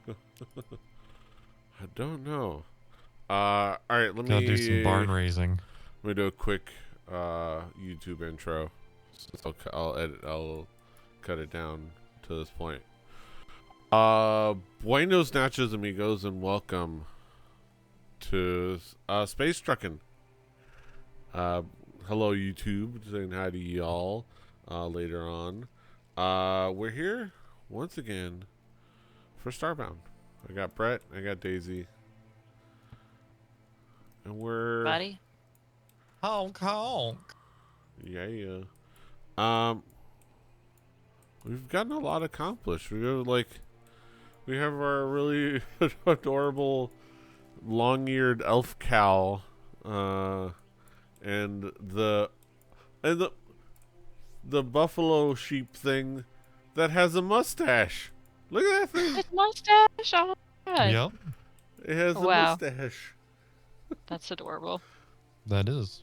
I don't know. All right. Gotta do some barn raising. Let me do a quick YouTube intro. So I'll edit. I'll cut it down to this point. Buenos nachos, amigos, and welcome to Space Truckin. Hello, YouTube. Saying hi to y'all later on. We're here once again for Starbound. I got Brett. I got Daisy. And we're... Buddy. Honk, honk. Yeah. We've gotten a lot accomplished. We have our really adorable long-eared elf cow, and the buffalo sheep thing that has a mustache. Look at that thing. It's Moustache. Oh my god. Yep, It has a Wow. mustache. That's adorable. that is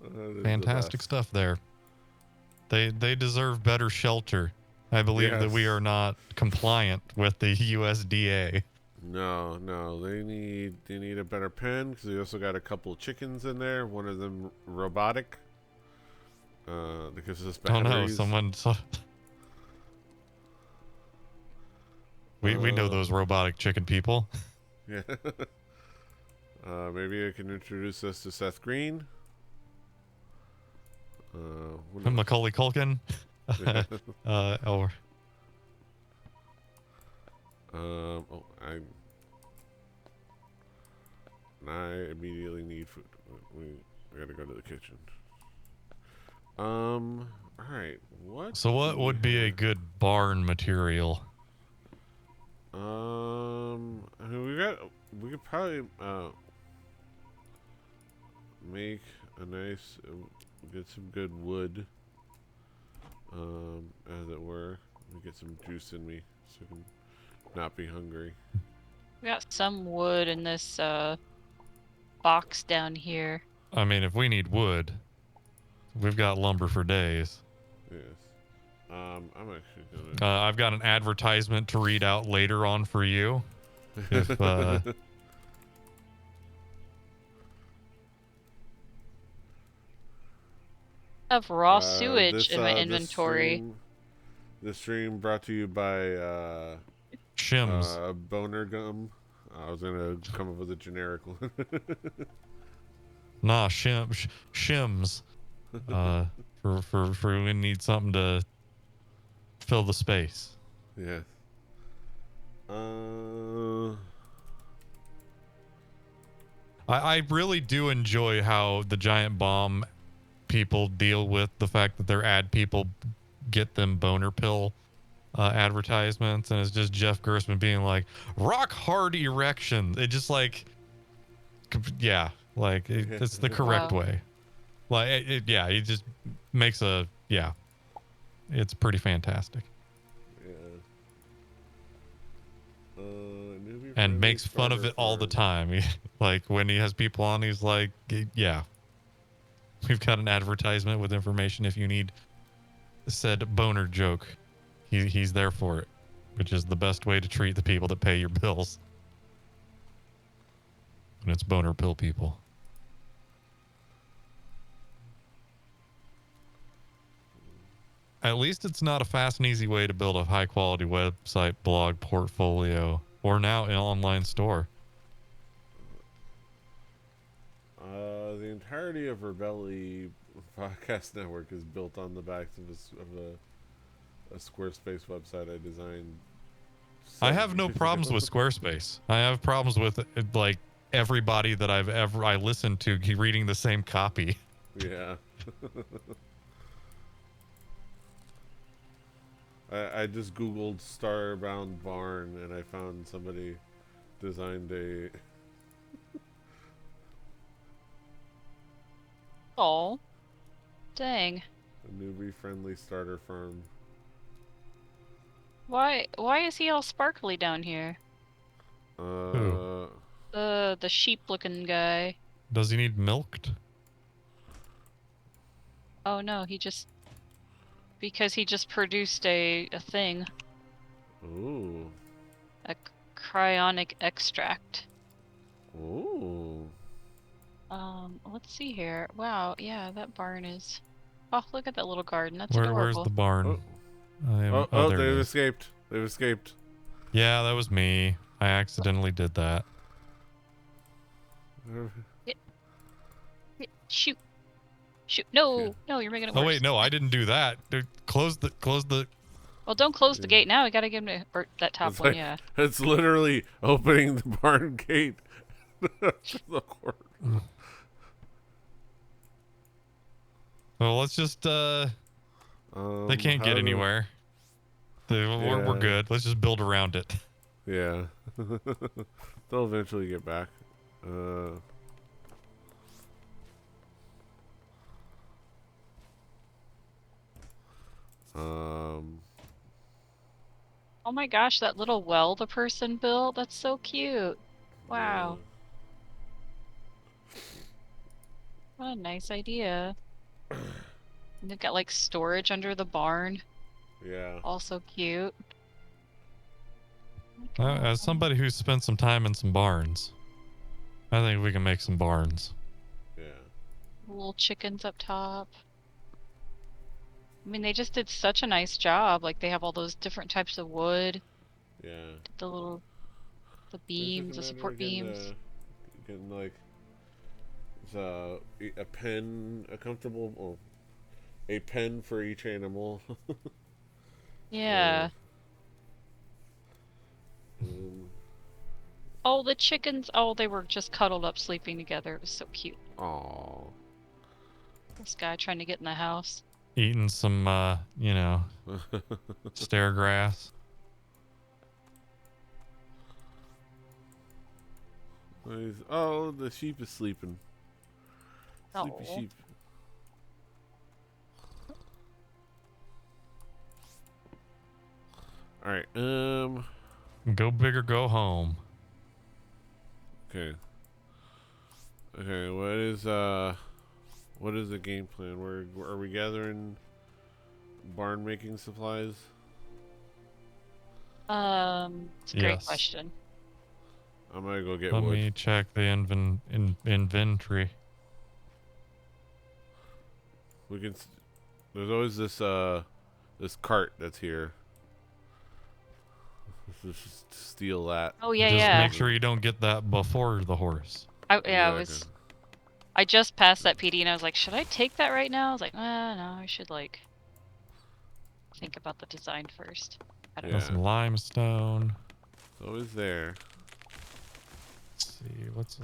That is fantastic the stuff there. They deserve better shelter. I believe that we Yes. are not compliant with the USDA. No. They need a better pen because they also got a couple of chickens in there. One of them robotic. Because it's Oh no, batteries. someone. We know those robotic chicken people. Yeah. Maybe I can introduce us to Seth Green. Macaulay Culkin. Or I immediately need food. We gotta go to the kitchen. All right. What? so what would be a good barn material? I mean, we could probably make a nice get some good wood, as it were. Let me get some juice in me so I can not be hungry. We got some wood in this box down here. I mean, if we need wood, we've got lumber for days. Yes. I'm actually gonna. I've got an advertisement to read out later on for you. If I have raw sewage in my This inventory. this stream brought to you by shims. Boner Gum. I was gonna come up with a generic one. Nah, shims. For we need something to fill the space. Yes. I really do enjoy how the Giant Bomb people deal with the fact that their ad people get them boner pill advertisements, and it's just Jeff Gerstmann being like, rock hard erection. It just like, yeah, like it's the correct Wow. way. Like, yeah, he just makes it's pretty fantastic. Yeah. And makes fun of it all the time. Like when he has people on, he's like, yeah, we've got an advertisement with information if you need said boner joke. He's there for it, which is the best way to treat the people that pay your bills. And it's boner pill people. At least it's not a fast and easy way to build a high quality website, blog, portfolio, or now an online store. The entirety of Rebelli Podcast Network is built on the backs of a Squarespace website I designed. I have no problems with Squarespace. I have problems with like everybody that I listened to reading the same copy. Yeah. I just googled Starbound Barn and I found somebody designed a Oh. Dang. newbie friendly starter farm. Why is he all sparkly down here? Who? The sheep looking guy. Does he need milked? Oh no, because he just produced a thing. Ooh. A cryonic extract. Ooh. Let's see here. Wow, yeah, that barn is... Oh, look at that little garden. That's Where's adorable. the barn? Oh, Oh, there it they've is. escaped. They've escaped. Yeah, that was me. I accidentally did that. Shoot. Shoot. No, Yeah. no, you're making it Oh worse. wait, no, I didn't do that. Dude, close the. Well, don't close the Yeah. gate now. We gotta give him to... Or that top It's one, like, yeah. it's literally opening the barn gate to the court. Well, let's just they can't get anywhere. We're Yeah. good. Let's just build around it. Yeah. They'll eventually get back. Um. Oh my gosh, that little well the person built. That's so cute. Wow. What a nice idea. And they've got like storage under the barn. Yeah. Also cute. As somebody who's spent some time in some barns, I think we can make some barns. Yeah. Little chickens up top. I mean, they just did such a nice job. Like, they have all those different types of wood. Yeah. The It's beams, just the a matter support of beams. getting like a pen, a comfortable, well, a pen for each animal. Yeah. Oh, the chickens. Oh, they were just cuddled up sleeping together. It was so cute. Aww. This guy trying to get in the house. Eating some, stair grass. Oh, the sheep is sleeping. Sleepy Oh. sheep. All right. Go big or go home. Okay. Okay. What is the game plan? Are we gathering barn making supplies? It's a great question. I'm gonna go get Let wood. me check the inventory. We can. There's always this cart that's here. Let's just steal that. Oh yeah, Just yeah. make sure you don't get that before the horse. I just passed that PD and I was like, should I take that right now? I was like, no, I should like think about the design first. I don't Got some limestone. It's always there. Let's see, what's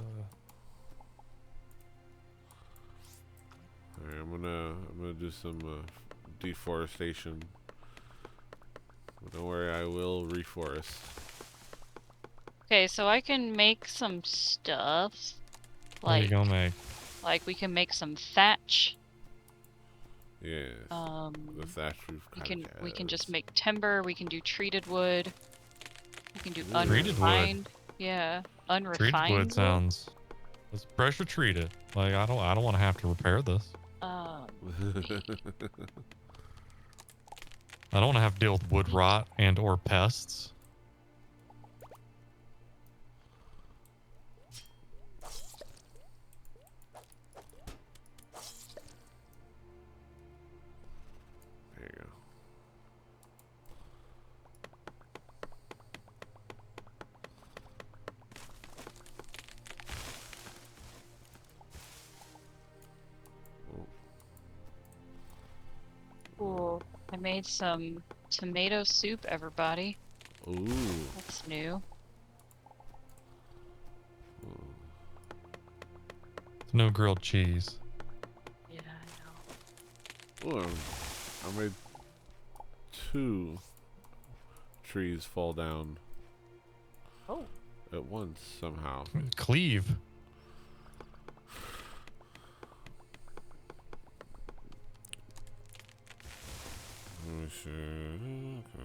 Alright, I'm gonna do some deforestation. But don't worry, I will reforest. Okay, so I can make some stuff. what are you gonna make? Like we can make some thatch. Yes. The thatch roof. We can just make timber. We can do treated wood. We can do Treated unrefined. Yeah, unrefined. Treated wood sounds. Let's pressure treat it. Like I don't want to have to repair this. I don't want to have to deal with wood rot and or pests. There you go. Cool. I made some tomato soup, everybody. Ooh. That's new. There's no grilled cheese. Yeah, I know. Ooh, I made 2 trees fall down. Oh. At once somehow. Cleave. Let me see. Okay.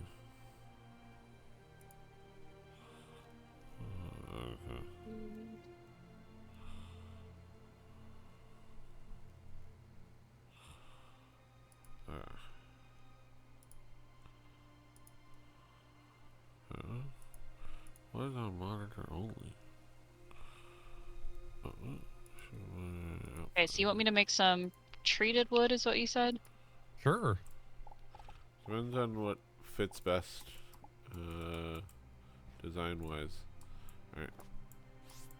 Okay. What is on monitor only. Okay, so you want me to make some treated wood, is what you said? Sure. Depends on what fits best, design-wise. Alright.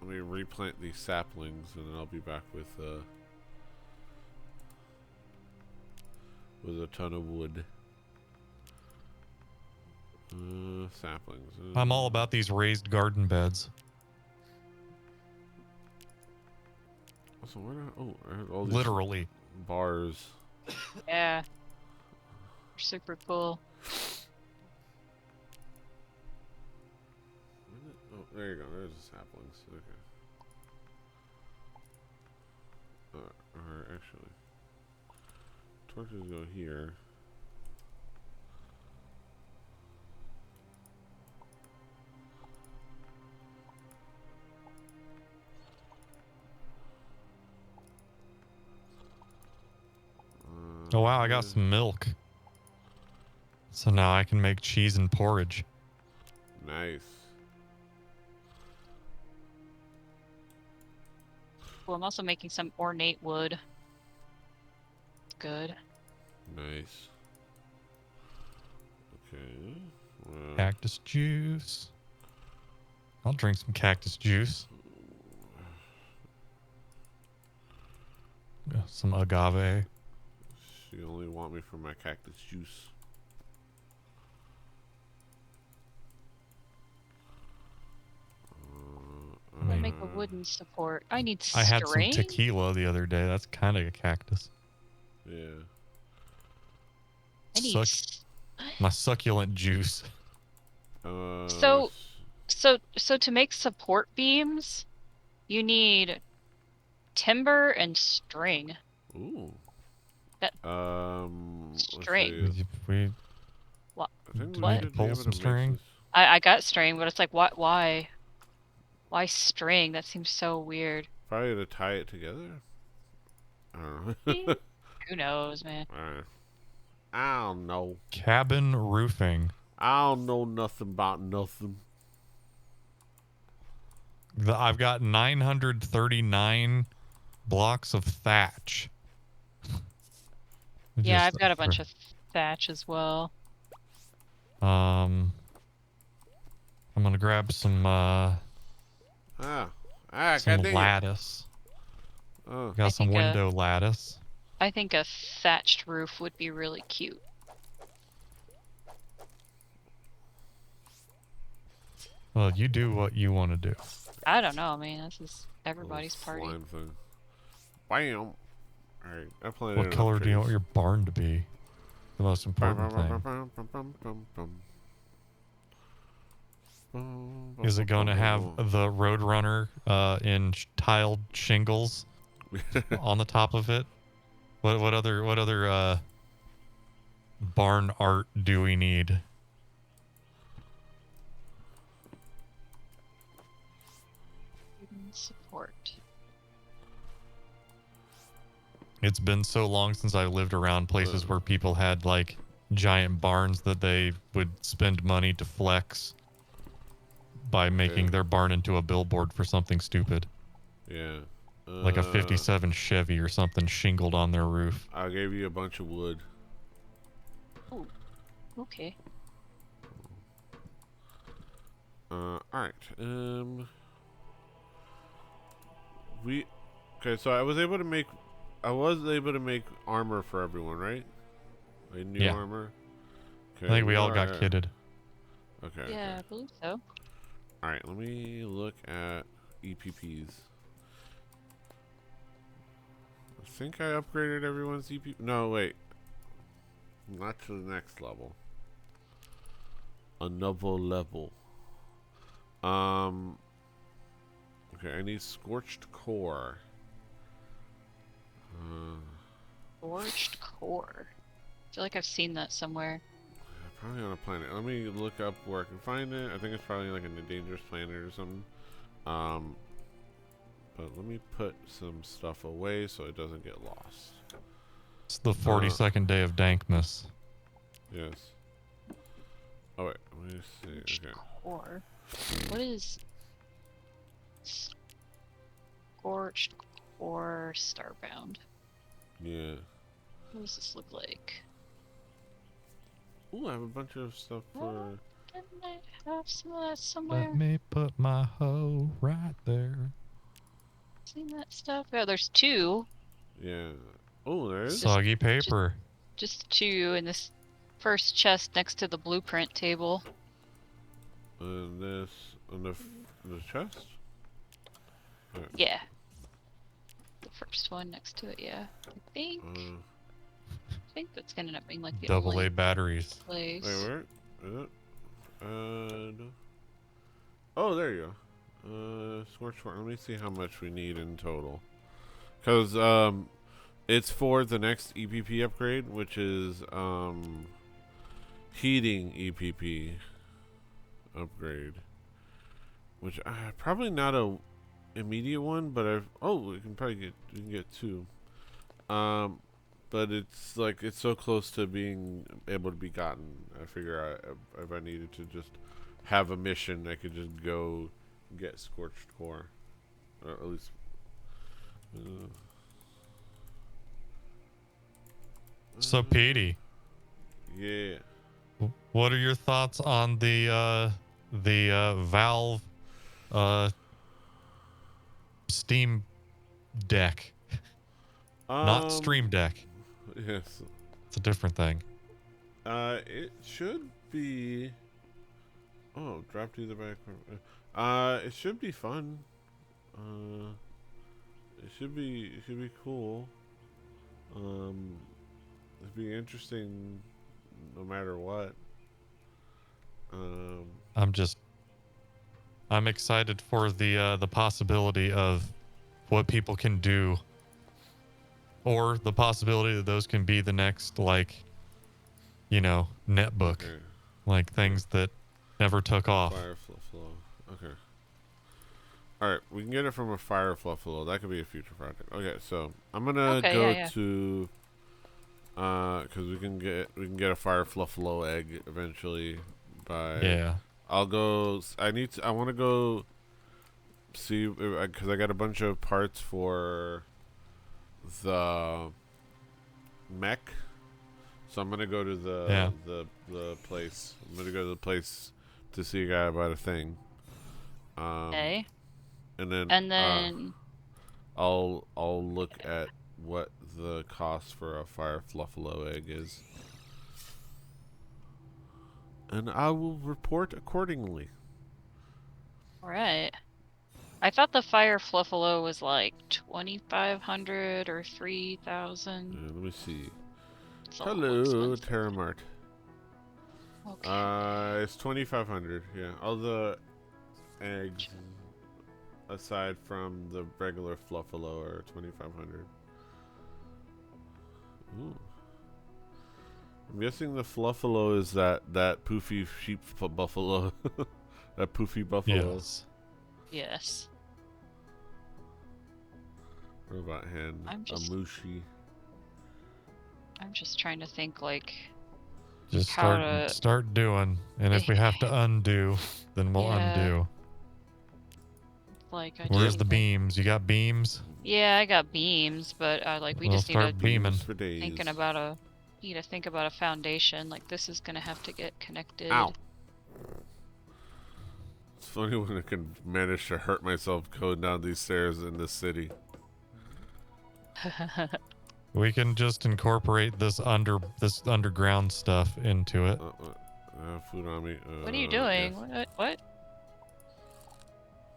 Let me replant these saplings, and then I'll be back with a ton of wood. Saplings. I'm all about these raised garden beds. So where did I have all these Literally. bars. Yeah. Super cool. Oh, there you go. There's the saplings. Okay. Or actually, torches go here. Oh wow, I got some milk. So now I can make cheese and porridge. Nice. Well, I'm also making some ornate wood. Good. Nice. Okay. Well, Cactus juice. I'll drink some cactus juice. Yeah, some agave. you only want me for my cactus juice. I'm gonna make a wooden support. I need I had some string? tequila the other day. That's kind of a cactus. Yeah. I need My succulent juice. So to make support beams, you need timber and string. Ooh. That string. Let's see. We What? I think we What? should be Pull able some to make string? this. I got string, but it's like why string? That seems so weird. Probably to tie it together. I don't know. Who knows, man? I don't know. Cabin roofing. I don't know nothing about nothing. I've got 939 blocks of thatch. Yeah, I've got a bunch of thatch as well. I'm gonna grab some some lattice. Oh. Got some window lattice. I think a thatched roof would be really cute. Well, you do what you want to do. I don't know. I mean, this is everybody's party. Slime thing. Bam. All right, I planted. What color do you want your barn to be? The most important thing. Is it going to have the Roadrunner in tiled shingles on the top of it? What other barn art do we need? Support. It's been so long since I lived around places where people had like giant barns that they would spend money to flex by making their barn into a billboard for something stupid. Yeah. Like a 57 Chevy or something shingled on their roof. I gave you a bunch of wood. Ooh. Okay. Alright. Okay, so I was able to make armor for everyone, right? Like new armor. Okay, I think we all got kitted. Okay. Yeah, I believe so. Alright, let me look at EPPs. I think I upgraded everyone's EPP. No, wait. Not to the next level. Another level. Okay, I need scorched core. Scorched core. I feel like I've seen that somewhere. Probably on a planet. Let me look up where I can find it. I think it's probably like in a dangerous planet or something. But let me put some stuff away so it doesn't get lost. It's the 42nd day of Dankmas. Yes. Oh wait, let me see. Okay. Core. What is scorched or starbound? Yeah. What does this look like? Ooh, I have a bunch of stuff for. Didn't I have some of that somewhere? Let me put my hoe right there. Seen that stuff? Oh, there's two. Yeah. Oh, there is. Soggy paper. Just two in this first chest next to the blueprint table. And this on the chest. Right. Yeah. The first one next to it, yeah. I think that's gonna end up being like the Double only A batteries. place. Wait, where is it? No. Oh, there you go. Scorch for. Let me see how much we need in total. Cause it's for the next EPP upgrade, which is heating EPP upgrade, which probably not a immediate one, but we can get two. But it's like it's so close to being able to be gotten. I figure if I needed to just have a mission, I could just go get scorched core, or at least. So, Petey, Yeah. what are your thoughts on the Valve Steam Deck? Not Stream Deck. Yes. It's a different thing. It should be. Oh, drop to the back. It should be fun. It should be cool. It'd be interesting, no matter what. I'm excited for the possibility of what people can do, or the possibility that those can be the next, like, netbook, Okay. like things that never took off. Fire Fluffalo. Okay. All right, we can get it from a Fire Fluffalo. That could be a future project. Okay, so I'm gonna go to because we can get a Fire Fluffalo egg eventually. Yeah. I'll go. I want to go see because I got a bunch of parts for the mech. So I'm gonna go to the place. I'm gonna go to the place to see a guy about a thing. Okay. And then I'll look at what the cost for a Fire Fluffalo egg is, and I will report accordingly. All right. I thought the Fire Fluffalo was like 2,500 or 3,000. Let me see. It's a Hello, little expensive. Terramart. Okay. It's 2,500. Yeah, all the eggs aside from the regular Fluffalo are 2,500. Ooh. I'm guessing the Fluffalo is that poofy sheep buffalo, that poofy buffalo. Yes. Robot hand. A mushi. I'm just trying to think, like, just start doing, and if we have to undo, then we'll undo. Like, where's the beams? You got beams? Yeah, I got beams, but we we'll just need to beaming. think about a foundation. Like, this is gonna have to get connected. Ow. It's funny when I can manage to hurt myself going down these stairs in this city. We can just incorporate this underground stuff into it. Food on me. What are you doing? Yes. What?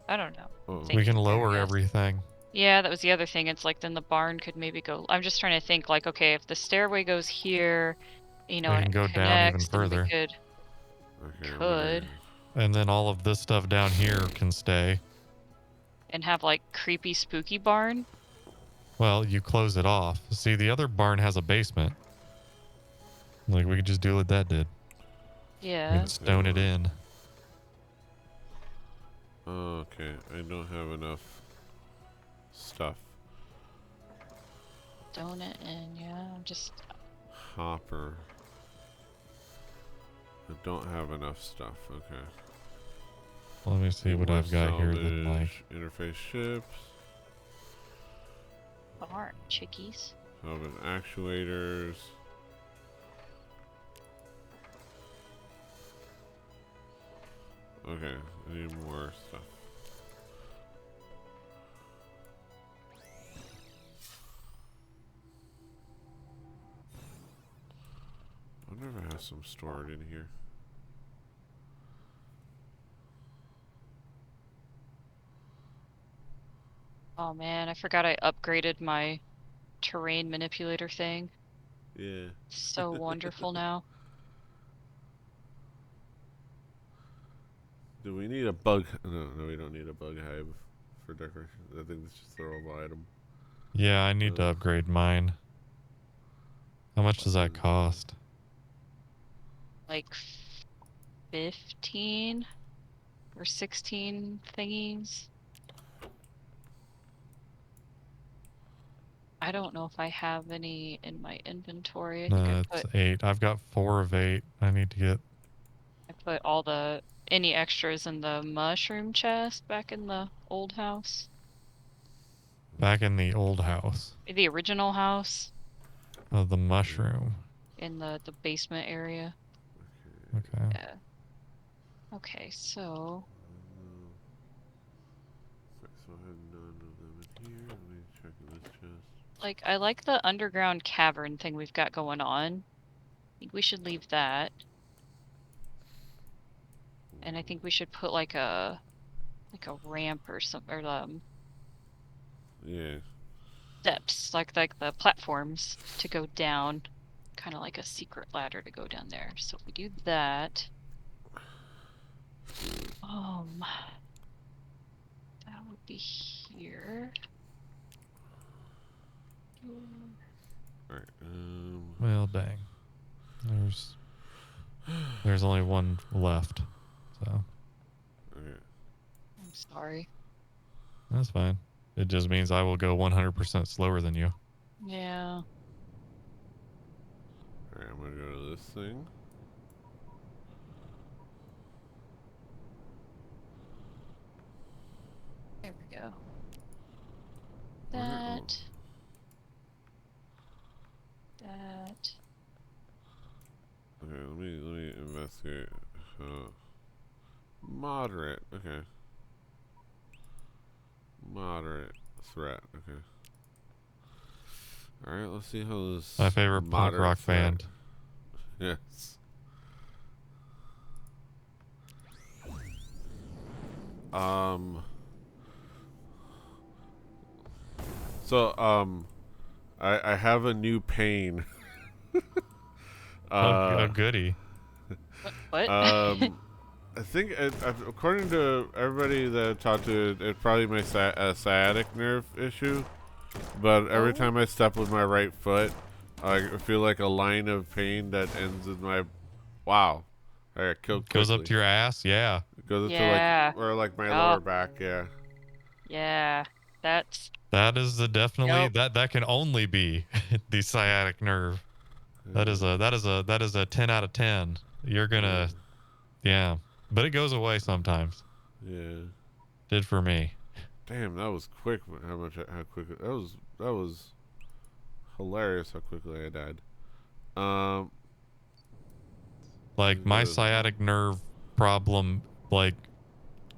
I don't know. We can lower everything. Yeah, that was the other thing. It's like then the barn could maybe go. I'm just trying to think, like, okay, if the stairway goes here, we can go down even further. Could. And then all of this stuff down here can stay. And have like creepy, spooky barn. Well, you close it off. See, the other barn has a basement. Like, we could just do what that did. Yeah. We can stone it in. Okay, I don't have enough stuff. Stone it in, yeah. Just... Hopper. I don't have enough stuff, okay. Let me see what More I've got here that like. salvage, interface ships, Barn chickies. salvage actuators. Okay, I need more stuff. I wonder if I have some stored in here. Oh man, I forgot I upgraded my terrain manipulator thing. Yeah. So wonderful now. Do we need a bug? No, we don't need a bug hive for decoration. I think it's just a throwable item. Yeah, I need to upgrade mine. How much does that cost? Like 15 or 16 thingies. I don't know if I have any in my inventory. I think No, it's 8. I've got 4 of 8. I need to get. I put all the any extras in the mushroom chest back in the old house. Back in the old house. The original house Of the mushroom. in the basement area. Okay. Yeah. Okay, so So I have none of them in here. Let me check this chest. like I like the underground cavern thing we've got going on. I think we should leave that. And I think we should put like a ramp or some or Yeah. steps, like the platforms to go down, kind of like a secret ladder to go down there. So if we do that, that would be here. Alright, Well, dang. There's only one left. So. Okay. I'm sorry. That's fine. It just means I will go 100% slower than you. Yeah. Alright, I'm gonna go to this thing. There we go. Where- That. That. Okay, let me investigate. Moderate. Okay. Moderate threat. Okay. All right. Let's see how this. My favorite punk moderate rock threat. band. Yes. So I have a new pain. Oh, goody. What? I think according to everybody that I talked to, it's probably my sciatic nerve issue. But every time I step with my right foot, I feel like a line of pain that ends in my. Wow, I got killed quickly. Goes up to your ass? Yeah. It goes up Yeah. to like my Oh. lower back. Yeah. Yeah. That's. That is definitely Nope. that can only be the sciatic nerve. That is a 10 out of 10. You're gonna, yeah, but it goes away sometimes. Yeah. Did for me. Damn, that was quick. How quickly that was hilarious. How quickly I died. Like my sciatic nerve problem, like,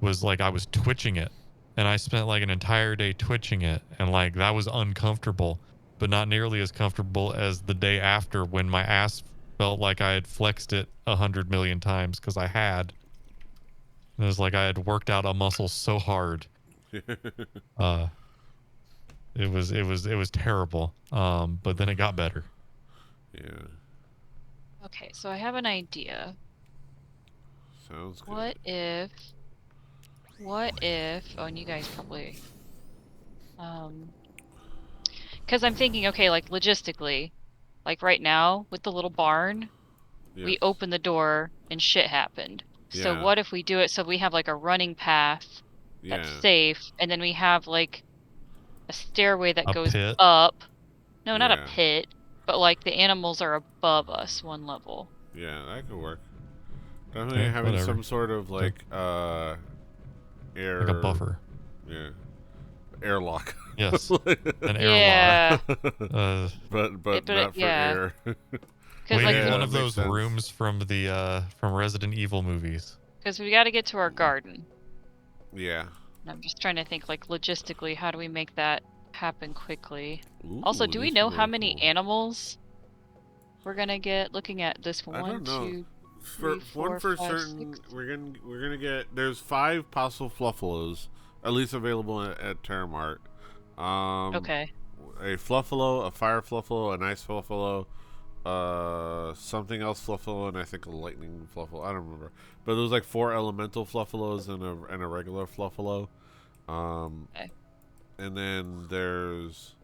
was like I was twitching it, and I spent like an entire day twitching it, and like that was uncomfortable, but not nearly as comfortable as the day after when my ass felt like I had flexed it 100 million times because I had. It was like I had worked out a muscle so hard. It was terrible. But then it got better. Yeah. Okay, so I have an idea. Sounds good. What if, oh, and you guys probably, because I'm thinking, okay, like logistically, like right now with the little barn, we opened the door and shit happened. So Yeah. what if we do it so we have like a running path that's safe, and then we have like a stairway that goes pit? up. No, not a Yeah. pit, but like the animals are above us one level. Yeah, that could work. Definitely Okay, having whatever. some sort of like air. Like a buffer. Yeah. Airlock. Yes. An airlock. Yeah. but not for yeah. air. Because We like, need Yeah, one that of makes those sense. rooms from the from Resident Evil movies. because we got to get to our garden. Yeah. And I'm just trying to think, like, logistically, how do we make that happen quickly? Ooh, Also, do we these know people how are many cool. animals we're gonna get? Looking at this I one, don't know. two, For three, one four, for five, certain, six. we're gonna get. There's 5 possible Fluffalos, at least available at Terramart. Okay. A Fluffalo, a Fire Fluffalo, an Ice Fluffalo, something else Fluffalo, and I think a Lightning Fluffalo. I don't remember, but there was like 4 Elemental Fluffalos and a regular Fluffalo. Okay. And then there's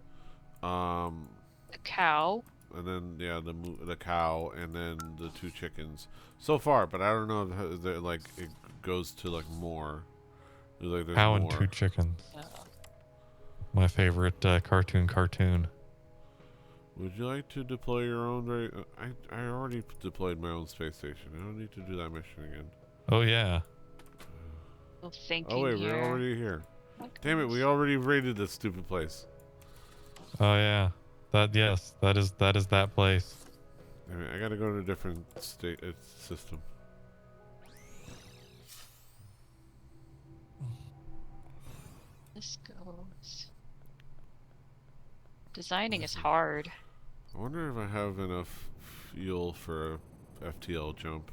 um, The cow. and then yeah, the cow, and then the 2 chickens so far. But I don't know if like it goes to like more. Like there's Cow and more. 2 chickens. Uh, My favorite cartoon. Would you like to deploy your own? I already deployed my own space station. I don't need to do that mission again. Oh yeah. Oh Still thinking wait, here. we're already here. What Damn it, we goes- already raided this stupid place. Oh yeah. That is that place. Damn it, I gotta go to a different system. This goes. Designing is hard. I wonder if I have enough fuel for a FTL jump.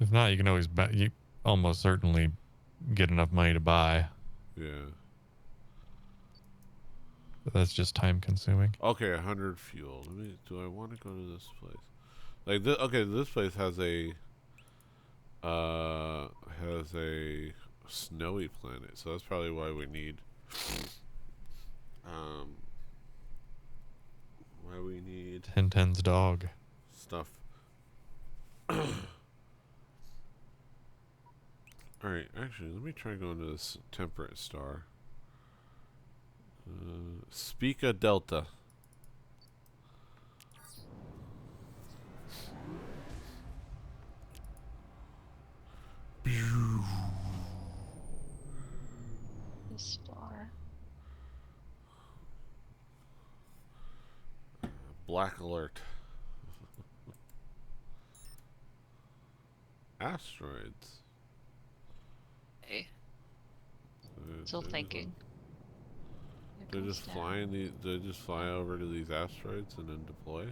If not, you can always you almost certainly get enough money to buy. Yeah. But that's just time consuming. Okay, 100 fuel. Do I want to go to this place? Like this? Okay, this place has a snowy planet, so that's probably why we need why we need 10's dog. stuff. All right, actually, let me try going to this temperate star. Spica Delta. This far. Black alert. Asteroids. Okay. Still thinking. It They're goes just down. flying these. They just fly over to these asteroids and then deploy.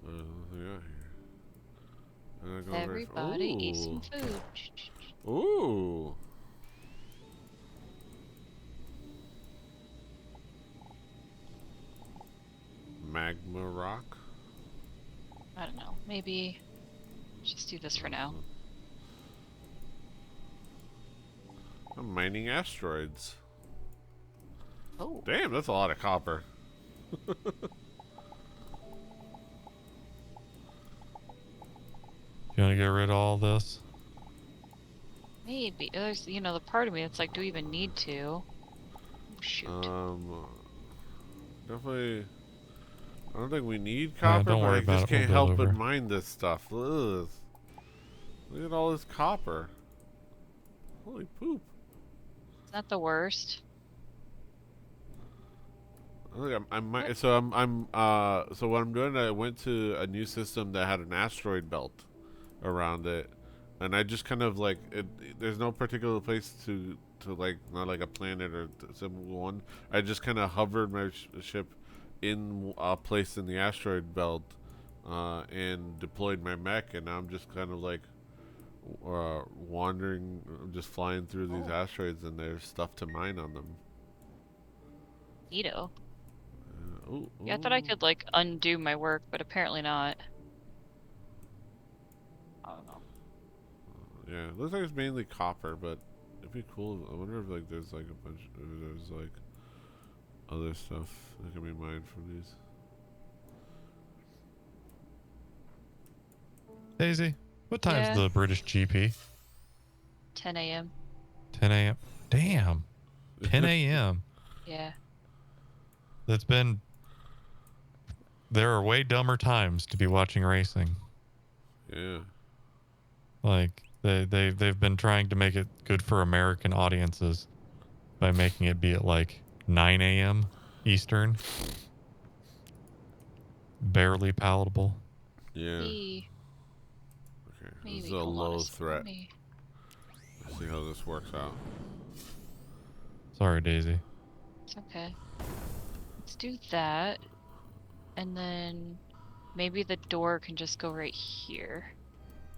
Nothing out here. And I go Everybody eat some food. Ooh. Magma rock. I don't know. Maybe just do this for now. I'm mining asteroids. Oh. Damn, that's a lot of copper. You want to get rid of all this? Maybe. There's, you know, the part of me that's like, do we even need to? Oh, shoot. Definitely. I don't think we need copper, don't but worry I about just it, we'll can't build help but over. mine this stuff. Ugh. Look at all this copper. Holy poop. It's not the worst. I think so what I'm doing, I went to a new system that had an asteroid belt around it, and I just kind of like there's no particular place to like, not like a planet or some one. I just kind of hovered my ship in a place in the asteroid belt, and deployed my mech, and now I'm just kind of like wandering, just flying through these asteroids, and there's stuff to mine on them. Neato. Ooh, Yeah, I thought I could, like, undo my work, but apparently not. I don't know. Yeah, it looks like it's mainly copper, but it'd be cool. I wonder if like there's like a bunch. There's like other stuff that can be mined from these. Daisy, what time's Yeah. the British GP? 10 a.m. 10 a.m. Damn. 10 a.m. Yeah. That's been. There are way dumber times to be watching racing. Yeah. Like they've been trying to make it good for American audiences by making it be at like 9 a.m. Eastern. Barely palatable. Yeah. Maybe Okay. This is a hold on low second, threat. Let's see how this works out. Sorry, Daisy. It's okay. Let's do that. And then maybe the door can just go right here.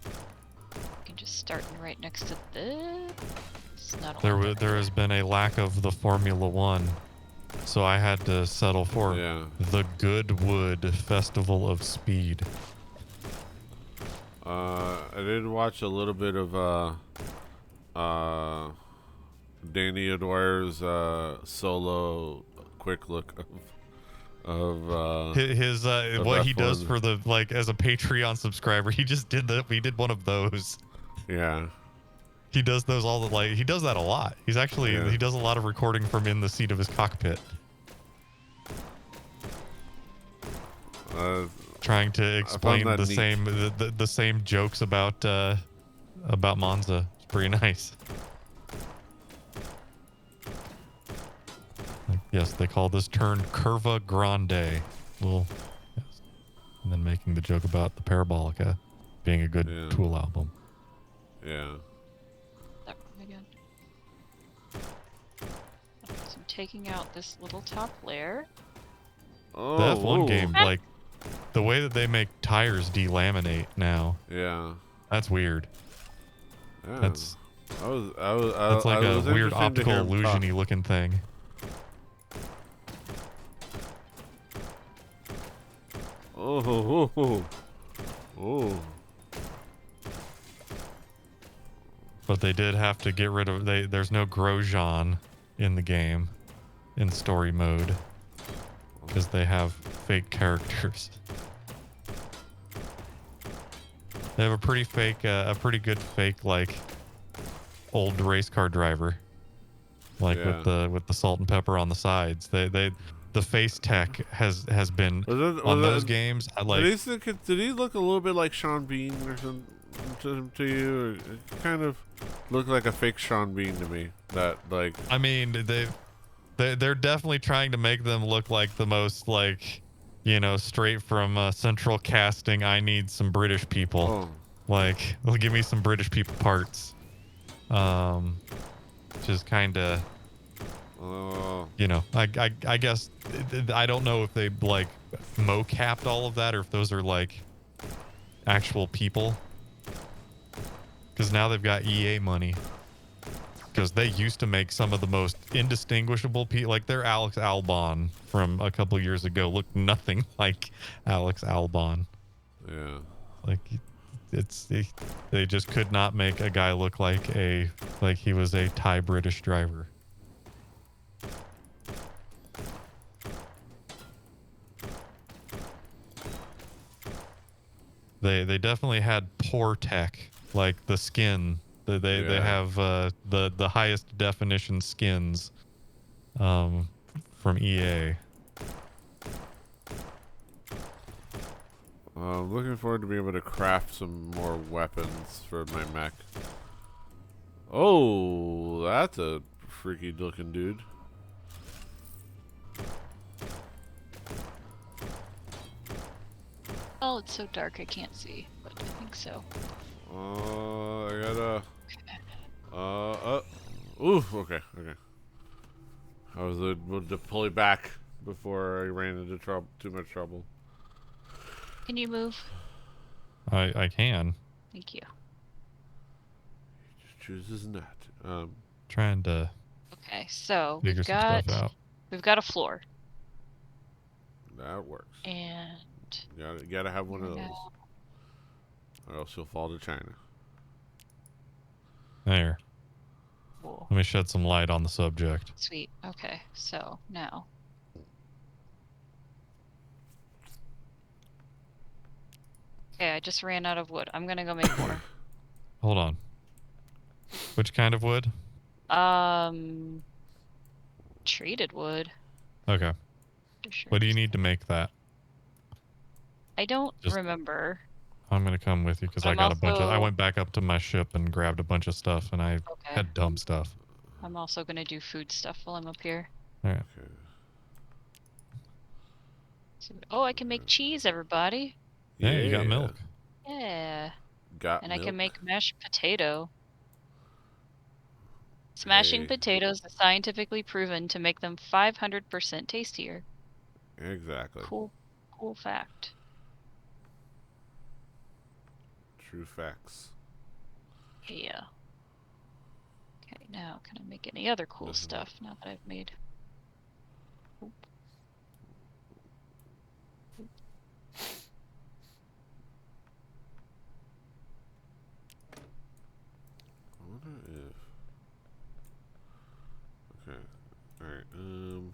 We can just start right next to this. Not a lot There has been a lack of the Formula One, so I had to settle for the Goodwood Festival of Speed. I did watch a little bit of Danny O'Dwyer's solo quick look of his what he does F1. for the like as a Patreon subscriber. He just did one of those. Yeah. He does those all the he does that a lot. He's actually he does a lot of recording from in the seat of his cockpit. Trying to explain the same jokes about Monza. It's pretty nice. Yes, they call this turn Curva Grande. Well, yes. And then making the joke about the Parabolica being a good Tool album. Yeah. That one again. So I'm taking out this little top layer. Oh, the F1 game, like the way that they make tires delaminate now. Yeah. That's weird. Yeah. That's that's like a weird optical illusion-y looking thing. Oh. But they did have to get rid of there's no Grosjean in the game in story mode because they have fake characters. They have a pretty good fake like old race car driver, like with the salt and pepper on the sides. The face tech has been on those games. Did he look a little bit like Sean Bean or something to you? Or it kind of looked like a fake Sean Bean to me. That like. I mean, they're definitely trying to make them look like the most like, straight from central casting. I need some British people. Like, they'll give me some British people parts. Just kind of. I guess I don't know if they like mo-capped all of that or if those are like actual people. Because now they've got EA money. Because they used to make some of the most indistinguishable people. Like their Alex Albon from a couple years ago looked nothing like Alex Albon. Yeah. Like they just could not make a guy look like he was a Thai British driver. They definitely had poor tech, like the skin. They have the highest definition skins from EA. I'm looking forward to being able to craft some more weapons for my mech. Oh, that's a freaky looking dude. Oh, it's so dark I can't see, but I think so. I gotta. Ooh, okay. I was able to pull it back before I ran into too much trouble. Can you move? I can. Thank you. He just chooses not. Trying to. Okay, so figure some stuff out. We've got a floor. That works. And You gotta have one of those, or else you'll fall to China. There. Cool. Let me shed some light on the subject. Sweet. Okay, so now Okay, I just ran out of wood. I'm gonna go make more. Hold on. Which kind of wood? Treated wood. Okay. For sure. What do you need to make that? I don't Just- remember. I'm gonna come with you because I I'm got a bunch of. I also- went back up to my ship and grabbed a bunch of stuff, and I Okay. had dumb stuff. I'm also gonna do food stuff while I'm up here. All right. Okay. Oh, I can make cheese, everybody. Yeah, you got milk. Yeah. Got And milk. I can make mashed potato. Smashing Hey. potatoes is scientifically proven to make them 500% tastier. Exactly. Cool fact. True facts. Yeah. Okay, now can I make any other cool Doesn't stuff now that I've made? Oop. I wonder if. Okay. Alright, Alright,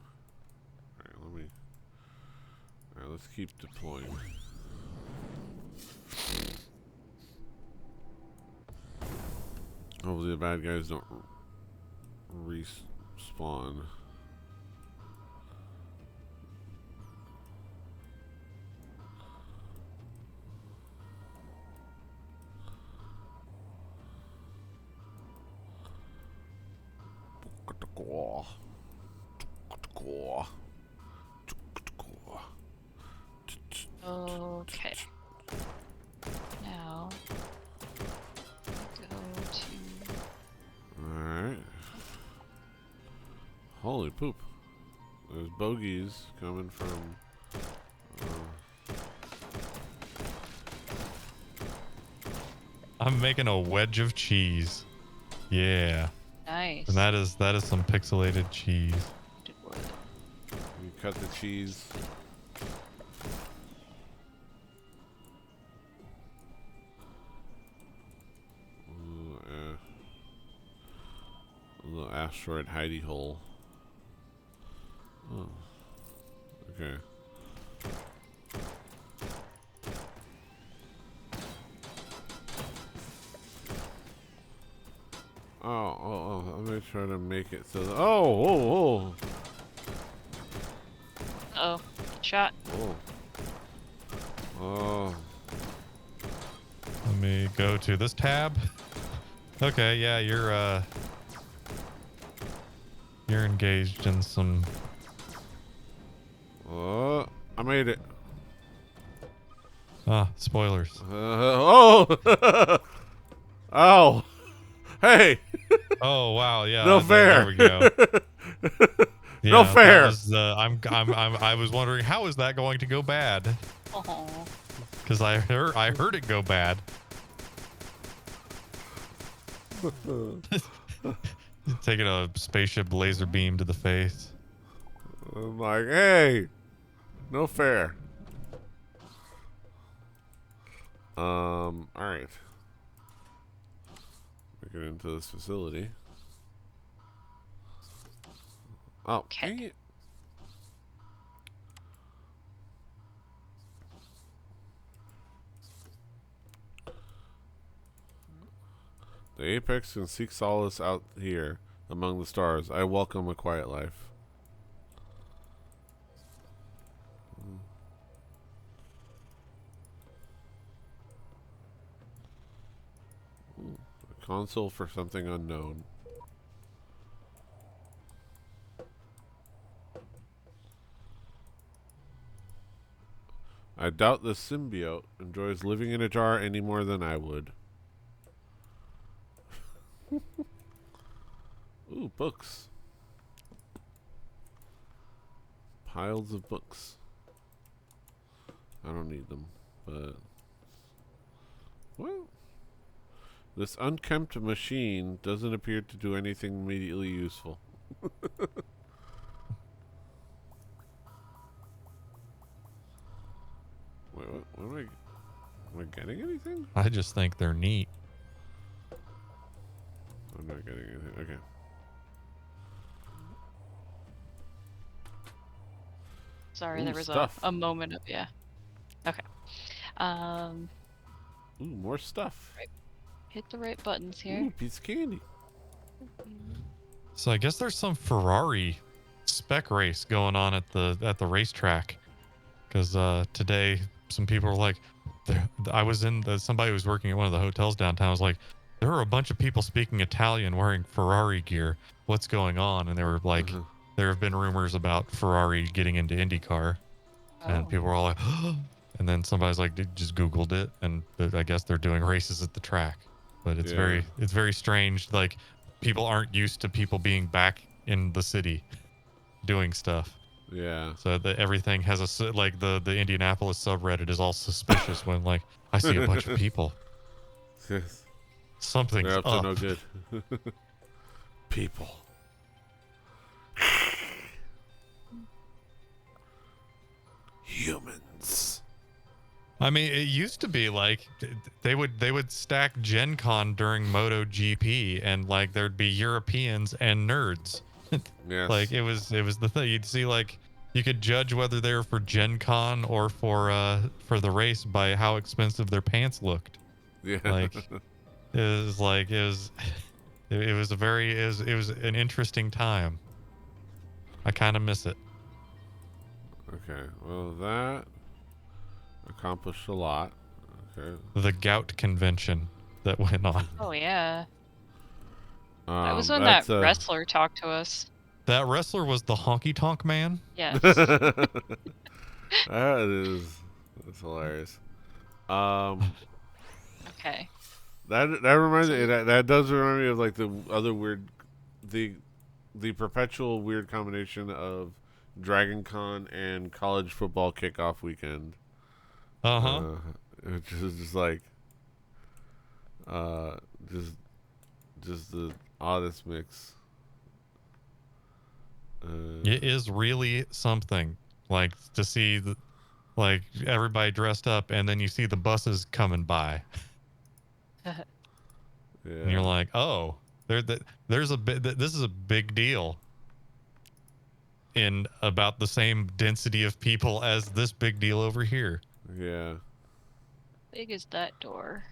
Alright, let's keep deploying. Hopefully the bad guys don't respawn. Okay. Now go to. Alright. Holy poop. There's bogeys coming from. I'm making a wedge of cheese. Yeah. Nice. And that is some pixelated cheese. You cut the cheese. Ooh, a little asteroid hidey hole. Oh. Okay. Oh, I'm gonna try to make it so that, oh, Oh, shot. oh. Let me go to this tab. Okay, yeah, you're engaged in some. Oh, I made it. Ah, spoilers. Oh, oh, hey. Oh wow, yeah. No fair. There we go. Yeah, No fair. I was wondering how is that going to go bad? Oh. Because I heard it go bad. Taking a spaceship laser beam to the face. I'm like, hey, no fair. All right. We get into this facility. Oh, dang it. The apex can seek solace out here among the stars. I welcome a quiet life. A console for something unknown. I doubt the symbiote enjoys living in a jar any more than I would. Ooh, books. Piles of books. I don't need them, but... Well... This unkempt machine doesn't appear to do anything immediately useful. Wait, what am I getting anything? I just think they're neat. I'm not getting anything. Okay. Sorry, Ooh, there was stuff. a moment of, yeah. Okay. Ooh, more stuff. Hit the right buttons here. Ooh, piece of candy. So I guess there's some Ferrari spec race going on at the racetrack. Because today some people were like, somebody was working at one of the hotels downtown was like, there are a bunch of people speaking Italian wearing Ferrari gear. What's going on? And they were like, there have been rumors about Ferrari getting into IndyCar. And people were all like, and then somebody's like, just Googled it. And I guess they're doing races at the track. But it's very strange. Like, people aren't used to people being back in the city doing stuff. Yeah. So that everything has like the Indianapolis subreddit is all suspicious when like I see a bunch of people. Yes. Something's They're up up. to no good. People. Humans. I mean, it used to be like they would stack Gen Con during MotoGP and like there'd be Europeans and nerds. Yes. Like it was the thing. You'd see like you could judge whether they were for Gen Con or for the race by how expensive their pants looked. Yeah. Like it was an interesting time. I kind of miss it. Okay. Well, that accomplished a lot. Okay. The gout convention that went on. Oh yeah. That was when that that's wrestler talked to us. That wrestler was the honky tonk man. Yes. That is. That's hilarious. Okay. That reminds me. That does remind me of like the other weird, the perpetual weird combination of Dragon Con and college football kickoff weekend. Which is just like, just the oddest mix. It is really something, like to see like everybody dressed up, and then you see the buses coming by, Yeah. and you're like, oh, there's a bit. This is a big deal. In about the same density of people as this big deal over here. Yeah. Big is that door?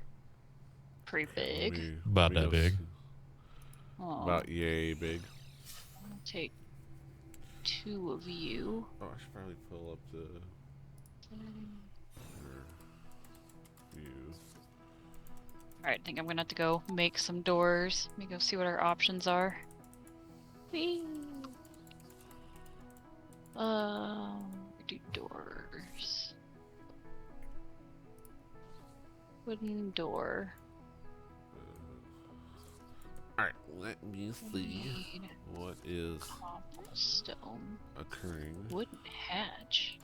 Pretty big. About that big. About yay big. I'll take 2 of you. Oh, I should probably pull up the views. Alright, I think I'm gonna have to go make some doors. Let me go see what our options are. Whee! Do doors. Wooden door. Alright, let me see Need what is cobblestone. occurring. Wooden hatch.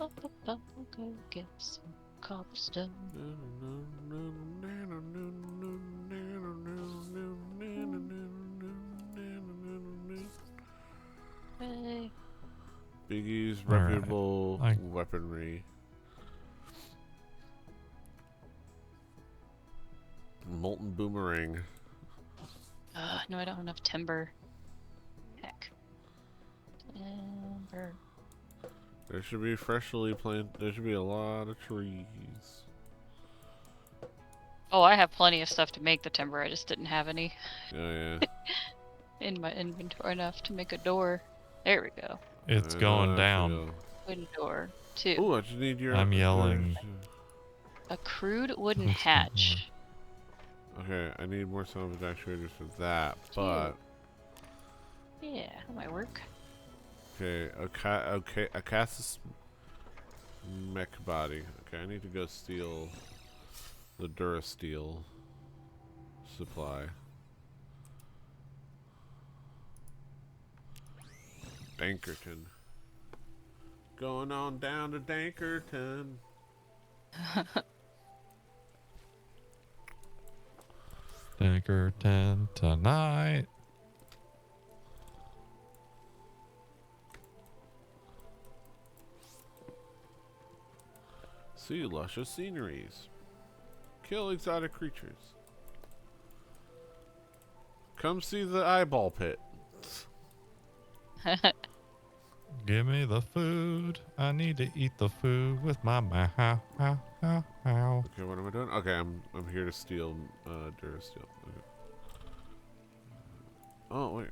I'll go get some cobblestone. Hey. Biggie's All right. reputable weaponry. Molten boomerang. No, I don't have enough timber. Heck. Timber. There should be freshly planted. There should be a lot of trees. Oh, I have plenty of stuff to make the timber. I just didn't have any Oh yeah. in my inventory enough to make a door. There we go. It's going down. Wooden door. 2. Oh, I just need your. I'm yelling. A crude wooden Let's get hatch. Okay, I need more salvage actuators for that, but Yeah, that might work. okay, a Cassis mech body. Okay, I need to go steal the Durasteel supply. Dankerton. Going on down to Dankerton. Dinkerton tonight. See luscious sceneries. Kill exotic creatures. Come see the eyeball pit. Give me the food. I need to eat the food with my mouth. Okay, what am I doing? Okay, I'm here to steal Durasteel. Okay. Oh wait.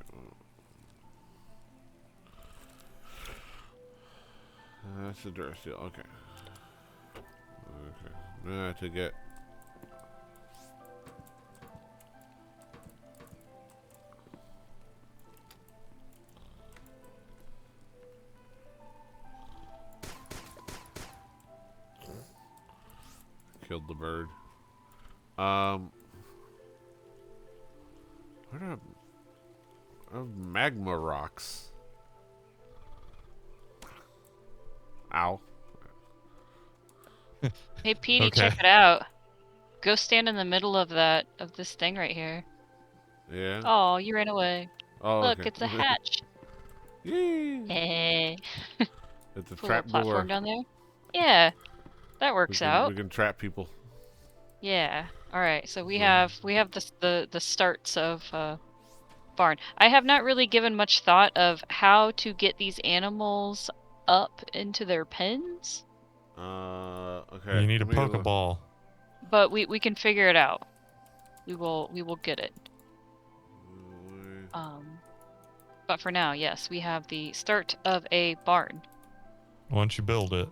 That's the Durasteel. Okay. Okay. Now I have to get. Killed the bird. What are magma rocks? Ow. Hey, Petey, Okay. check it out. Go stand in the middle of this thing right here. Yeah. Oh, you ran away. Oh, Look, okay. it's a hatch. Yay! Hey. It's a Put a little trap door. platform down there. Yeah, that works out. We can trap people. Yeah. All right. So we So- have the starts of barn. I have not really given much thought of how to get these animals up into their pens, Okay. You need a let me look. Pokeball. but we can figure it out. We will get it. But for now, yes, we have the start of a barn. Once you build it.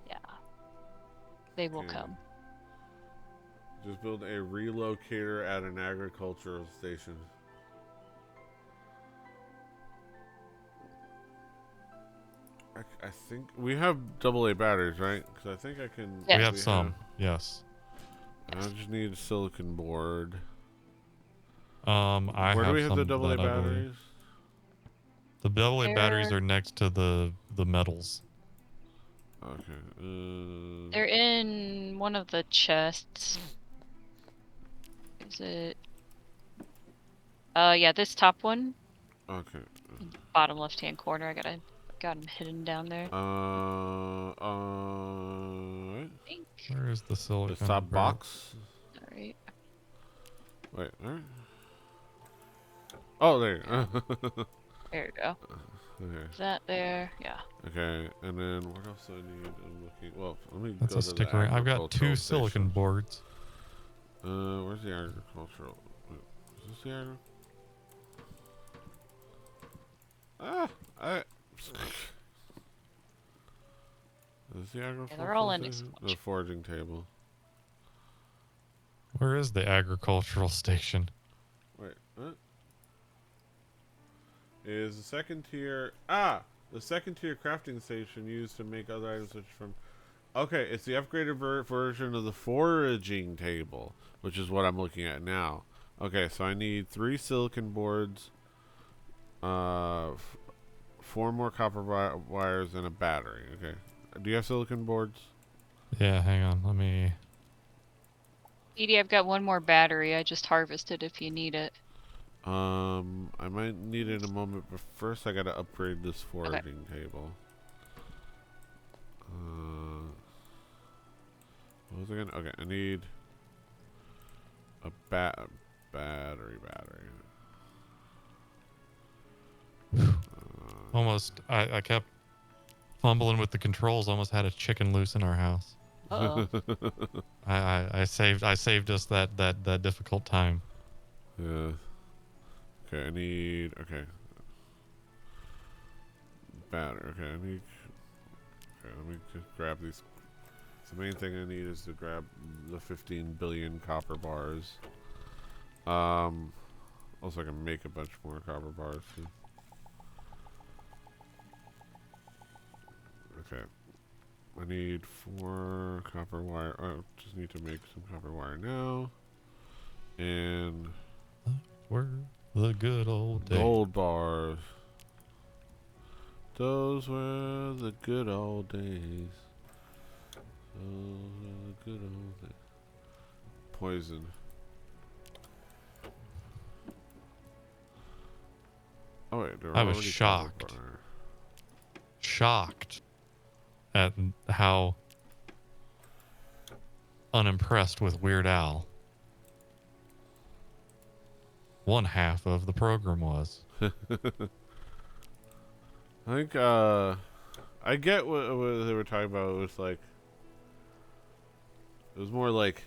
Yeah. They will Okay. come. Just build a relocator at an agricultural station. I think we have AA batteries, right? Because I think I can. Yes. We have some. Yes. I just need a silicon board. I Where do have we have the some AA that I believe. batteries? The AA batteries They're- are next to the metals. Okay. They're in one of the chests. Is it? Yeah, this top one. Okay. Bottom left-hand corner. Got him hidden down there. I I think. Where is the silicon? the sub box. All right. Wait. There. Oh, there. There you go. Okay. Is that there? Yeah. Okay. And then what else do I need? I'm looking. Well, let me That's go a to the sticker. I've got two agricultural silicon station. boards. Where's the agricultural? Wait, is this the agricultural? Is the agricultural? they're all in station? The explosion. foraging table. Where is the agricultural station? Wait, what? Is the second tier? The second tier crafting station used to make other items such from. Okay, it's the upgraded version of the foraging table, which is what I'm looking at now. Okay, so I need 3 silicon boards, 4 more copper wires, and a battery. Okay, do you have silicon boards? Yeah, hang on. Let me. Edie, I've got one more battery. I just harvested if you need it. I might need it in a moment, but first I gotta upgrade this foraging table. What was I gonna? Okay, I need a battery. Almost. I kept fumbling with the controls. Almost had a chicken loose in our house. Uh-oh. I saved us that difficult time. Yeah. Okay, I need. Okay. Battery. Okay, I need. Okay, let me just grab these. The main thing I need is to grab the 15 billion copper bars. Also I can make a bunch more copper bars too. Okay. I need 4 copper wire. Oh, just need to make some copper wire now. And Were the good old days. gold bars. Those were the good old days. Those were the good old days. Poison. Oh wait, there were I was already shocked. copper bar. Shocked at how unimpressed with Weird Al one half of the program was. I think I get what they were talking about. It was like it was more like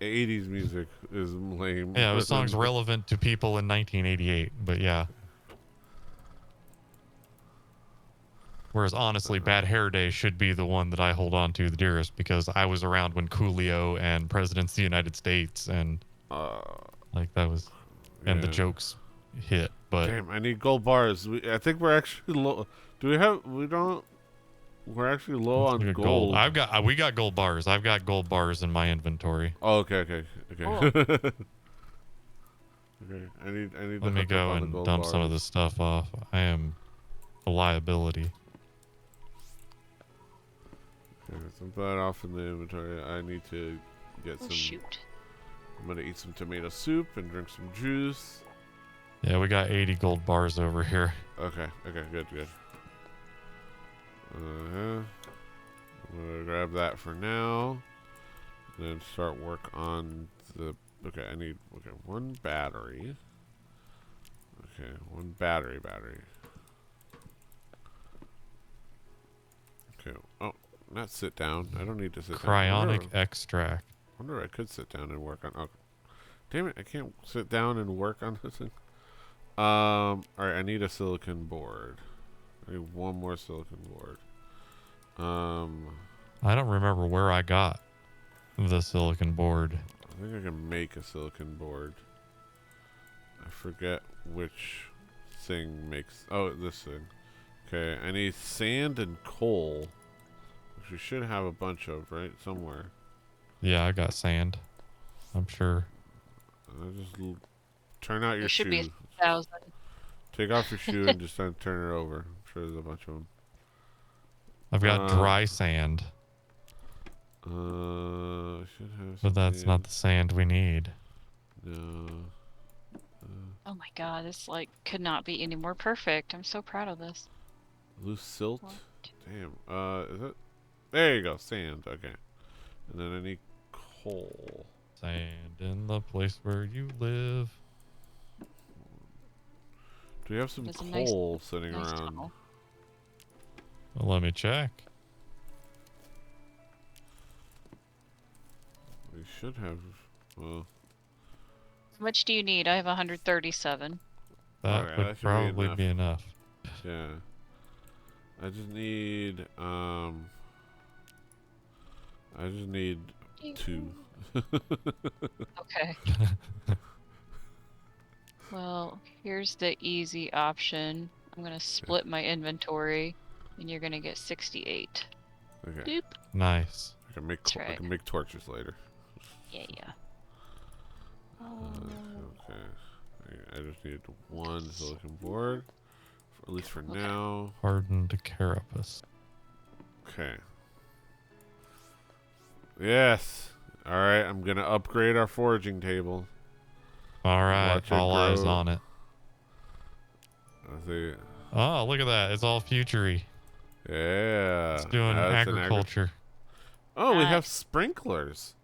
80s music is lame. Yeah, it was songs relevant to people in 1988, but yeah. Whereas honestly, Bad Hair Day should be the one that I hold on to the dearest because I was around when Coolio and Presidents of the United States and like that was, and the yeah. jokes hit. But Damn, I need gold bars. I think we're actually low. Do we have? We don't. We're actually low let's on look at gold. we got gold bars. I've got gold bars in my inventory. Oh, okay. Cool. Okay. I need. Let me go and dump some of this stuff off. I am a liability. Okay, some that off in the inventory. I need to get some. Shoot. I'm gonna eat some tomato soup and drink some juice. Yeah, we got 80 gold bars over here. Okay, good. I'm gonna grab that for now. And then start work on the. Okay, I need. Okay, one battery. Okay, one battery. Okay. Oh, not sit down. I don't need to sit Cryonic down. extract. I wonder if I could sit down and work on. Oh, damn it! I can't sit down and work on this thing. All right. I need a silicon board. I need one more silicon board. I don't remember where I got the silicon board. I think I can make a silicon board. I forget which thing makes. Oh, this thing. Okay, I need sand and coal, which we should have a bunch of, right? Somewhere. Yeah, I got sand. I'm sure. Just turn out your There should shoe. be 1,000. Take off your shoe and just turn it over. I'm sure there's a bunch of them. I've got dry sand. Should have. But that's not the sand we need. No. Oh my god, this like could not be any more perfect. I'm so proud of this. Loose silt. What? Damn. Is it? There you go. Sand. Okay. And then I need coal. Sand in the place where you live. Do we have some There's a coal sitting nice around? tunnel. Well, let me check. We should have. Well, How much do you need? I have 137. That Okay, would that should be probably enough. be enough. yeah. I just need. I just need 2. Okay. Well, here's the easy option. I'm gonna split my inventory, and you're gonna get 68. Okay. Doop. Nice. I can make. That's I right. can make torches later. Yeah. Okay. I just need one silicon board, at least for now. Hardened carapace. Okay. Yes. All right. I'm gonna upgrade our foraging table. All right, Watch it all eyes grow. on it. I see. Oh, look at that. It's all futury. Yeah. It's doing That's an agriculture. Oh, we have Nice. sprinklers.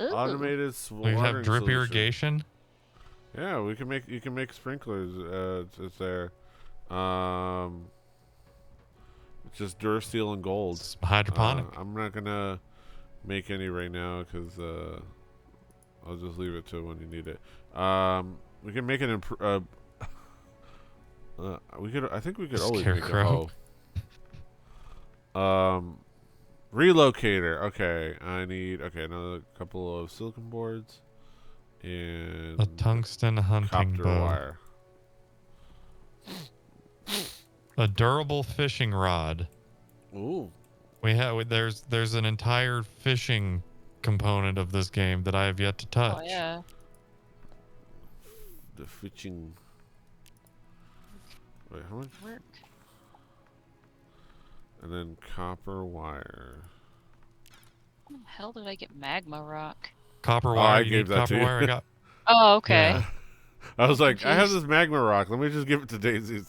Ooh. Automated We watering have drip solution. irrigation. Yeah, we can make. You can make sprinklers. It's there. It's just Durasteel and gold. It's hydroponic. I'm not gonna make any right now because I'll just leave it to when you need it. We can make an we could. I think we could always make a Scarecrow. hoe. Relocator. Okay, I need. Okay, another couple of silicon boards and A tungsten hunting copter bow. wire. A durable fishing rod. Ooh. There's an entire fishing component of this game that I have yet to touch. Oh yeah. The fishing. Wait, how much? Work. And then copper wire. How the hell did I get magma rock? Copper Oh, wire. I You gave need that copper to you. wire. I got. Oh, okay. Yeah. I was like, I have Confused. this magma rock. Let me just give it to Daisy.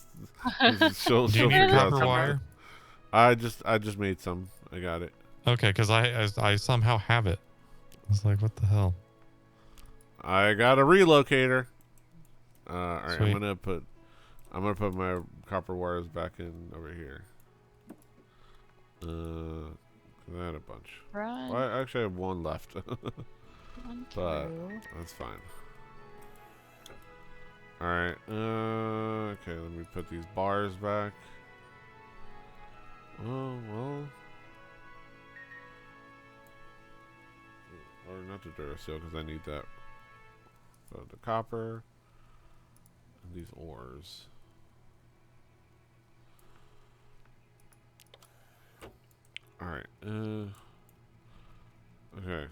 She'll Do you need figure out copper something. wire? I just made some. I got it. Okay, because I somehow have it. I was like, what the hell? I got a relocator. All right, Sweet. I'm gonna put I'm gonna put my copper wires back in over here. 'Cause I had a bunch. Run. Well, I actually have one left. Run But through. that's fine. Alright, okay, let me put these bars back. Oh, well. Or not the Duracell, because I need that. So the copper. And these ores. Alright, okay.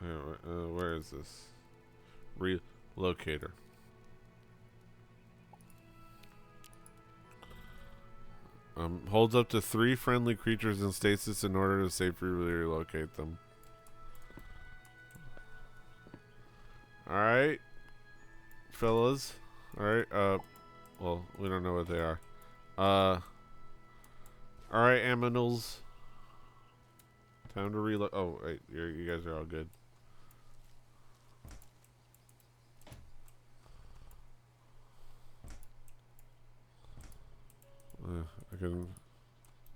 Where is this? Relocator. Holds up to 3 friendly creatures in stasis in order to safely relocate them. Alright. Fellas. Alright, well, we don't know what they are. Alright, aminals. Time to reload. Oh, wait, you guys are all good. I can.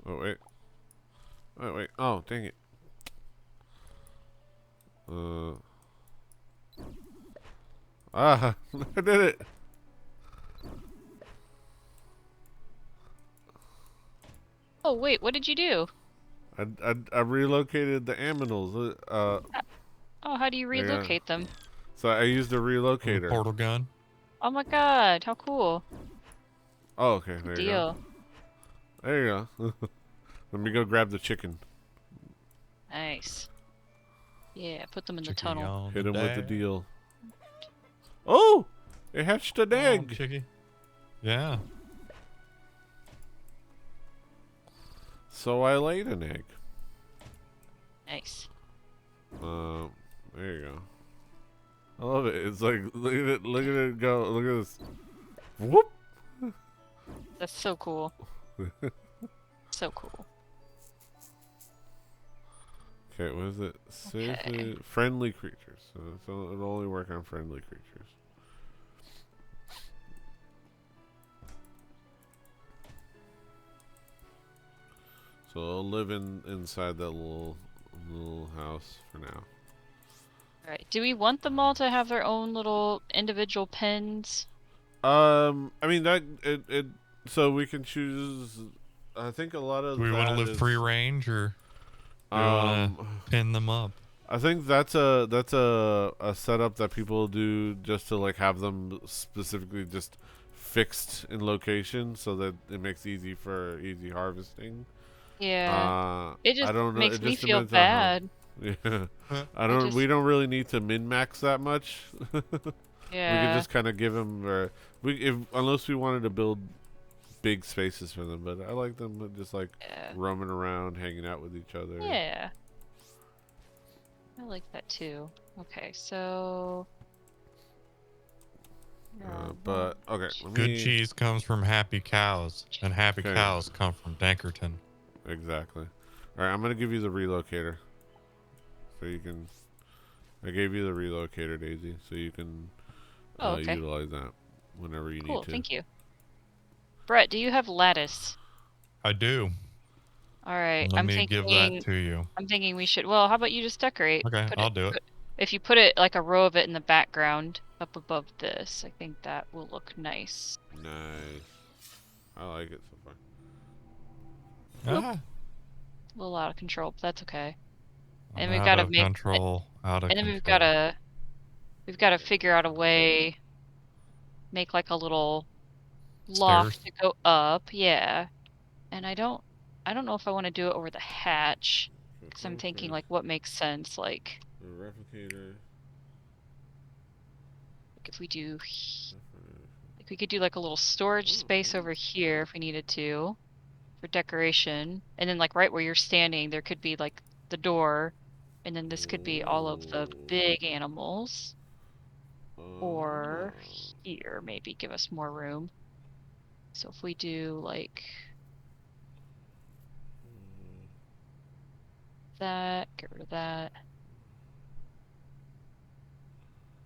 Oh wait. Oh wait. Oh dang it. Ah, I did it. Oh wait, what did you do? I relocated the aminals. Oh, how do you There you go. relocate them? So I used a With a relocator. portal gun. Oh my god, how cool. Oh, okay. Good There you deal. go. There you go. Let me go grab the chicken. Nice. Yeah, put them in the Chicky tunnel. on Hit the him with the dash. deal. Oh, it hatched an Come on, egg. Chicky. Yeah. So I laid an egg. Nice. There you go. I love it. It's like look at it. Look at it go. Look at this. Whoop. That's so cool. So cool. Okay, what is it? Safely Okay. friendly creatures. So it'll only work on friendly creatures. So I'll live inside that little house for now. Alright, do we want them all to have their own little individual pens? I mean that it so we can choose. I think a lot of Do we want to that live is, free range or do we want to pin them up? I think that's a setup that people do just to like have them specifically just fixed in location so that it makes easy harvesting. Yeah. It I just don't know. makes It me just feel depends on how. bad. Yeah, I We don't really need to min max that much. We could yeah. just kind of give them. Unless we wanted to build big spaces for them, but I like them just like Yeah. roaming around, hanging out with each other. Yeah. I like that too. Okay, so But okay, let Good me cheese comes from happy cows, and happy Okay. cows come from Dankerton. exactly. All right, I'm gonna give you the relocator, so you can. I gave you the relocator, Daisy, so you can Oh, okay. utilize that whenever you Cool, need to. thank you. Brett, do you have lattice? I do. Alright, Let me give that to you. I'm thinking we should, well, how about you just decorate? Okay, I'll do it. If you put it like a row of it in the background up above this, I think that will look nice. Nice. I like it so far. Ah, A little out of control, but that's okay. I'm And we've out got to of make control. Out of and then control. we've got to figure out a way make like a little loft Stairs. to go up, yeah. And I don't know if I want to do it over the hatch because I'm thinking like what makes sense, like A replicator. if we do like we could do like a little storage space over here if we needed to for decoration, and then like right where you're standing there could be like the door, and then this could be all of the big animals, or here maybe give us more room. So if we do like that, get rid of that.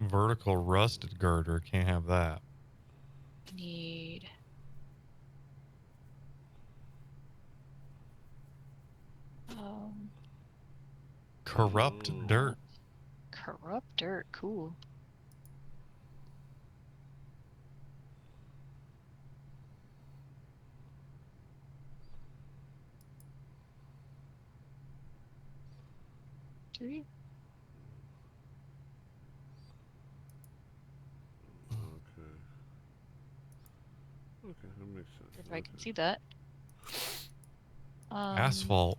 Vertical rusted girder. Can't have that. Need. Corrupt Oh. dirt. Corrupt dirt. Cool. Do you? Okay. Okay, that makes sense. If I can see that. Asphalt.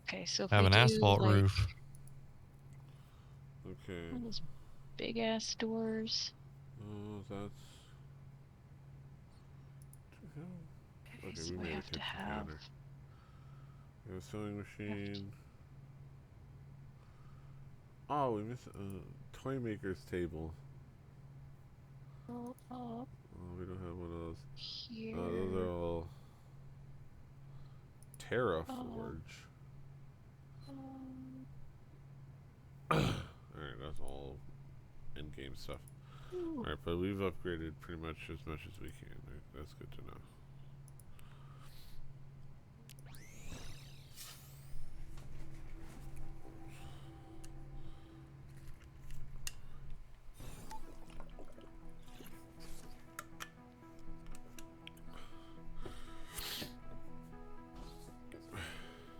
Okay, so if Have we an do asphalt like roof. Okay. one of those big ass doors. Oh, that's. Okay, Okay, so we we made a have to kitchen have. counter. We have a sewing machine. Oh, we missed a toy maker's table. Go up Oh, we don't have one of those. here. Those are all Terraforge. Alright, that's all in-game stuff. Alright, but we've upgraded pretty much as we can. Right? That's good to know.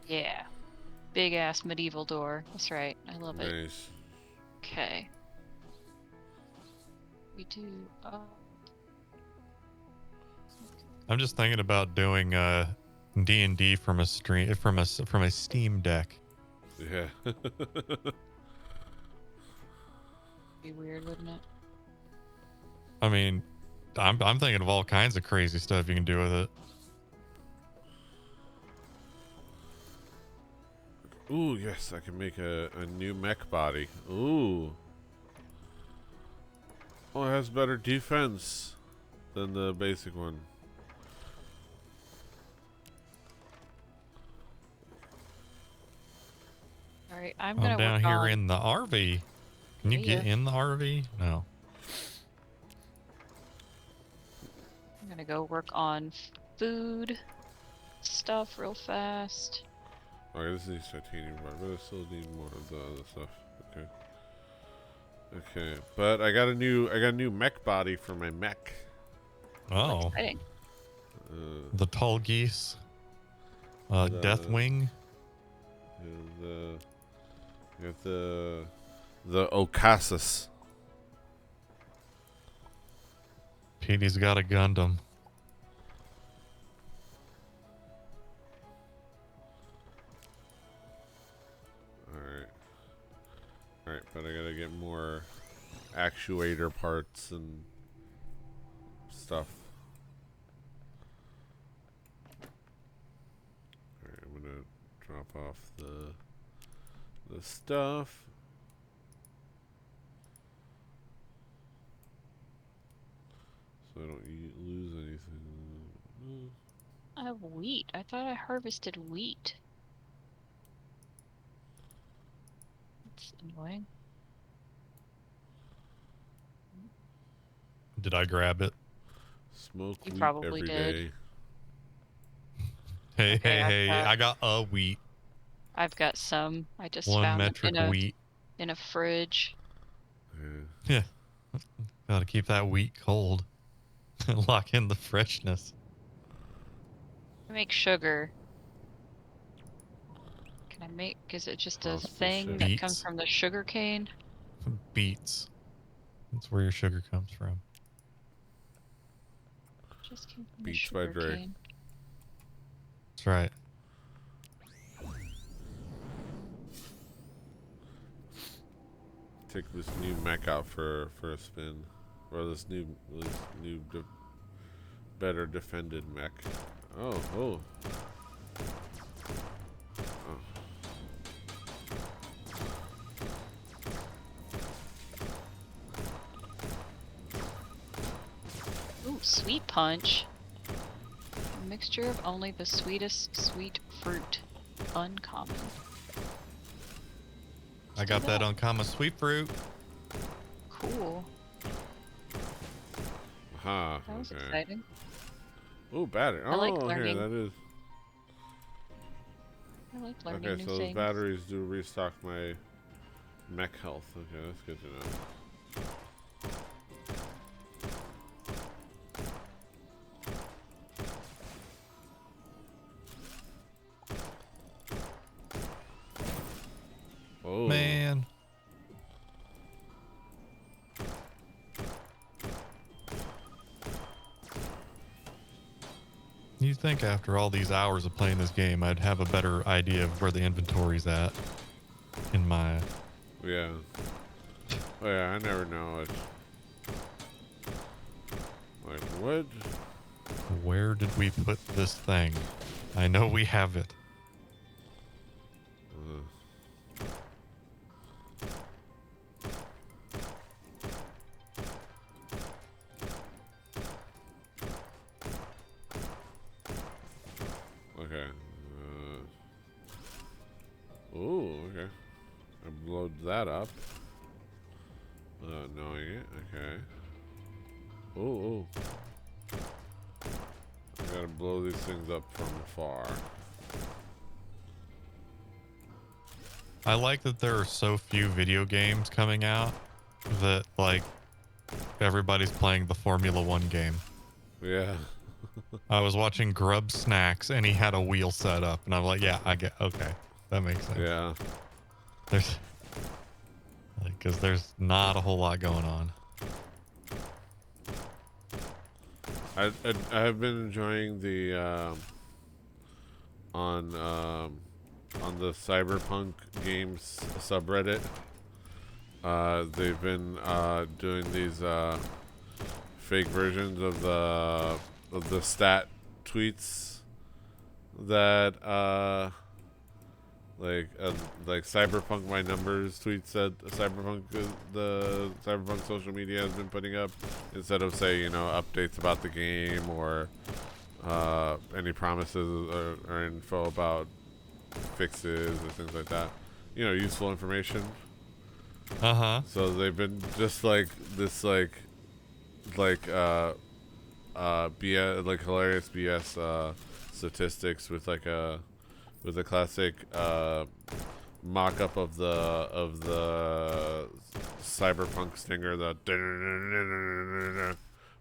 Yeah. Big ass medieval door. That's right. I love it. Nice. Okay. We do. I'm just thinking about doing D&D from a stream from a Steam Deck. Yeah. Be weird, wouldn't it? I mean, I'm thinking of all kinds of crazy stuff you can do with it. Ooh, yes, I can make a new mech body. Ooh. Oh, it has better defense than the basic one. Alright, I'm I'm gonna down work here on. in the RV. Can you get in the RV? No. I'm gonna go work on food stuff real fast. Okay, this is titanium bar, but I still need more of the other stuff. Okay. Okay, but I got a new mech body for my mech. Oh. Exciting. The tall geese. Deathwing. We have the Ocassus. Petey's got a Gundam. Alright, but I gotta get more actuator parts and stuff. Alright, I'm gonna drop off the stuff. So I don't lose anything. I have wheat. I thought I harvested wheat. That's annoying. Did I grab it? Smoke You wheat probably every did. day. Hey, Okay, I got a wheat. I've got some. I just 1 found them metric wheat. in a fridge. Yeah. Gotta keep that wheat cold. Lock in the freshness. I make sugar. Can I make? Is it just a Hostile thing ship. that comes Beets. from the sugar cane? Beets. That's where your sugar comes from. Just came from Beets the by sugar Dre. cane. That's right. Take this new mech out for a spin, or this new better defended mech. Oh. Oh. Ooh, sweet punch. A mixture of only the sweetest sweet fruit. Uncommon. I got that uncommon sweet fruit. cool. Aha. That was Okay. exciting. Ooh, battery. I like Oh, okay, learning. that is. I like learning Okay, new so those things. batteries do restock my mech health. Okay, that's good to know. Oh. Man. You'd think after all these hours of playing this game, I'd have a better idea of where the inventory's at in my... Yeah. Oh, yeah, I never know. It's like, what? Where did we put this thing? I know we have it. Okay. Ooh, okay. I load that up. Knowing it. Okay. Ooh. I gotta blow these things up from afar. I like that there are so few video games coming out that, like, everybody's playing the Formula One game. Yeah. I was watching Grub Snacks and he had a wheel set up, and I'm like, yeah, I get, okay, that makes sense. Yeah. There's, like, because there's not a whole lot going on. I have been enjoying the on the Cyberpunk games subreddit. They've been doing these fake versions of the stat tweets that like Cyberpunk my numbers tweets that the Cyberpunk social media has been putting up, instead of, say, updates about the game or any promises or info about fixes or things like that. Useful information. So they've been just like this BS, like hilarious BS statistics with a classic mock-up of the Cyberpunk stinger,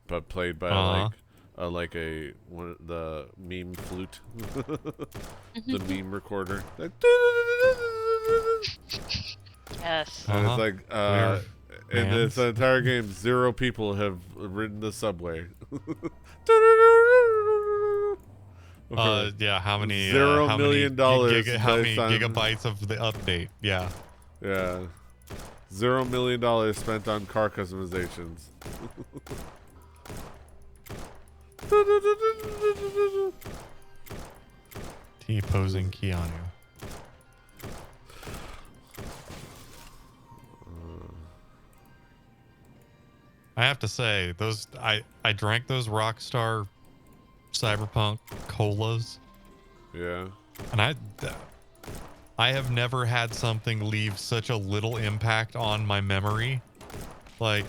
but played by the meme flute, the meme recorder. Yes. And it's like, in this entire game, 0 people have ridden the subway. Yeah, how many $0 million how many gigabytes of the update? Yeah. Yeah. $0 million spent on car customizations. T-posing Keanu. I have to say, those I drank those Rockstar Cyberpunk colas. Yeah. And I have never had something leave such a little impact on my memory. Like,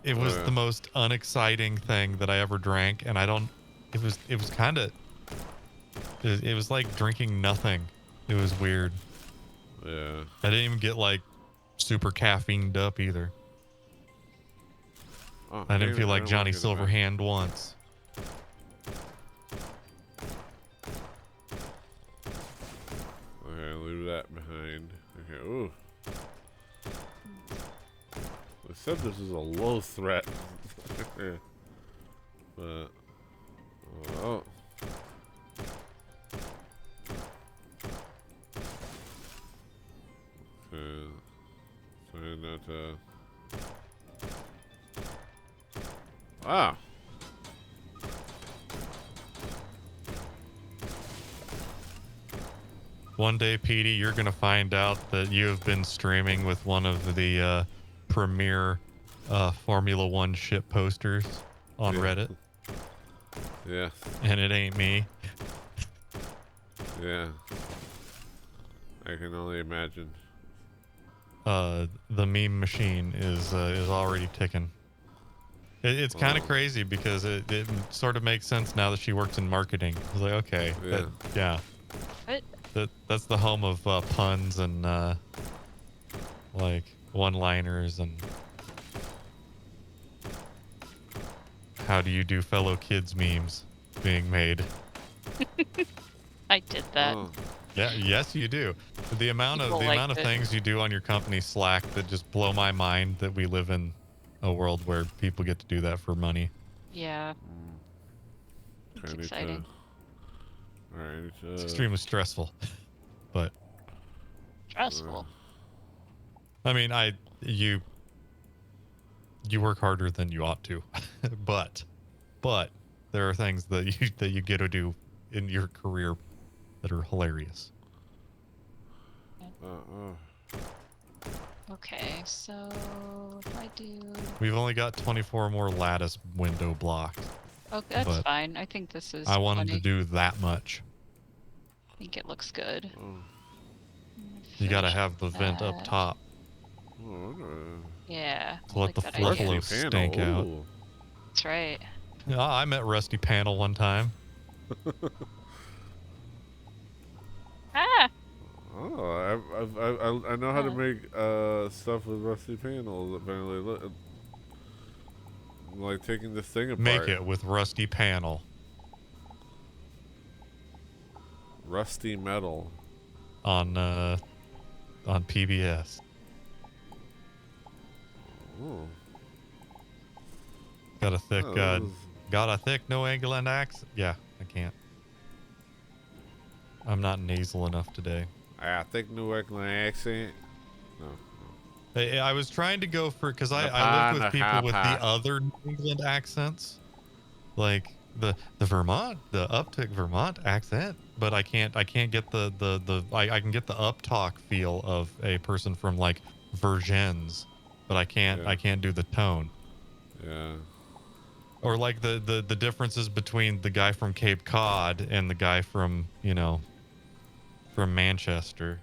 it was the most unexciting thing that I ever drank, and it was kind of, it was like drinking nothing. It was weird. Yeah. I didn't even get like super caffeined up either. Oh, I didn't feel like Johnny Silverhand once. Okay, leave that behind. Okay, ooh. They said this is a low threat. But, oh. Okay. Trying not to. Ah! One day, Petey, you're going to find out that you have been streaming with one of the premier Formula One ship posters on Reddit. Yeah. And it ain't me. Yeah. I can only imagine. the meme machine is already ticking. It's kind of Oh. crazy because it sort of makes sense now that she works in marketing. It's like, okay, Yeah. yeah, What? that's the home of puns and like one-liners and how do you do fellow kids memes being made. I did that. Oh. Yeah, yes, you do. The amount People liked of it. things you do on your company Slack that just blow my mind that we live in a world where people get to do that for money. Yeah, Okay, it's I need to. exciting. Alright, I need to. It's extremely stressful, but Stressful. I mean, you work harder than you ought to, but there are things that you get to do in your career that are hilarious. Okay, so if I do... We've only got 24 more lattice window blocks. Oh, that's but fine. I think this is I wanted to plenty. do that much. I think it looks good. Oh. You got to Finish have the vent up that. top Oh, Yeah, to I let like the that idea. Fluffalo Rusty stink out. panel. That's right. Yeah, I met Rusty Panel one time. Ah! Oh, I know how to Huh. make stuff with rusty panels. Apparently, look, like taking this thing Make apart. it with Rusty Panel Rusty metal. on PBS. Oh, Got a thick oh this is, New England accent. Yeah, I can't. I'm not nasal enough today. I think New England accent. No. I was trying to go for because I Napa, lived with people with the Napa. other New England accents, like the Vermont, the uptick Vermont accent, but I can't get I can get the uptalk feel of a person from like Vergennes, but Yeah, I can't do the tone. yeah. Or like the differences between the guy from Cape Cod and the guy from, from Manchester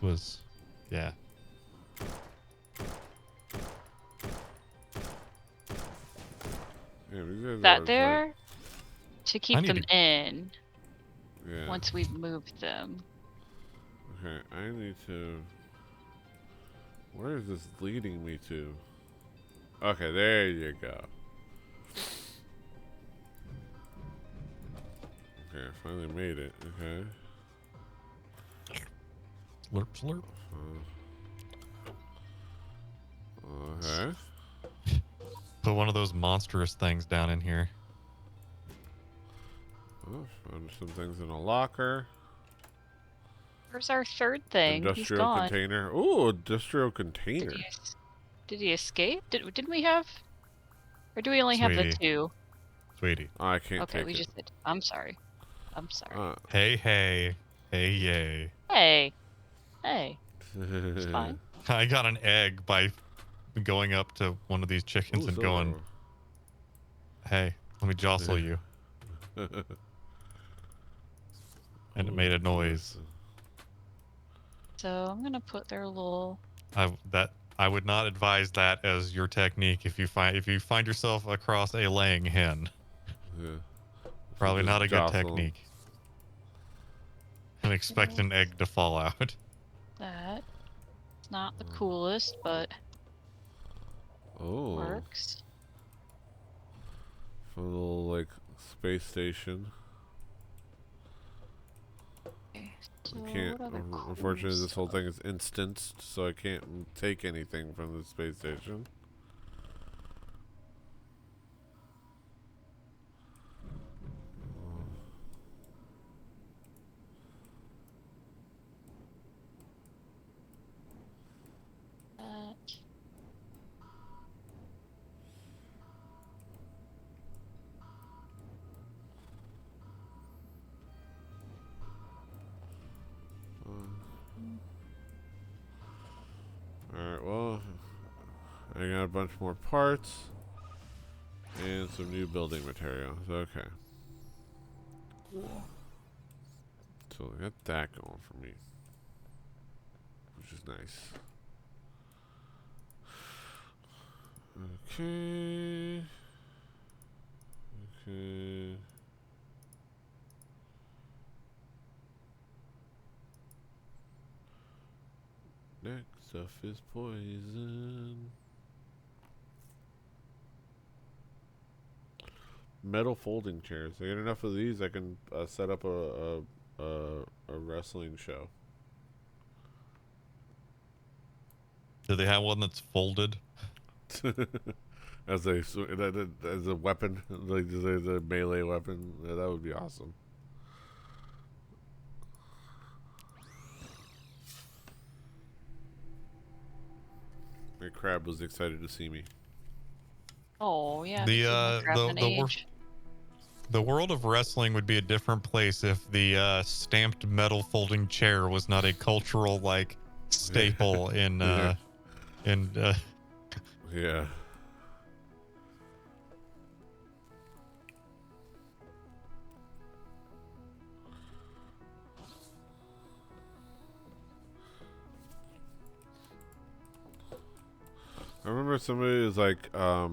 was, yeah. Yeah, these guys That are there to I keep need them to- in yeah. once we've moved them. Okay, I need to. Where is this leading me to? Okay, there you go. Okay, I finally made it. Okay. Slurp, slurp. Okay. Put one of those monstrous things down in here. Oh, found some things in a locker. Where's our third thing? He's Industrial gone. container. Ooh, industrial Did container. he, did he escape? Didn't we have... Or do we only have the Sweetie. two? Sweetie. Oh, I can't Okay, take we it. just did. I'm sorry. I'm sorry. Hey, hey. Hey, yay. Hey. Hey. It's fine. I got an egg by going up to one of these chickens Ooh, and going, hey, let me jostle you. And it made a noise. So I'm gonna put their little... I would not advise that as your technique if you find yourself across a laying hen. Yeah. Probably Just not a good jostle 'em. technique. And expect an egg to fall out. That. It's not the coolest, but Oh. works. A little like space station. Okay, so I can't. what other cool Unfortunately, this whole stuff? thing is instanced, so I can't take anything from the space station. That. Alright, well, I got a bunch more parts and some new building materials. Okay. So I got that going for me, which is nice. Okay. Okay. Next stuff is poison. Metal folding chairs. I get enough of these, I can set up a wrestling show. Do they have one that's folded? as a weapon, like the melee weapon. Yeah, that would be awesome. My crab was excited to see me. Oh yeah, The I see my crab in the age. the world of wrestling would be a different place if the stamped metal folding chair was not a cultural like staple in Yeah. in Yeah. I remember somebody was like, I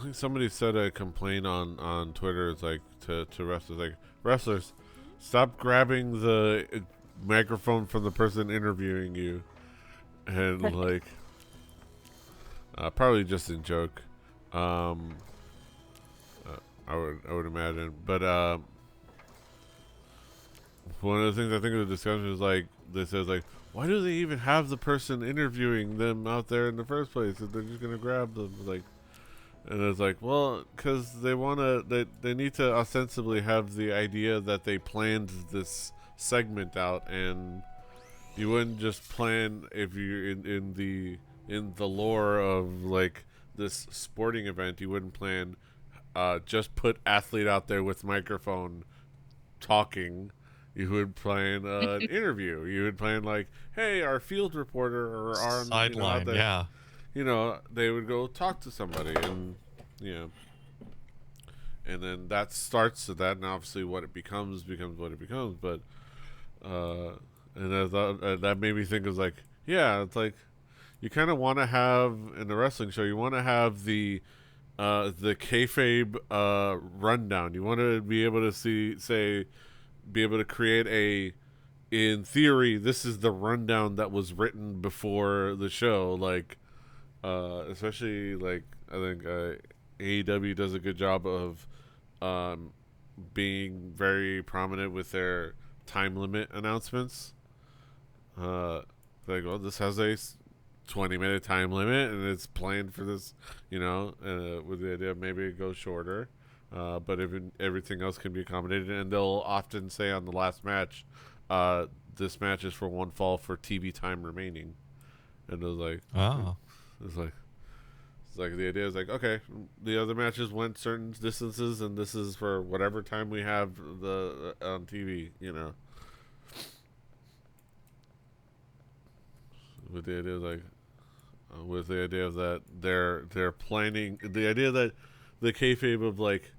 think somebody said a complaint on Twitter. It's like to wrestlers, like, wrestlers, stop grabbing the microphone from the person interviewing you, and like, probably just in joke. Um, I would imagine, but one of the things I think of the discussion is like, they says like, why do they even have the person interviewing them out there in the first place if they're just gonna grab them, like. And it's like, well, because they need to ostensibly have the idea that they planned this segment out, and you wouldn't just plan if you're in the lore of like this sporting event, you wouldn't plan just put athlete out there with microphone talking. You would plan an interview. You would plan like, hey, our field reporter or our out sideline. there, Yeah. they would go talk to somebody, and and then that starts to that, and obviously what it becomes what it becomes. But and I thought that made me think of like, yeah, it's like you kind of want to have in a wrestling show, you want to have the kayfabe rundown. You want to be able to be able to create in theory, this is the rundown that was written before the show, like. Especially like I think AEW does a good job of being very prominent with their time limit announcements. Like, well, this has a 20-minute time limit, and it's planned for this, with the idea of maybe it goes shorter. But everything else can be accommodated, and they'll often say on the last match, this match is for one fall for TV time remaining, and it was like, Oh. it's like the idea is like, okay, the other matches went certain distances, and this is for whatever time we have the on TV, with the idea like, with the idea of that they're planning the idea that the kayfabe of like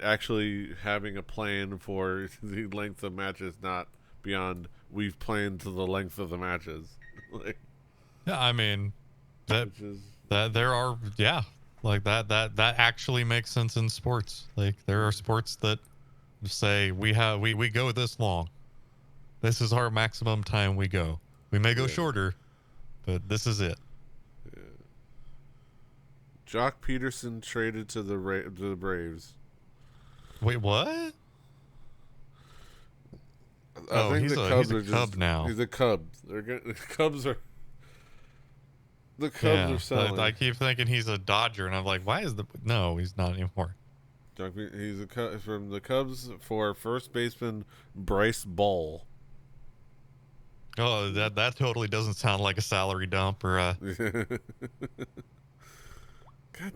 actually having a plan for the length of matches, not beyond we've planned to the length of the matches, like, Yeah, I mean that which is. that there are like that actually makes sense in sports. Like there are sports that say we go this long. This is our maximum time we go. We may go Yeah. shorter, but this is it. Yeah. Jock Peterson traded to the Braves. Wait, what? I think he's the a Cubs are Cub just now. He's a Cubs. The Cubs are. The Cubs Yeah, are selling. I keep thinking he's a Dodger, and I'm like, why is no, he's not anymore. He's from the Cubs for first baseman Bryce Ball. Oh, that totally doesn't sound like a salary dump or a. God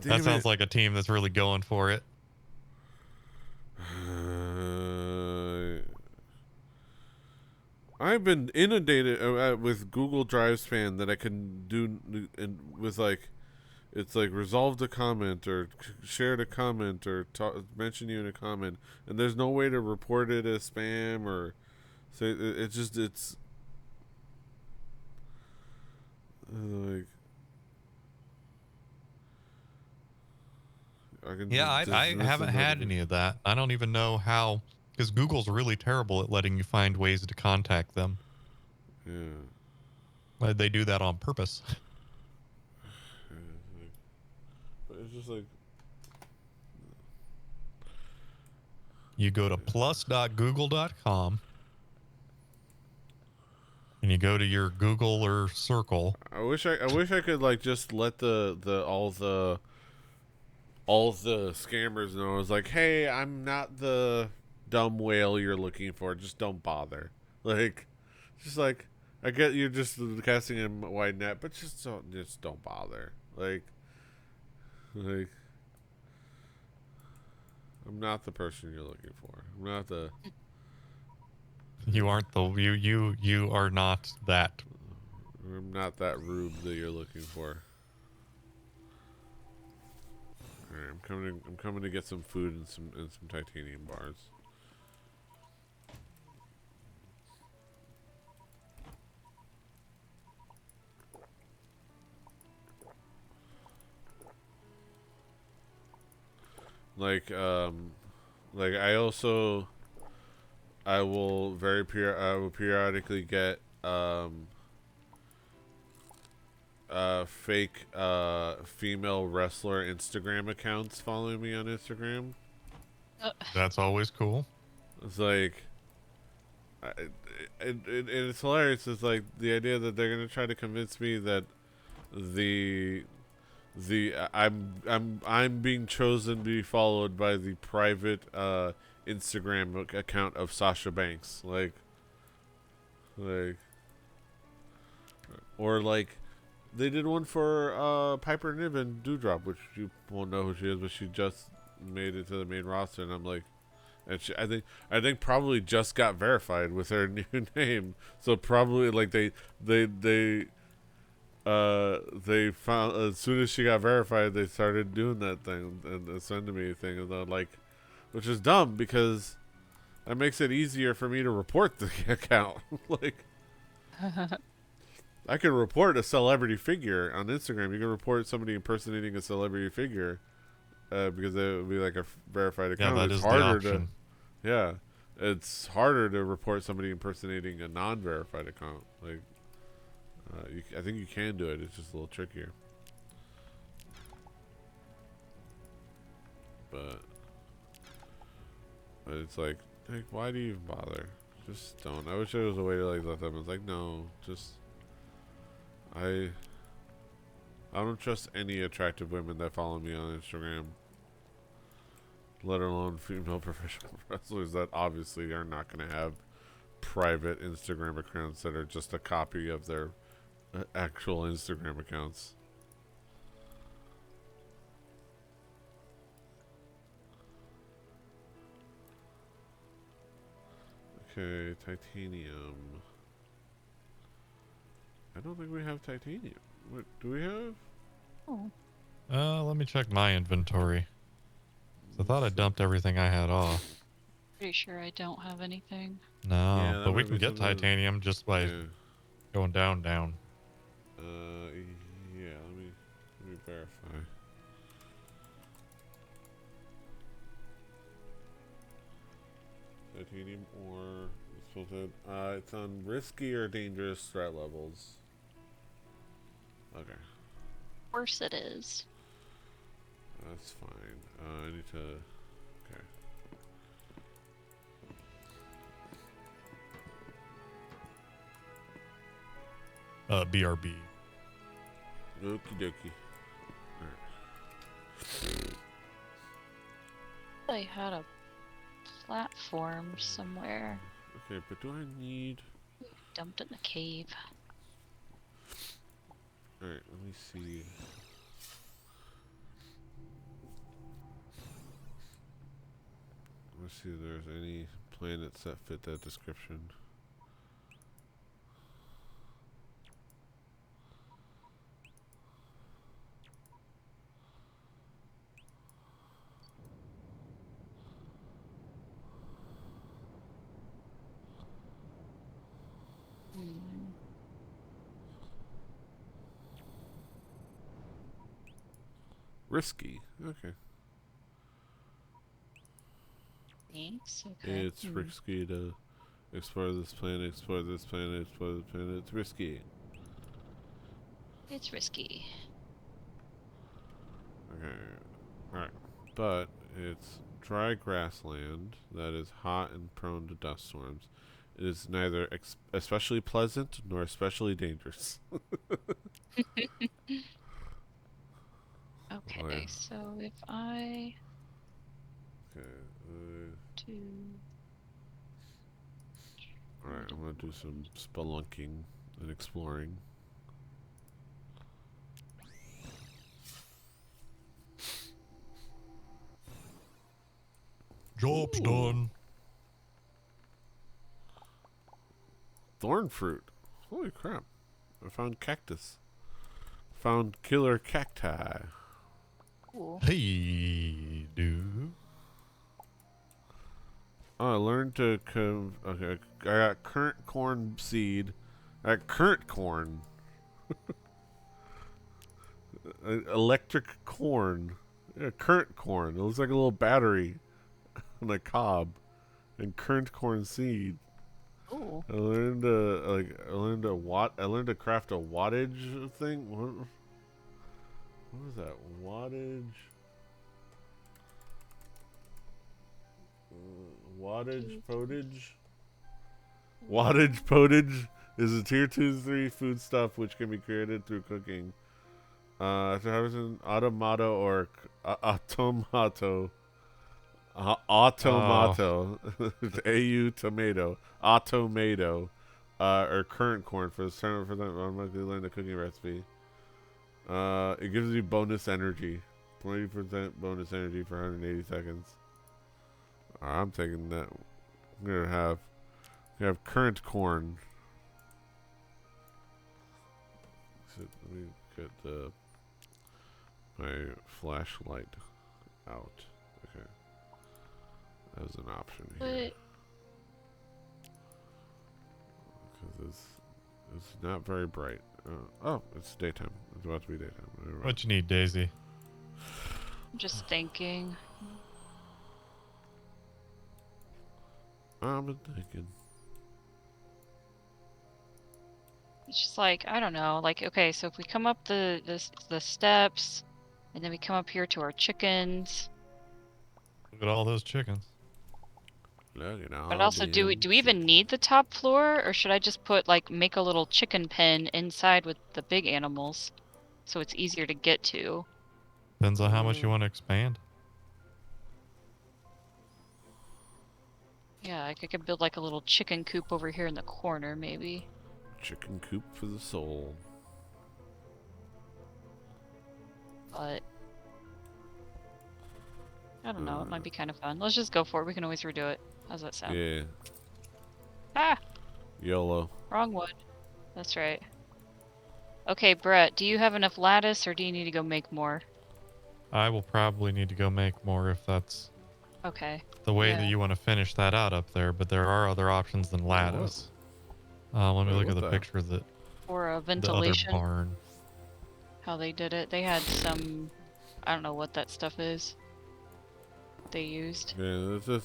damn That it! sounds like a team that's really going for it. I've been inundated with Google Drive spam that I can do, and with like, it's like resolve a comment or shared a comment or mention you in a comment, and there's no way to report it as spam or say it's like I can Yeah, just I dismiss the haven't had notification. any of that. I don't even know how, because Google's really terrible at letting you find ways to contact them. Yeah. They do that on purpose. But it's just like, You go to plus.google.com and you go to your Google or Circle. I wish I could like just let all the scammers know. It's like, hey, I'm not the dumb whale you're looking for. Just don't bother. Like, just like, I get you're just casting a wide net, but just don't bother. Like, I'm not the person you're looking for. I'm not the. You aren't the you are not that. I'm not that rube that you're looking for. All right, I'm coming to get some food and some titanium bars. Like like I will I will periodically get fake female wrestler Instagram accounts following me on Instagram. That's always cool. It's like I, it's hilarious. It's like the idea that they're gonna try to convince me that the I'm being chosen to be followed by the private Instagram account of Sasha Banks, like or like they did one for Piper Niven Dewdrop, which you won't know who she is, but she just made it to the main roster, and I'm like, and I think probably just got verified with her new name, so probably like they found as soon as she got verified, they started doing that thing and sending me a thing, and they're like, which is dumb because that makes it easier for me to report the account. Like, I can report a celebrity figure on Instagram. You can report somebody impersonating a celebrity figure because it would be like a verified Yeah, account. that It's is the harder to, option. yeah, it's harder to report somebody impersonating a non-verified account. Like, I think you can do it. It's just a little trickier. But it's like, why do you even bother? Just don't. I wish there was a way to like let them. It's like, no, just I don't trust any attractive women that follow me on Instagram, let alone female professional wrestlers that obviously are not going to have private Instagram accounts that are just a copy of their actual Instagram accounts. Okay, titanium. I don't think we have titanium. What do we have? Oh, Let me check my inventory. I thought I dumped everything I had off. pretty sure I don't have anything. No, Yeah, that but we might can be get something. titanium just by Yeah. going down. Yeah. Let me verify. Titanium ore. It's on risky or dangerous threat levels. Okay, Of course it is. that's fine. I need to. Okay. BRB. Okie dokie. I had a platform somewhere. Okay, but do I need? Dumped it in the cave. All right, let me see. Let's see if there's any planets that fit that description. Hmm. Risky. Okay. Thanks. Okay. It's risky to explore this planet, explore this planet, explore this planet. It's risky. It's risky. Okay. Alright. But it's dry grassland that is hot and prone to dust storms. It is neither especially pleasant nor especially dangerous. Okay, Oh, yeah. so if I Okay. do Alright, I'm gonna do some spelunking and exploring. Job's Ooh. done. Thorn fruit. Holy crap. I found cactus. Found killer cacti. cool. Hey, dude. Oh, I learned to okay, I got currant corn seed. I got currant corn. Electric corn. Yeah, currant corn. It looks like a little battery on a cob. And currant corn seed. Cool. I learned I learned to craft a wattage thing. What is that? Wattage. Wattage potage. Wattage potage is a tier 2-3 food stuff which can be created through cooking. After harvesting automato or automato. Automato. AU tomato. Automato. Or currant corn for this tournament for them. Automatically learn the cooking recipe. It gives you bonus energy. 20% bonus energy for 180 seconds. I'm taking that. I'm gonna have currant corn. So let me get my flashlight out. Okay, as an option here. Because it's not very bright. Oh, it's daytime. It's about to be daytime. Right. What you need, Daisy? I'm just thinking. I'm thinking. It's just like, I don't know. Like, okay, so if we come up the steps, and then we come up here to our chickens. Look at all those chickens. Look at all But also, do we even need the top floor, or should I just put like make a little chicken pen inside with the big animals, so it's easier to get to? Depends on how much you want to expand. Yeah, like I could build like a little chicken coop over here in the corner, maybe. Chicken coop for the soul. But I don't know. It might be kind of fun. Let's just go for it. We can always redo it. How's that sound? Yeah. Ah, YOLO. wrong one. That's right. Okay, Brett, do you have enough lattice, or do you need to go make more? I will probably need to go make more if that's Okay. the way Yeah. that you want to finish that out up there, but there are other options than lattice. Let me look at the picture of Or a the other ventilation. barn. How they did it. They had some, I don't know what that stuff is. They used. Yeah, this is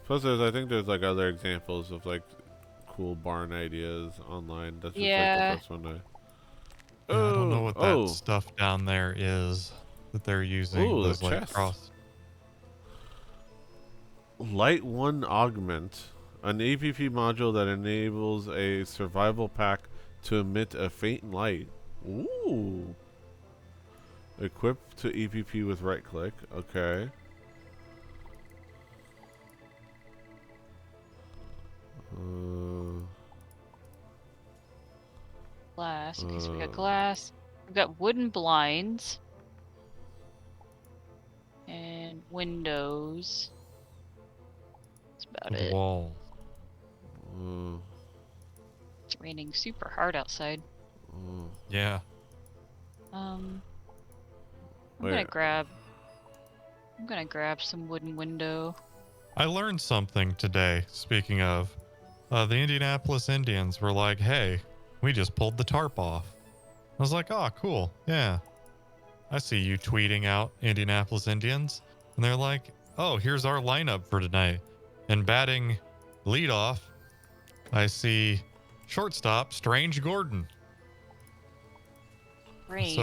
plus I think there's like other examples of like cool barn ideas online. That's just like the first one I Yeah, I don't know what that stuff down there is that they're using. Ooh, Those the like chest. cross. Light 1 Augment, an APP module that enables a survival pack to emit a faint light. Ooh. Equipped to EPP with right click. Okay. Glass. Okay, so we got glass. We've got wooden blinds. And windows. That's about it. Wall. It's raining super hard outside. Yeah. I'm gonna grab some wooden window. I learned something today. Speaking of, the Indianapolis Indians were like, "Hey, we just pulled the tarp off." I was like, "Oh, cool. Yeah. I see you tweeting out Indianapolis Indians." And they're like, oh, here's our lineup for tonight. And batting leadoff, I see shortstop Strange Gordon. Range.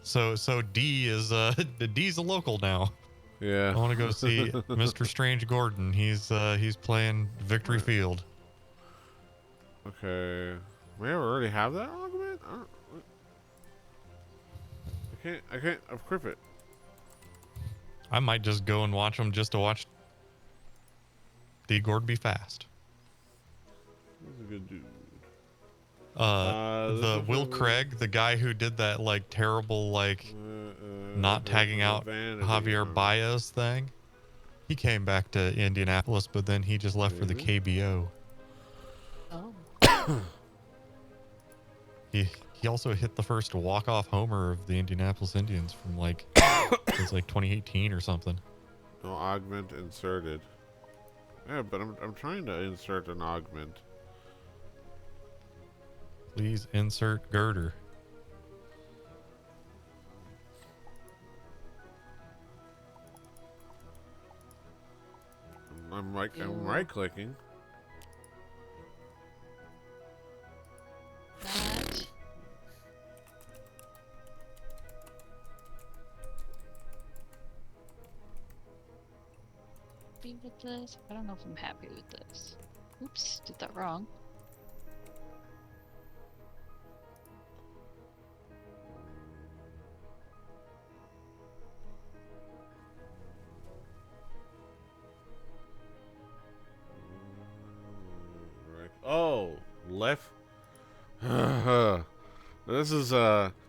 So D is D's a local now. Yeah. I want to go see Mr. Strange Gordon. He's playing Victory Field. Okay. We already have that augment? I can't equip it. I might just go and watch him just to watch D Gord be fast. He's a good dude. The Will Craig, the guy who did that like terrible like not tagging out vanity, Javier Baez thing, he came back to Indianapolis, but then he just left for the KBO. Oh. He also hit the first walk-off homer of the Indianapolis Indians from like it was like 2018 or something. No augment inserted. Yeah, but I'm trying to insert an augment. Please insert girder. I'm right clicking. That. Happy with this? I don't know if I'm happy with this. Oops, did that wrong. Oh, left. This is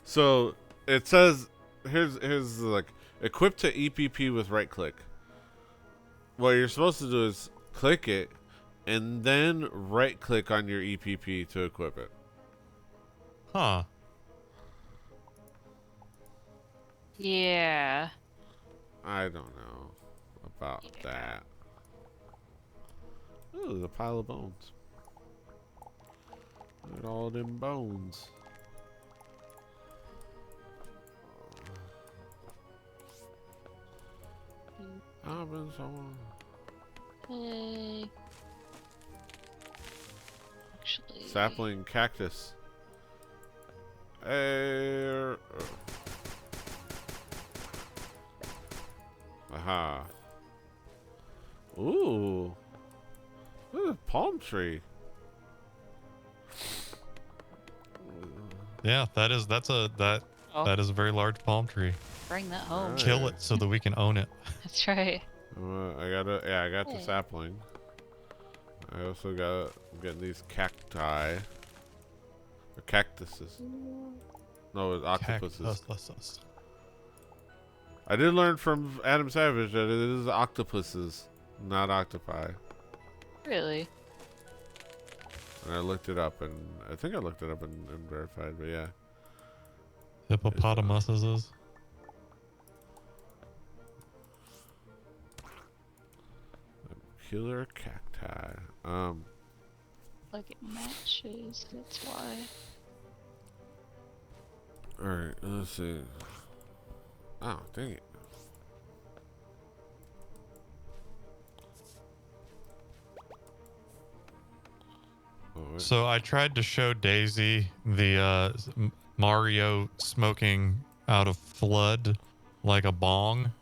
so it says here's like equip to EPP with right click. What you're supposed to do is click it and then right click on your EPP to equip it. Huh. Yeah. I don't know about that. Ooh, there's a pile of bones. Look at all them bones. I've been so Hey. Actually. sapling cactus. Aha. Ooh. Look at a palm tree. Yeah, that is Oh, a very large palm tree. bring that home. Alright. Kill it so that we can own it. That's right. I got the Hey. sapling. I also got getting these cacti. Or cactuses. No, it's octopuses. Cactus. I did learn from Adam Savage that it is octopuses, not octopi. Really? And I looked it up, and I think I looked it up and verified, but yeah. Hippopotamuses. Killer cacti. Like it matches, that's why. Alright, let's see. Oh, dang it. Oh, wait. So I tried to show Daisy the Mario smoking out of flood like a bong,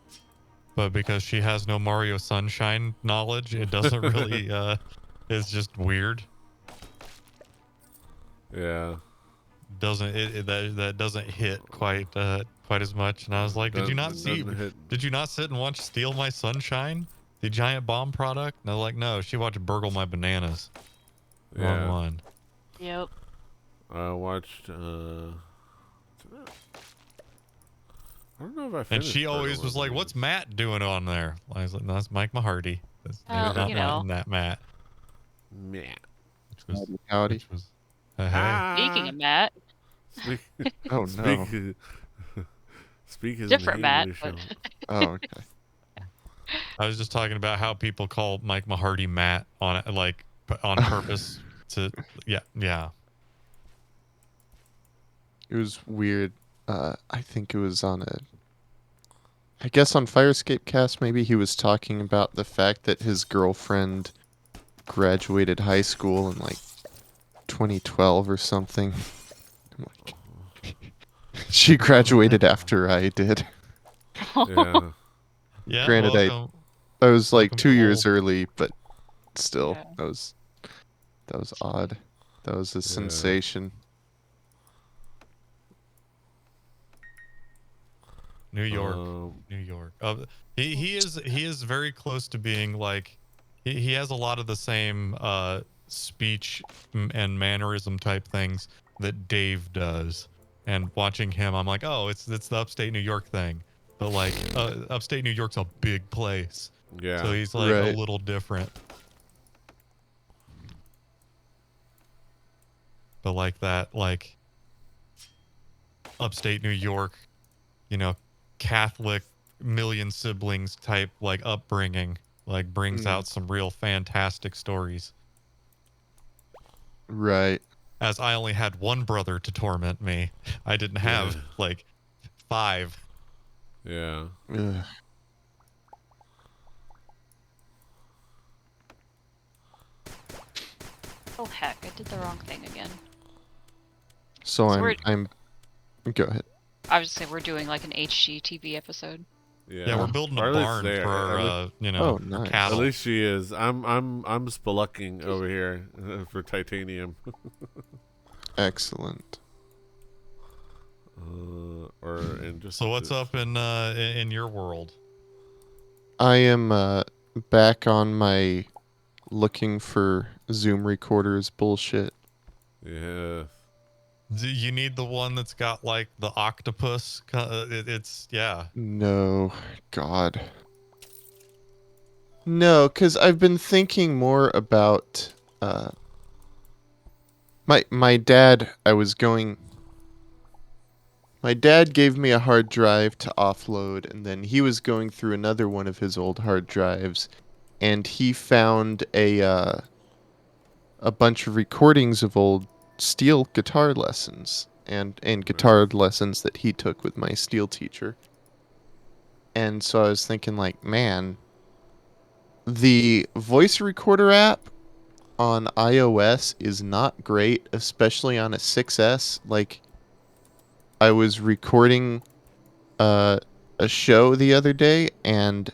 but because she has no Mario Sunshine knowledge, it doesn't really. It's just weird. Yeah. That doesn't hit quite as much. And I was like, did you not see? Doesn't hit. Did you not sit and watch Steal My Sunshine, the Giant Bomb product? And they're like, no, she watched Burgle My Bananas. Wrong Yeah. one. Yep. I watched. I don't know if I finished. And she Burgle always My was like, "What's Bananas. Matt doing on there?" I was like, "No, that's Mike Mahardy. That's Oh, not you know. that Matt." Meh. Howdy. Which was hey. Speaking of Matt, Speak, Oh, no. speak, speak is different an Matt, English but show. Oh, okay. I was just talking about how people call Mike Mahardy Matt on it, like on purpose to, yeah. It was weird. I think it was on a I guess on Firescape Cast, maybe he was talking about the fact that his girlfriend graduated high school in like 2012 or something. I'm like, she graduated after I did. Yeah. Yeah, Granted, welcome. I was like Welcome 2 years to early, but still, Yeah. that was odd. That was a Yeah. sensation. New York. Um, New York. He is very close to being like he has a lot of the same speech and mannerism type things that Dave does. And watching him, I'm like, oh, it's the upstate New York thing. But like upstate New York's a big place. yeah. So he's like a Right. little different. But like that, like upstate New York, you know, Catholic million siblings type like upbringing, like brings out some real fantastic stories. Right. As I only had one brother to torment me, I didn't have Yeah. like 5. Yeah. Ugh. Oh heck, I did the wrong thing again. So So we're- I'm. Go ahead. I was just saying we're doing like an HGTV episode. Yeah. Yeah, we're building Or a at least barn there. for At our, least- Oh, our nice. At cattle. least she is. I'm spelunking over here for titanium. Excellent. Or in just. So what's up in your world? I am back on my looking for Zoom recorders bullshit. Yeah. Do you need the one that's got like the octopus? It's yeah. No, God. No, because I've been thinking more about my dad. My dad gave me a hard drive to offload, and then he was going through another one of his old hard drives, and he found a bunch of recordings of old steel guitar lessons and guitar lessons that he took with my steel teacher. And so I was thinking, like, man, the voice recorder app on iOS is not great, especially on a 6S. Like, I was recording a show the other day, and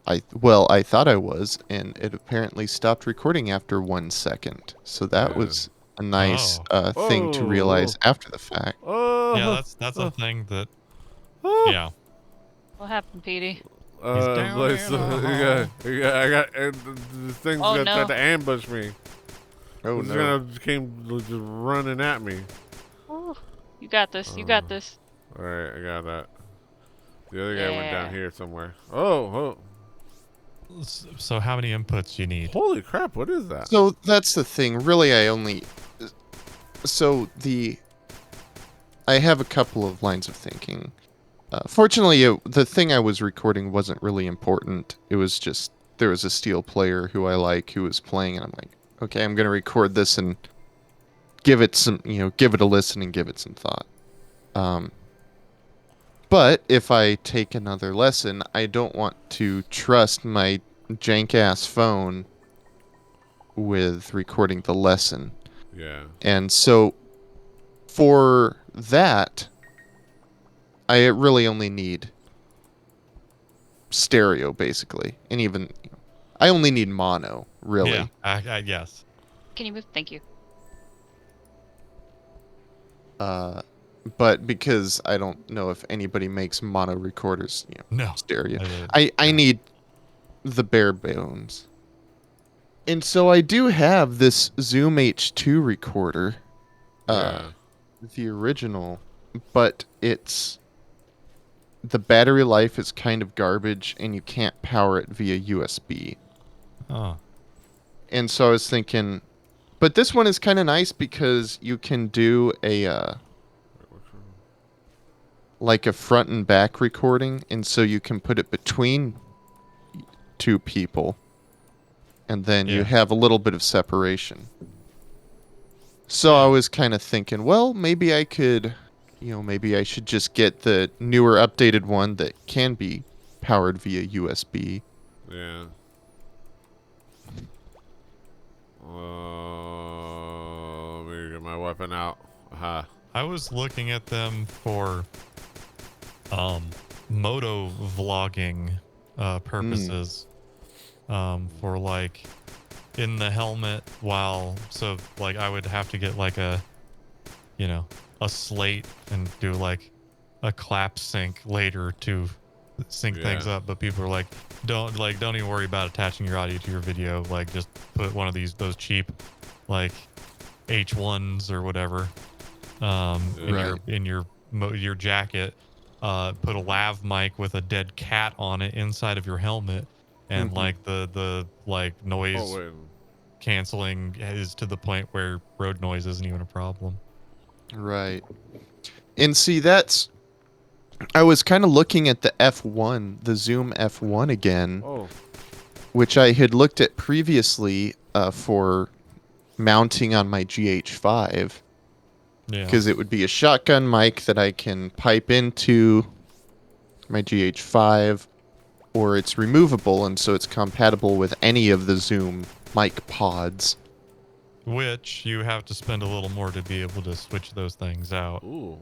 I thought I was, and it apparently stopped recording after 1 second. So that Yeah. was a nice Oh. thing to realize after the fact. Oh. Yeah, that's a thing that Oh. yeah. What happened, Petey? He's down Blaze, in a hole. I got the thing's Oh, gonna no. try to ambush me. Oh It's no. gonna came just running at me. Ooh, you got this. You got this. All right, I got that. The other guy went down Yeah. here somewhere. Oh, So how many inputs you need? holy crap! What is that? So that's the thing. Really, I have a couple of lines of thinking. Fortunately, the thing I was recording wasn't really important. It was just there was a steel player who I like who was playing, and I'm like, okay, I'm gonna record this and give it a listen and give it some thought. But if I take another lesson, I don't want to trust my jank ass phone with recording the lesson. Yeah. And so for that, I really only need stereo, basically. And even, I only need mono, really. Yeah, I guess. Can you move? Thank you. But because I don't know if anybody makes mono recorders, No. stereo. I I need the bare bones. And so I do have this Zoom H2 recorder, Yeah. the original, but the battery life is kind of garbage and you can't power it via USB. Oh. And so I was thinking, but this one is kind of nice because you can do like a front and back recording, and so you can put it between two people, and then you Yeah. have a little bit of separation. So I was kind of thinking, well, maybe I could, maybe I should just get the newer updated one that can be powered via USB. Yeah. Let me get my weapon out. Aha. I was looking at them for moto vlogging purposes. For like in the helmet so like I would have to get like a a slate and do like a clap sync later to sync things Yeah. up, but people are like don't even worry about attaching your audio to your video, like just put one of those cheap like H1s or whatever Right. in your jacket, put a lav mic with a dead cat on it inside of your helmet, and like the like Oh, noise wait. canceling is to the point where road noise isn't even a problem. Right. And see, I was kind of looking at the F1, the Zoom F1 again, Oh. which I had looked at previously for mounting on my GH5, Yeah. because it would be a shotgun mic that I can pipe into my GH5, or it's removable, and so it's compatible with any of the Zoom mic pods. Which you have to spend a little more to be able to switch those things out Ooh.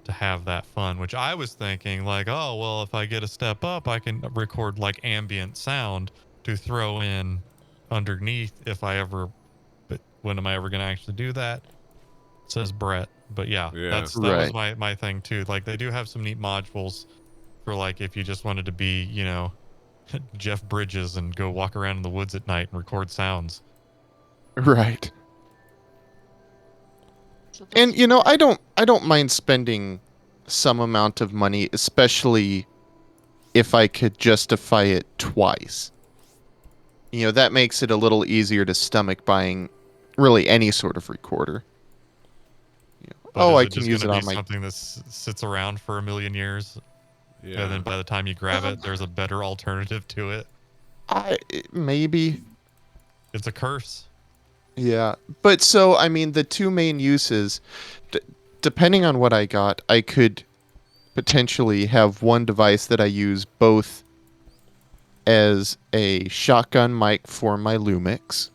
to have that fun, which I was thinking like, oh, well, if I get a step up, I can record like ambient sound to throw in underneath but when am I ever going to actually do that? Says Brett. But yeah, Yeah. that was Right. my thing too. Like they do have some neat modules for like if you just wanted to be, Jeff Bridges and go walk around in the woods at night and record sounds. Right. So And that's good. I don't mind spending some amount of money, especially if I could justify it twice. That makes it a little easier to stomach buying really any sort of recorder. But Oh, is I it can just going use to it be on my something that sits around for a million years? And Yeah. then by the time you grab um, it, there's a better alternative to it. maybe. It's a curse. Yeah. But so, I mean, the two main uses, d- depending on what I got, I could potentially have one device that I use both as a shotgun mic for my Lumix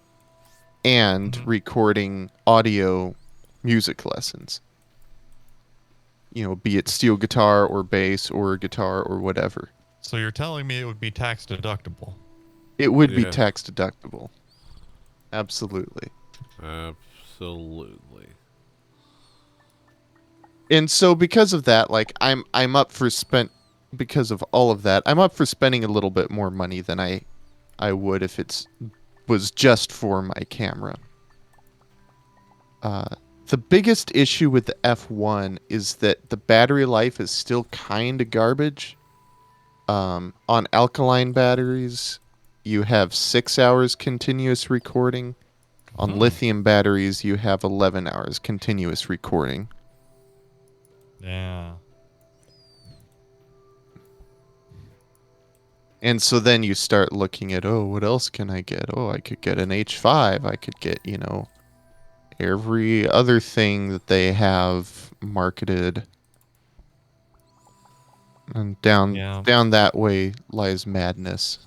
and Mhm. recording audio music lessons. Be it steel guitar or bass or guitar or whatever. So you're telling me it would be tax deductible? It would be Yeah. tax deductible. Absolutely. Absolutely. And so because of that, like I'm up for because of all of that, I'm up for spending a little bit more money than I would if it's was just for my camera. The biggest issue with the F1 is that the battery life is still kind of garbage. On alkaline batteries, you have 6 hours continuous recording. On lithium batteries, you have 11 hours continuous recording. Yeah. And so then you start looking at, oh, what else can I get? Oh, I could get an H5. I could get, every other thing that they have marketed. And Yeah. down that way lies madness.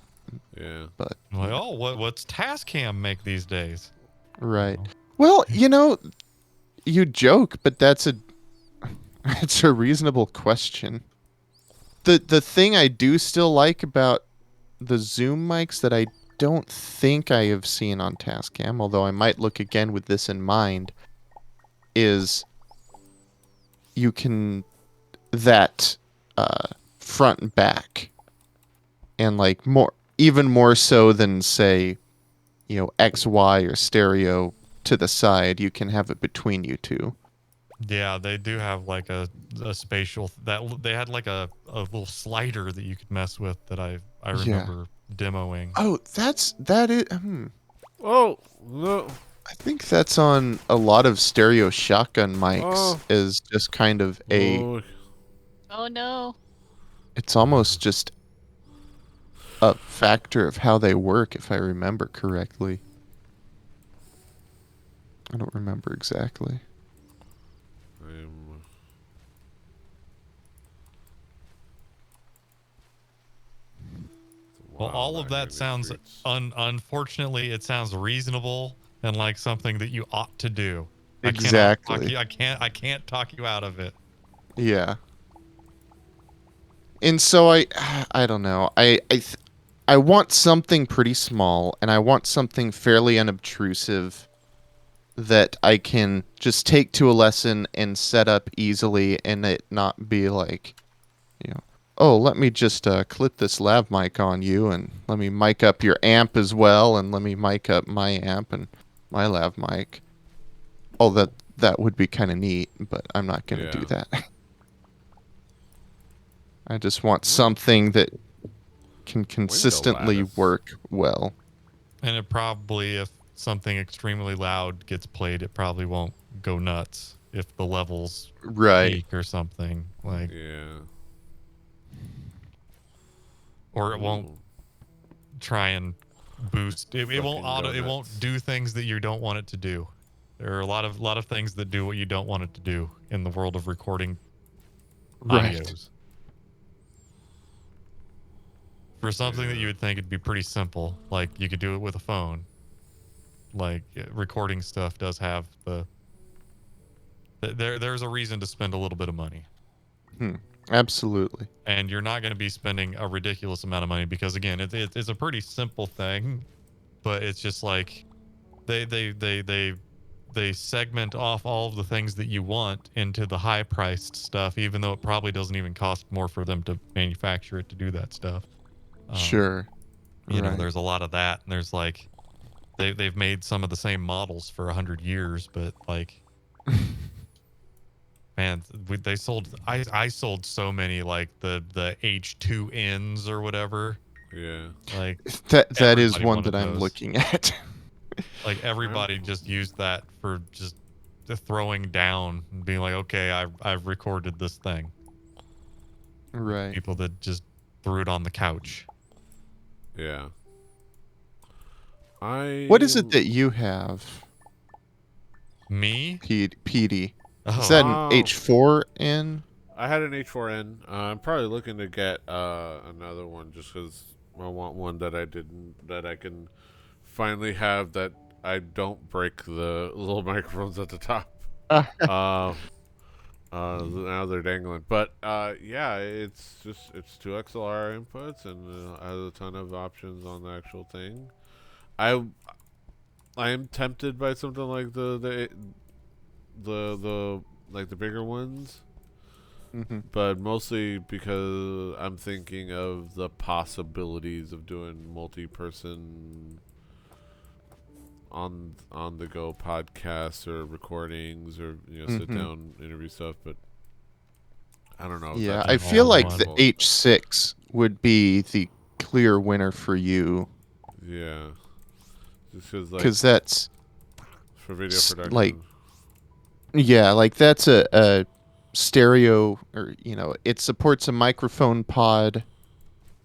Yeah. But Like, oh, what's Tascam make these days? right. Oh. Well, you joke, but that's it's a reasonable question. The thing I do still like about the Zoom mics that I don't think I have seen on Tascam, although I might look again with this in mind, is you can that front and back, and like even more so than say XY or stereo to the side, you can have it between you two. Yeah, they do have like a spatial that they had like a little slider that you could mess with that I Yeah. remember demoing. Oh, that is. Oh, no. I think that's on a lot of stereo shotgun mics. Oh. Is just kind of Oh. Oh no. it's almost just a factor of how they work, if I remember correctly. I don't remember exactly. I'm... Well, Wow, all of not that having sounds treats. unfortunately, it sounds reasonable and like something that you ought to do. I cannot talk Exactly. you. I can't talk you out of it. Yeah. And so I don't know. I want something pretty small, and I want something fairly unobtrusive that I can just take to a lesson and set up easily, and it not be like, you know, oh, let me just clip this lav mic on you, and let me mic up your amp as well, and let me mic up my amp and my lav mic. Oh, that would be kind of neat, but I'm not gonna do Yeah. that. I just want Ooh, something that can window consistently lattice. work well. And it probably, if something extremely loud gets played, it probably won't go nuts if the levels Right. peak or something like, Yeah. or it won't Ooh. try and boost. It won't Fucking go it won't nuts. do things that you don't want it to do. There are a lot of things that do what you don't want it to do in the world of recording Right. audios. For something that Yeah. you would think it'd be pretty simple, like you could do it with a phone. Like recording stuff does have there's a reason to spend a little bit of money. Hmm. Absolutely. And you're not going to be spending a ridiculous amount of money because again, it's a pretty simple thing, but it's just like they segment off all of the things that you want into the high priced stuff, even though it probably doesn't even cost more for them to manufacture it to do that stuff. Um, Sure. you know, Right. there's a lot of that, and there's like they've made some of the same models for 100 years, but like, man, they sold. I sold so many like the H2Ns or whatever. Yeah. Like That is everybody one that wanted I'm those. looking at. Like I'm. everybody just used that for just the throwing down and being like, okay, I've recorded this thing. Like Right. people that just threw it on the couch. Yeah. What is it I'm. that you have, Me? Petey? Is Oh, that an Oh. H4N? I had an H4N. I'm probably looking to get another one just because I want one that I didn't that I can finally have that I don't break the little microphones at the top. Uh, Now they're dangling, but yeah, it's two XLR inputs and has a ton of options on the actual thing. I I am tempted by something like the like the bigger ones, Mm-hmm. but mostly because I'm thinking of the possibilities of doing multi-person on the go podcasts or recordings or sit Mm-hmm. down interview stuff. But I don't know if Yeah, that's I and all feel actually in like one. the feasible. H6 would be the clear winner for you, Yeah, just because like because that's for video like, production. yeah, like that's a stereo, or it supports a microphone pod,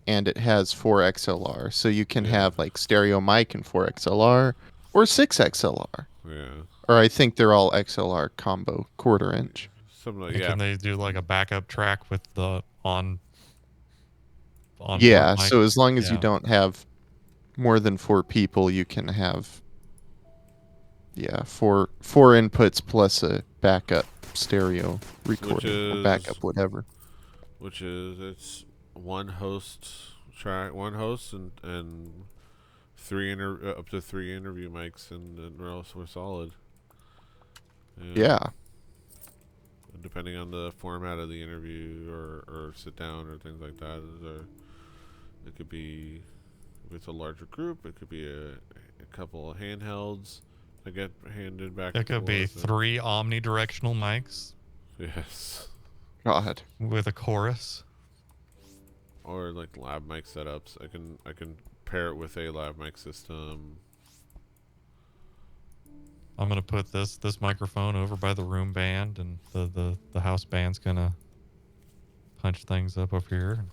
and it has 4 XLR, so you can Yeah, have like stereo mic and 4 XLR or 6 XLR, yeah, or I think they're all XLR combo quarter inch. something like And yeah, can they do like a backup track with the onboard Yeah, mic? so as long as you Yeah. don't have more than 4 people, you can have, yeah, four inputs plus a backup stereo which recording or is backup whatever. it's one host one host and up to three interview mics and we're solid. Yeah. Yeah. Depending on the format of the interview or sit down or things like that. It could be, if it's a larger group, it could be a couple of handhelds that get handed back It and could be forth. 3 omnidirectional mics Yes. God. with a chorus. Or like lab mic setups. I can pair it with a lab mic system. I'm gonna put this microphone over by the room band, and the house band's gonna punch things up over here.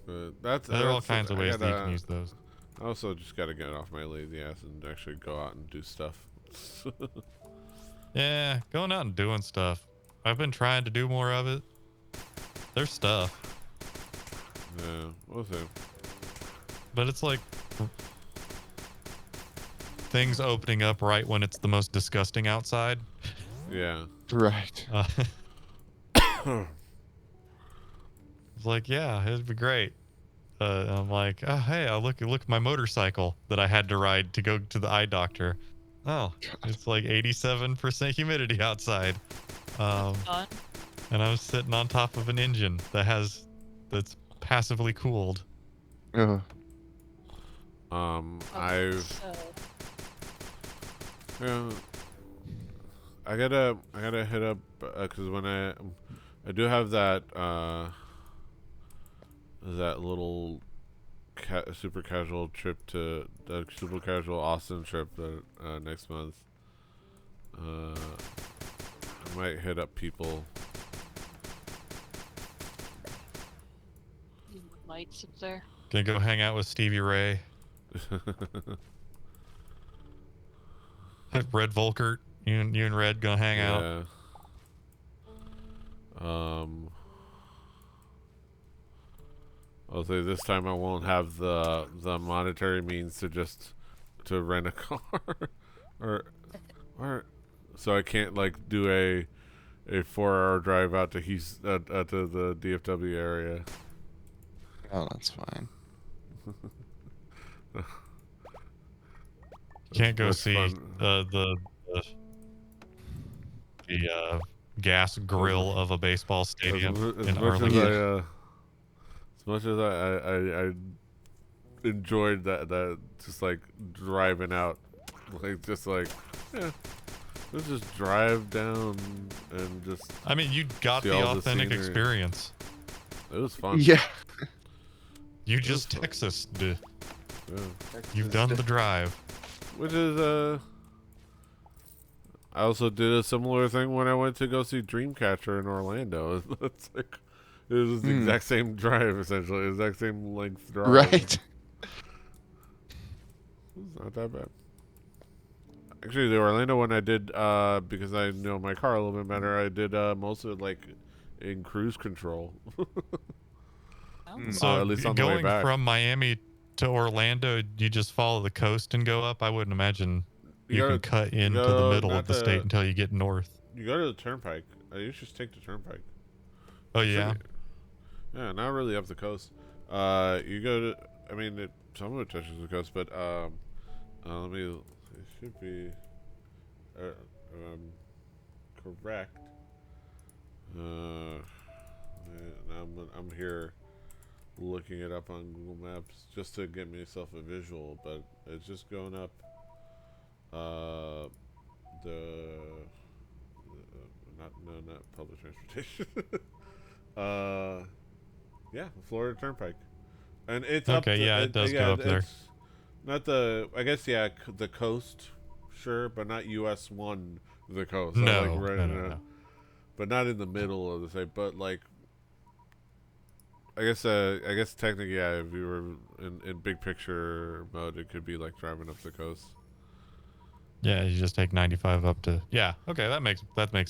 But There are all that's kinds of I ways that you can gotta. use those. I also just gotta get off my lazy ass and actually go out and do stuff. Yeah, going out and doing stuff. I've been trying to do more of it. There's stuff. Yeah, we'll see. But it's like things opening up right when it's the most disgusting outside. Yeah. Right. It's like, yeah, it'd be great. I'm like, oh, hey, look at my motorcycle that I had to ride to go to the eye doctor. Oh, it's like 87% humidity outside. Fun. And I was sitting on top of an engine that's passively cooled. Oh. I've So, yeah, I gotta hit up because when I do have that little super casual trip to the super casual Austin trip next month. I might hit up people. lights up there. Gonna go hang out with Stevie Ray. Red Volkert. You and Red gonna hang out. Yeah. I'll say this time I won't have the monetary means to rent a car, or so I can't like do a 4-hour drive out to to the DFW area. Oh, that's fine. Can't go That's see fun. the gas grill of a baseball stadium As in much as Arlington. as much as I enjoyed that just like driving out, like just like yeah, let's just drive down and just I mean, you got see the all the authentic scenery. experience. It was fun. Yeah. You was just fun. Texas. Yeah. You've done the drive. Which is I also did a similar thing when I went to go see Dreamcatcher in Orlando. It's like it was the exact same drive essentially, exact same length drive. Right. It's not that bad. Actually, the Orlando one I did because I know my car a little bit better. I did most of it like in cruise control. So At least on the way going back. from Miami to Orlando, you just follow the coast and go up. I wouldn't imagine you can cut into the middle of the state until you get north. You go to the turnpike. You should just take the turnpike. Oh yeah. Yeah, not really up the coast. You go to. I mean, some of it touches the coast, but let me. It should be correct. I'm here looking it up on Google Maps just to get myself a visual, but it's just going up. Not public transportation. Yeah, Florida Turnpike, and it's up. Okay, yeah, it does go up there. It's not the. I guess yeah, the coast, sure, but not US 1 the coast. So No, like no. But not in the middle of the state. But like, I guess technically, yeah, if you were in big picture mode, it could be like driving up the coast. Yeah, you just take 95 up to. Yeah, okay, that makes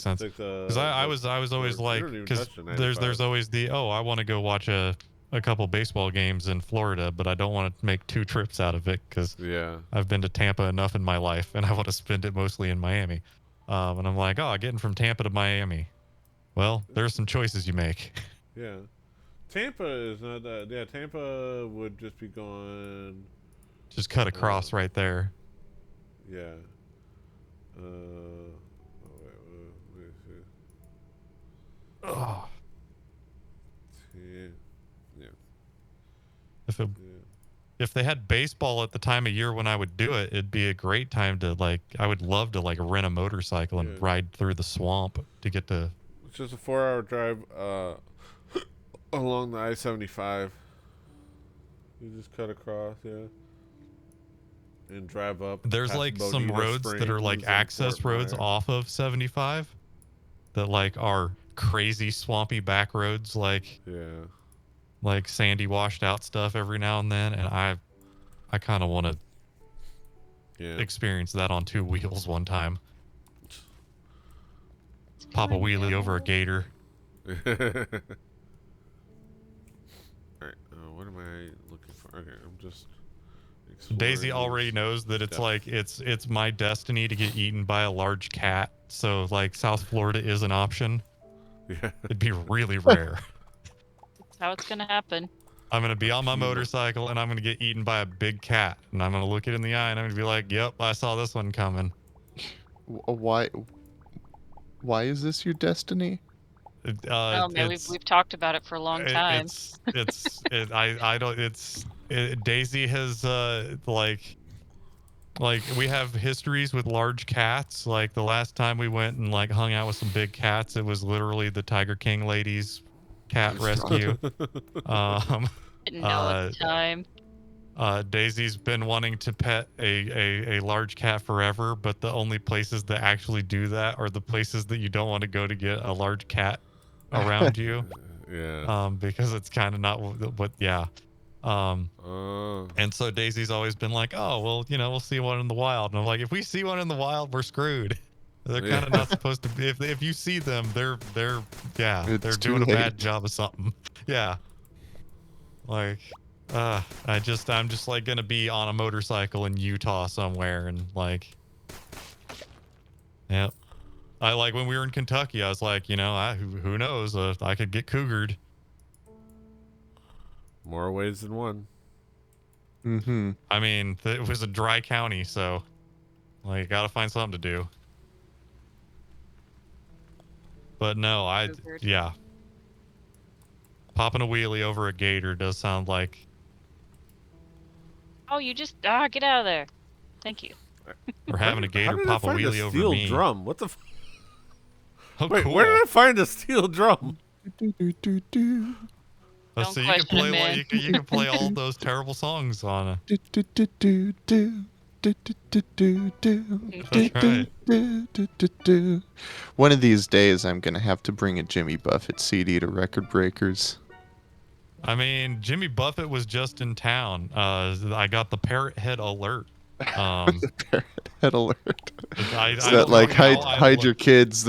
sense. Because I was always like, because there's always the I want to go watch a couple baseball games in Florida, but I don't want to make 2 trips out of it because Yeah. I've been to Tampa enough in my life, and I want to spend it mostly in Miami. And I'm like, getting from Tampa to Miami. Well, there's some choices you make. Yeah. Tampa is not that. Yeah, Tampa would just be going. Just cut across right there. Yeah. Wait, let me see. Oh. Yeah. If they had baseball at the time of year when I would do it, it'd be a great time to I would love to rent a motorcycle and ride through the swamp to get to. It's just a 4-hour drive along the I-75. You just cut across, yeah. And drive up. There's some roads that are access roads off of 75 that are crazy swampy back roads, sandy washed out stuff every now and then, and I kind of want to experience that on 2 wheels one time. Pop a wheelie over a gator. Alright, what am I looking for? Okay, I'm just. Daisy exploring already these knows that it's steps. like it's my destiny to get eaten by a large cat. So like South Florida is an option. Yeah. It'd be really rare. That's how it's gonna happen. I'm gonna be on my Puma. motorcycle and I'm gonna get eaten by a big cat, and I'm gonna look it in the eye and I'm gonna be like, "Yep, I saw this one coming." Why? Why is this your destiny? Oh man, we've talked about it for a long time. I don't Daisy has like we have histories with large cats. Like the last time we went and like hung out with some big cats, it was literally the Tiger King ladies cat rescue. um Didn't know at uh the time. Daisy's been wanting to pet a large cat forever, but the only places that actually do that are the places that you don't want to go to get a large cat around you. Yeah. Because it's kind of not what yeah. Um, Uh, and so Daisy's always been like, oh, well, we'll see one in the wild. And I'm like, if we see one in the wild, we're screwed. They're yeah. kind of not supposed to be. If you see them, they're It's too doing a bad late. job of something. Yeah. Like, I'm just like gonna be on a motorcycle in Utah somewhere and like, yep. I like when we were in Kentucky, I was like, who knows? I could get cougared. More ways than one. Mm-hmm. I mean, it was a dry county, so like, gotta find something to do. But no, Cougared. yeah, popping a wheelie over a gator does sound like. Oh, you just get out of there. Thank you. Or having a How gator did I pop a find wheelie a over steel me. drum? What the? Oh, Wait, cool. where did I find a steel drum? Let's Don't see, you can question it, play man. you can play all those terrible songs on a. That's right. One of these days, I'm gonna have to bring a Jimmy Buffett CD to Record Breakers. I mean, Jimmy Buffett was just in town. I got the Parrot Head alert. The parrot head alert. I Is don't that know like how hide your kids?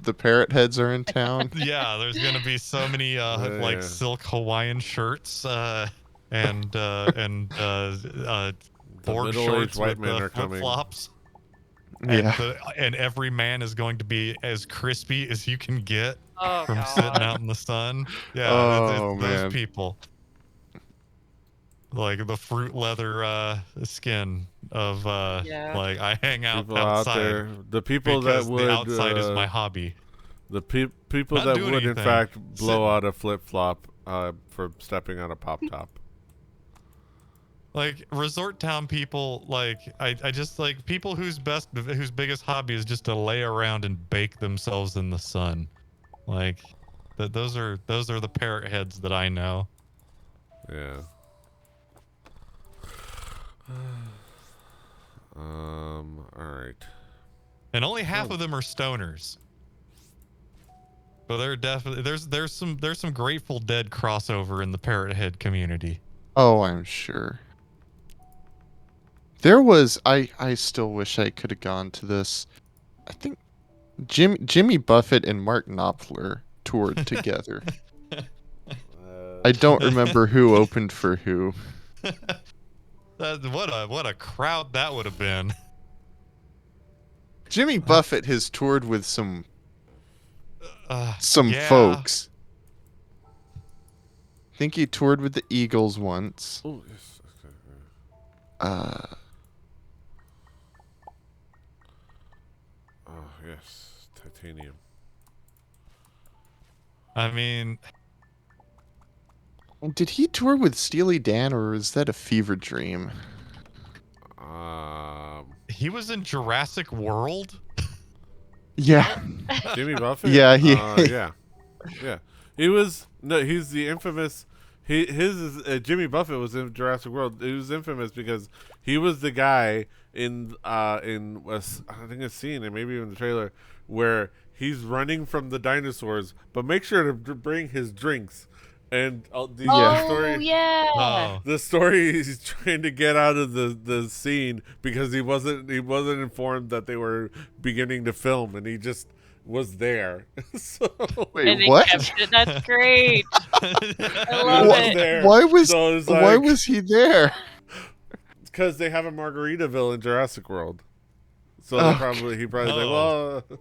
The parrot heads are in town. Yeah, there's gonna be so many like Yeah. silk Hawaiian shirts and The board middle-aged shorts white with men are flip coming. flops. Yeah. And every man is going to be as crispy as you can get Oh from sitting god. out in the sun. Yeah, Oh it's those man. people. Like the fruit leather skin of Yeah. like I hang out People out outside there, the people that because the would, outside is my hobby. the people Not that doing would in anything. fact blow Sitting. out a flip flop for stepping on a pop top. Like resort town people, like I just like people whose biggest hobby is just to lay around and bake themselves in the sun. Like those are the parrot heads that I know. Yeah. All right. And only half of them are stoners. But they're definitely there's some Grateful Dead crossover in the parrot head community. Oh, I'm sure. There was. I still wish I could have gone to this. I think Jimmy Buffett and Mark Knopfler toured together. I don't remember who opened for who. What a crowd that would have been. Jimmy Buffett has toured with some Yeah. folks. I think he toured with the Eagles once. Oh yes. Oh yes, titanium. I mean, Did he tour with Steely Dan, or is that a fever dream? he was in Jurassic World. Yeah. Jimmy Buffett. Yeah, yeah. He was he's the infamous. His Jimmy Buffett was in Jurassic World. He was infamous because he was the guy in I think a scene and maybe even the trailer where he's running from the dinosaurs, but make sure to bring his drinks. And Yeah. Oh yeah. Oh. the story he's trying to get out of the scene because he wasn't informed that they were beginning to film, and he just was there. So Wait, And they what? kept it. That's great. I he love was it. there. Why was So it's why like was he there? because they have a Margaritaville in Jurassic World. So they Okay. he probably like, Oh. well,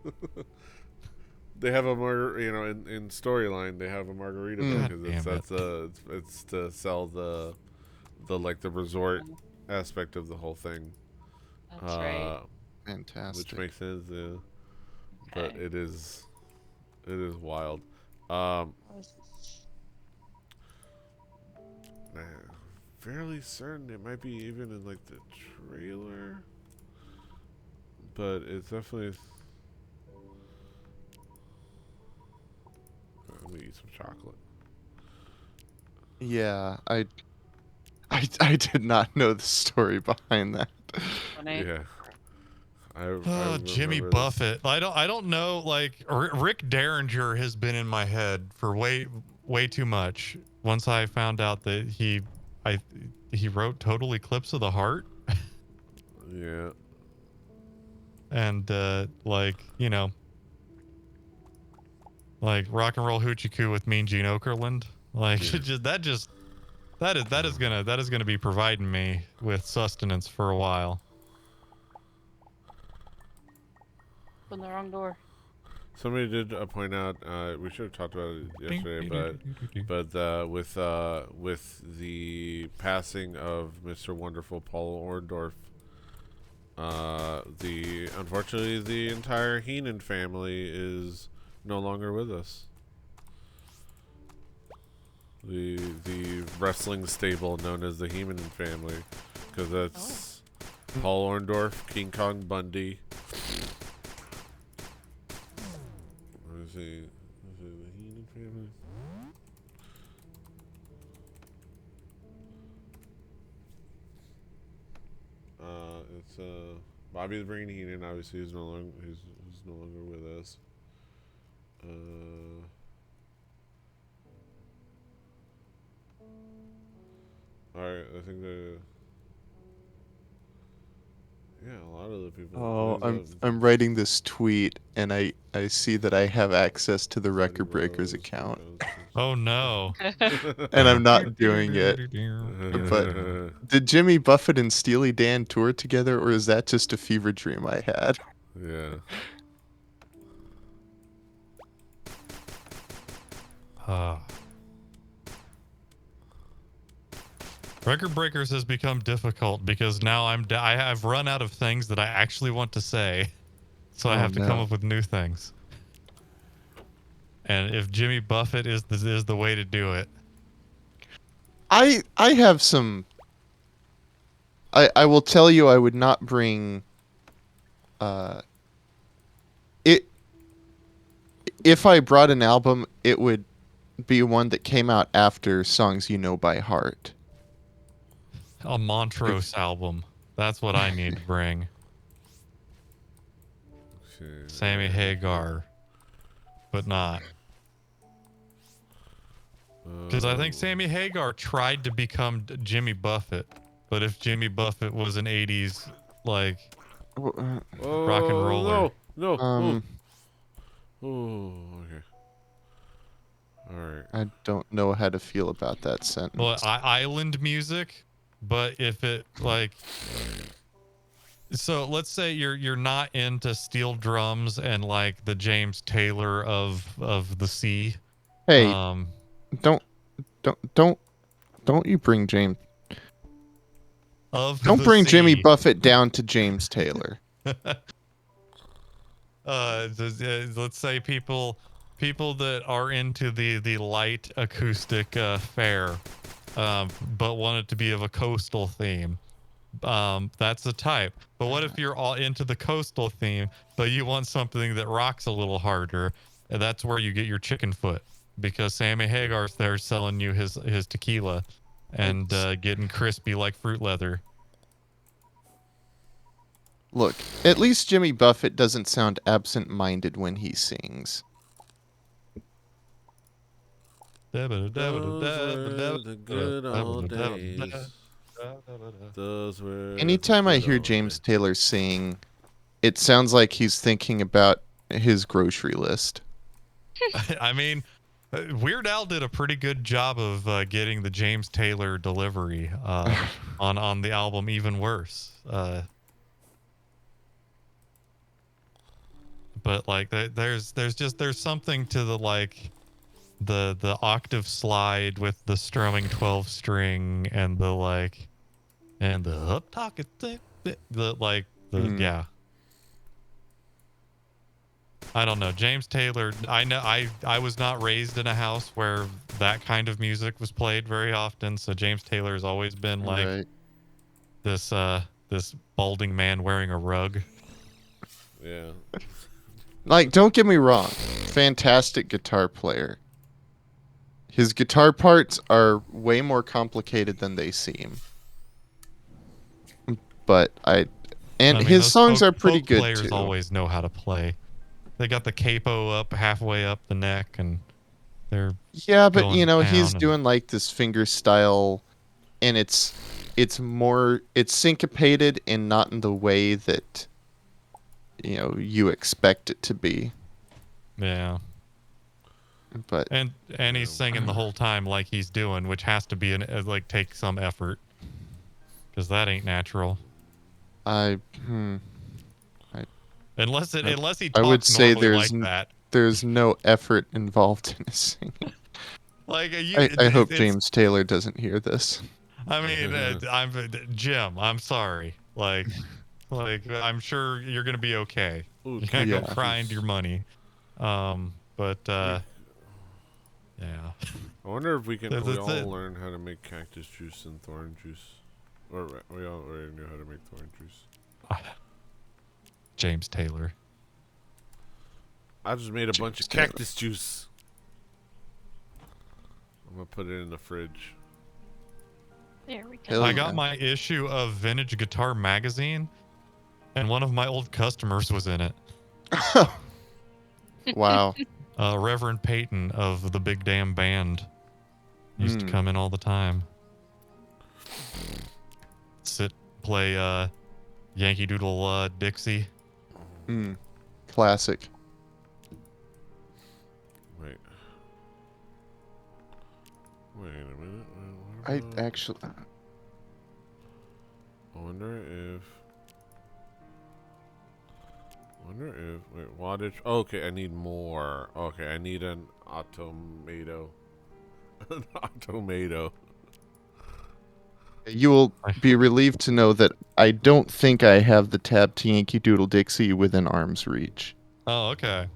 they have a in storyline they have a Margaritaville God because damn it. it's to sell the the resort aspect of the whole thing. That's right. Which Fantastic. makes sense, yeah. But Okay. it is wild. Um, man, fairly certain it might be even in like the trailer, but it's definitely. Let me eat some chocolate. Yeah, I did not know the story behind that. Funny. Yeah, I Oh, Jimmy remember this. Buffett. I don't know. Like Rick Derringer has been in my head for way too much. Once I found out that I he wrote Total Eclipse of the Heart, Yeah, and like like Rock and Roll Hoochie Coo with Mean Gene Okerlund. Like yeah. that is gonna be providing me with sustenance for a while. Open the wrong door. Somebody did point out we should have talked about it yesterday, with the passing of Mr. Wonderful Paul Orndorff, the unfortunately the entire Heenan family is no longer with us. The wrestling stable known as the Heenan family, because that's Paul Orndorff, King Kong Bundy. Is it the Heenan family? It's Bobby the Brain Heenan. Obviously, he's no longer with us. All right, I think a lot of the people. Oh, There's I'm writing this tweet and I see that I have access to the Funny Record Breakers Bros. account Oh no. and I'm not doing it. But did Jimmy Buffett and Steely Dan tour together, or is that just a fever dream I had? Yeah. Record Breakers has become difficult because now I have run out of things that I actually want to say, so I Oh have to come no. up with new things. And if Jimmy Buffett is the way to do it, I have some. I will tell you I would not bring. Uh, it if I brought an album, it would be one that came out after Songs You Know by Heart. a Montrose album. That's what I need to bring. Sammy Hagar, but not. Because I think Sammy Hagar tried to become Jimmy Buffett, but if Jimmy Buffett was an '80s like rock and roller, no. Um, Okay. All right. I don't know how to feel about that sentence. well, island music. But if it like, so let's say you're not into steel drums and like the James Taylor of the sea. Hey, Um, don't don't don't you bring James? of Don't the bring Jimmy sea. Buffett down to James Taylor. Let's say people that are into the light acoustic fare, but want it to be of a coastal theme. That's the type. But what if you're all into the coastal theme, but you want something that rocks a little harder? And that's where you get your chicken foot, because Sammy Hagar's there selling you his tequila and getting crispy like fruit leather. Look, at least Jimmy Buffett doesn't sound absent-minded when he sings. Those were the good old days. Those were Anytime the I good hear old James days. Taylor sing, it sounds like he's thinking about his grocery list. I mean, Weird Al did a pretty good job of getting the James Taylor delivery on the album Even Worse. But like there's something to the like the octave slide with the strumming 12 string and the like and the up talking the like the yeah. I don't know. James Taylor, I know I was not raised in a house where that kind of music was played very often, so James Taylor has always been like Right. this balding man wearing a rug. Yeah. Like, don't get me wrong, fantastic guitar player. His guitar parts are way more complicated than they seem. But I mean, his those songs are folk pretty good players too. always know how to play. They got the capo up halfway up the neck and they're Yeah, but going he's down doing like this finger style, and it's syncopated and not in the way that you expect it to be. yeah. But And he's singing the whole time like he's doing, which has to be like take some effort, because that ain't natural. Unless he I would talks say normally like that. there's no effort involved in his singing. Like I hope James Taylor doesn't hear this. I mean, Jim. I'm sorry. Like I'm sure you're gonna be okay. Ooh, You're gonna go yeah. find your money. But yeah. I wonder if we can That's we all it. learn how to make cactus juice and thorn juice, or we all already knew how to make thorn juice. James Taylor. I just made a bunch of cactus juice. I'm gonna put it in the fridge. There we go. Hell I yeah. got my issue of Vintage Guitar Magazine, and one of my old customers was in it. Wow. Reverend Peyton of the Big Damn Band used to come in all the time. Play Yankee Doodle Dixie. Classic. Wait a minute. I actually. I wonder if. Wait, wattage. Oh, okay, I need more. Okay, I need an automato. An automato. You will be relieved to know that I don't think I have the tab to Yankee Doodle Dixie within arm's reach. Oh, okay.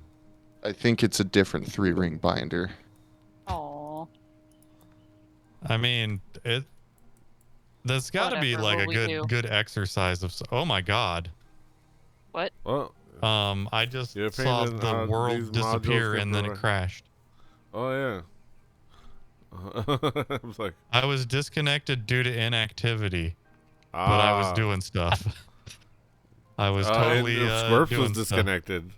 I think it's a different 3-ring binder. Aw. I mean, there's got to be Whatever, like what a we do. good exercise of. Oh my God. What? Well, I just you're saw painting the how these world modules disappear can and then it provide- crashed. Oh yeah. I was like, I was disconnected due to inactivity, but I was doing stuff. I was totally and Squirps doing was stuff. disconnected.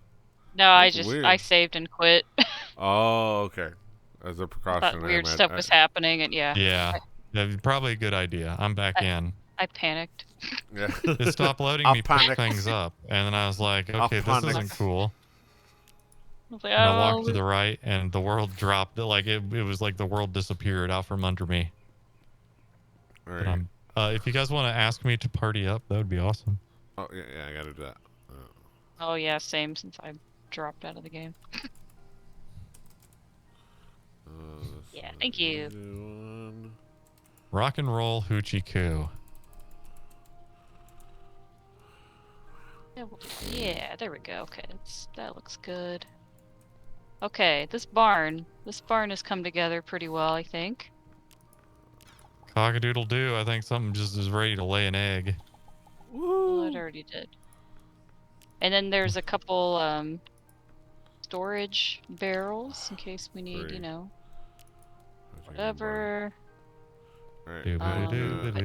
No, I That's I weird. saved and quit. Oh, okay. As a I precaution, thought weird stuff was happening, and Yeah, probably a good idea. I'm back in. I panicked. Yeah. It stopped loading I'll me panic. things up, and then I was like, okay, this panic. isn't cool. I was like, And I walked to oh, the right, and the world dropped. Like it was like the world disappeared out from under me. All But right. if you guys want to ask me to party up, that would be awesome. Oh yeah, I gotta do that. oh yeah, same since I dropped out of the game. Yeah, thank you. Rock and roll hoochie coo. Yeah, there we go. Okay, that looks good. Okay, this barn has come together pretty well, I think. Cock-a-doodle doo. I think something just is ready to lay an egg. Well, it already did. And then there's a couple storage barrels in case we need, Great. whatever. All right. But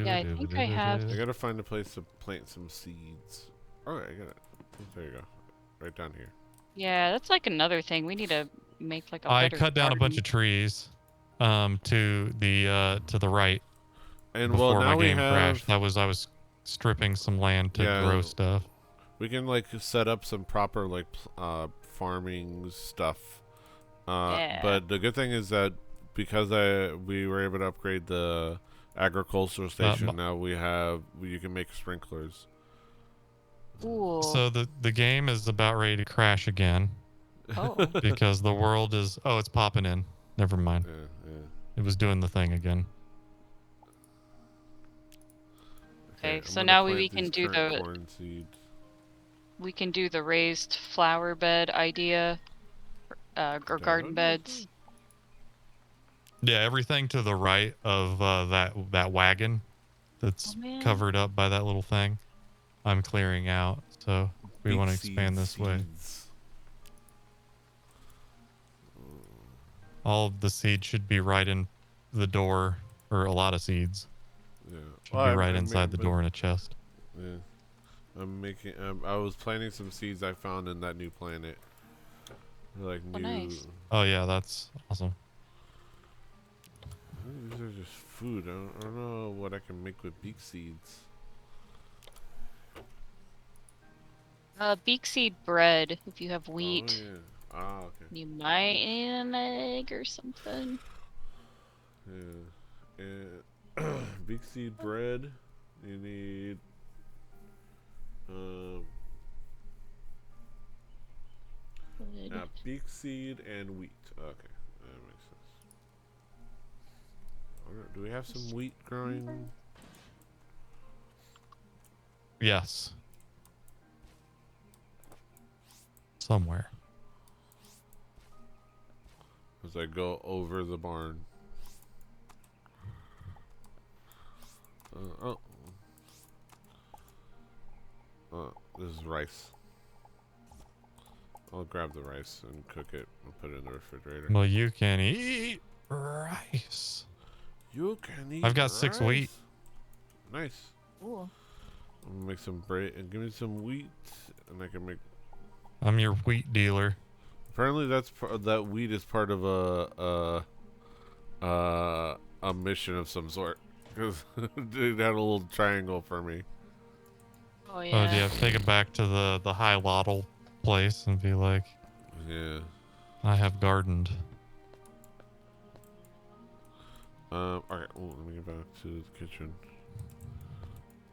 yeah, I think I have. I gotta find a place to plant some seeds. Oh, I got it. There you go. Right down here. Yeah, that's like another thing. We need to make like a I better cut down a bunch garden. of trees to the right And before well, now my we game have. crashed. I was stripping some land to Yeah. grow stuff. We can like set up some proper like farming stuff. Yeah. But the good thing is that because we were able to upgrade the agricultural station, now you can make sprinklers. Cool. So the game is about ready to crash again Oh. because the world is. Oh, it's popping in. Never mind. Yeah. It was doing the thing again. Okay, I'm so gonna now plant we these can do current the corn seeds. we can do the raised flower bed idea, or garden beds. Yeah, everything to the right of that wagon that's Oh, man. covered up by that little thing, I'm clearing out. So we want to expand this way. All of the seeds should be right in the door, or a lot of seeds. Yeah. Should be right inside the door in a chest. Yeah. I'm making. I was planting some seeds I found in that new planet. They're like new. Nice. Oh yeah, that's awesome. These are just food. I don't know what I can make with beak seeds. Beak seed bread. If you have wheat, Oh yeah. Ah, okay. you might need an egg or something. Yeah. And beak seed bread. You need. Yeah, beak seed and wheat. Okay, that makes sense. Do we have some wheat growing? Yes. Somewhere. As I go over the barn. Oh. This is rice. I'll grab the rice and cook it and put it in the refrigerator. Well, you can eat rice. You can eat I've got rice. 6 wheat. Nice. Cool. I'm gonna make some bread and give me some wheat, and I can make. I'm your wheat dealer. Apparently, that wheat is part of a mission of some sort. Because it had a little triangle for me. Oh yeah. Oh, do you have to take it back to the high lottle place and be like, Yeah. I have gardened. Alright, let me get back to the kitchen.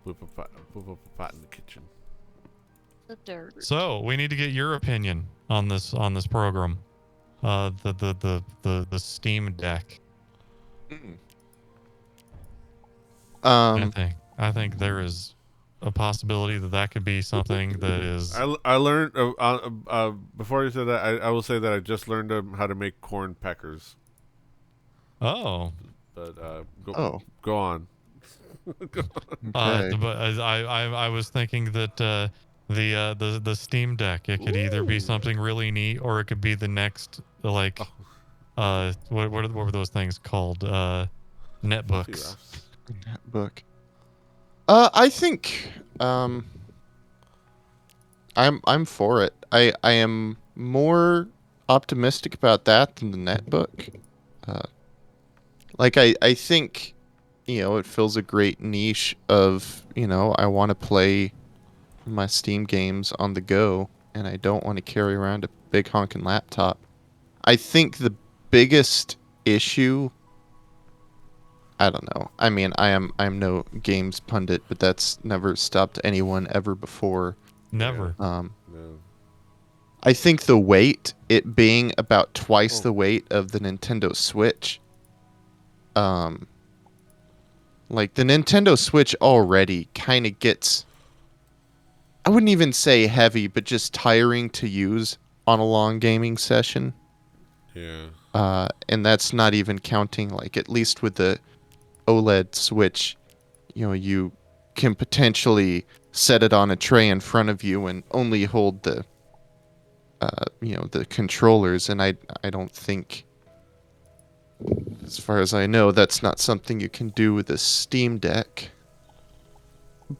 Whip up a pot in the kitchen. The dirt. So we need to get your opinion on this program. The Steam Deck. I think there is a possibility that could be something that is. I learned before you said that I will say that I just learned how to make corn peckers. Oh. But go on. But I was thinking that the Steam Deck, it could either be something really neat or it could be the next what were those things called? Netbooks. Netbook. I think I'm for it. I am more optimistic about that than the netbook. I think, it fills a great niche of, I want to play my Steam games on the go and I don't want to carry around a big honking laptop. I think the biggest issue, I don't know. I mean, I'm no games pundit, but that's never stopped anyone ever before. Never. No. I think the weight, it being about twice the weight of the Nintendo Switch, the Nintendo Switch already kind of gets, I wouldn't even say heavy, but just tiring to use on a long gaming session. Yeah. And that's not even counting, at least with the OLED Switch, you can potentially set it on a tray in front of you and only hold the controllers, and I don't think, as far as I know, that's not something you can do with a Steam Deck.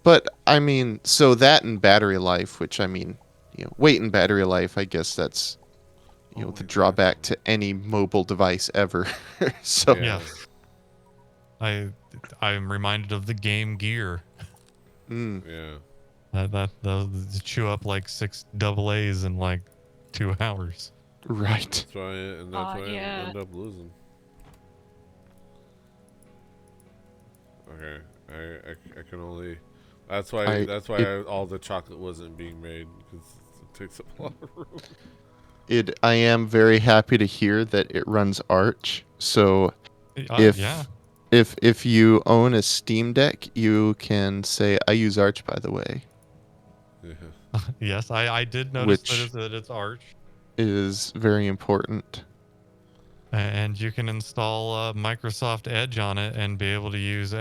But I mean, so that and battery life, which I mean, weight and battery life, I guess that's the drawback to any mobile device ever. So yeah. I'm reminded of the Game Gear. Yeah. That they'll chew up 6 AA's in 2 hours. Right. That's why, I yeah. end up losing. Okay, I can only. That's why all the chocolate wasn't being made, because it takes up a lot of room. I am very happy to hear that it runs Arch. So if Yeah. if you own a Steam Deck, you can say I use Arch, by the way, Yeah. Yes, I did notice which that it's Arch. is very important. And you can install Microsoft Edge on it and be able to use the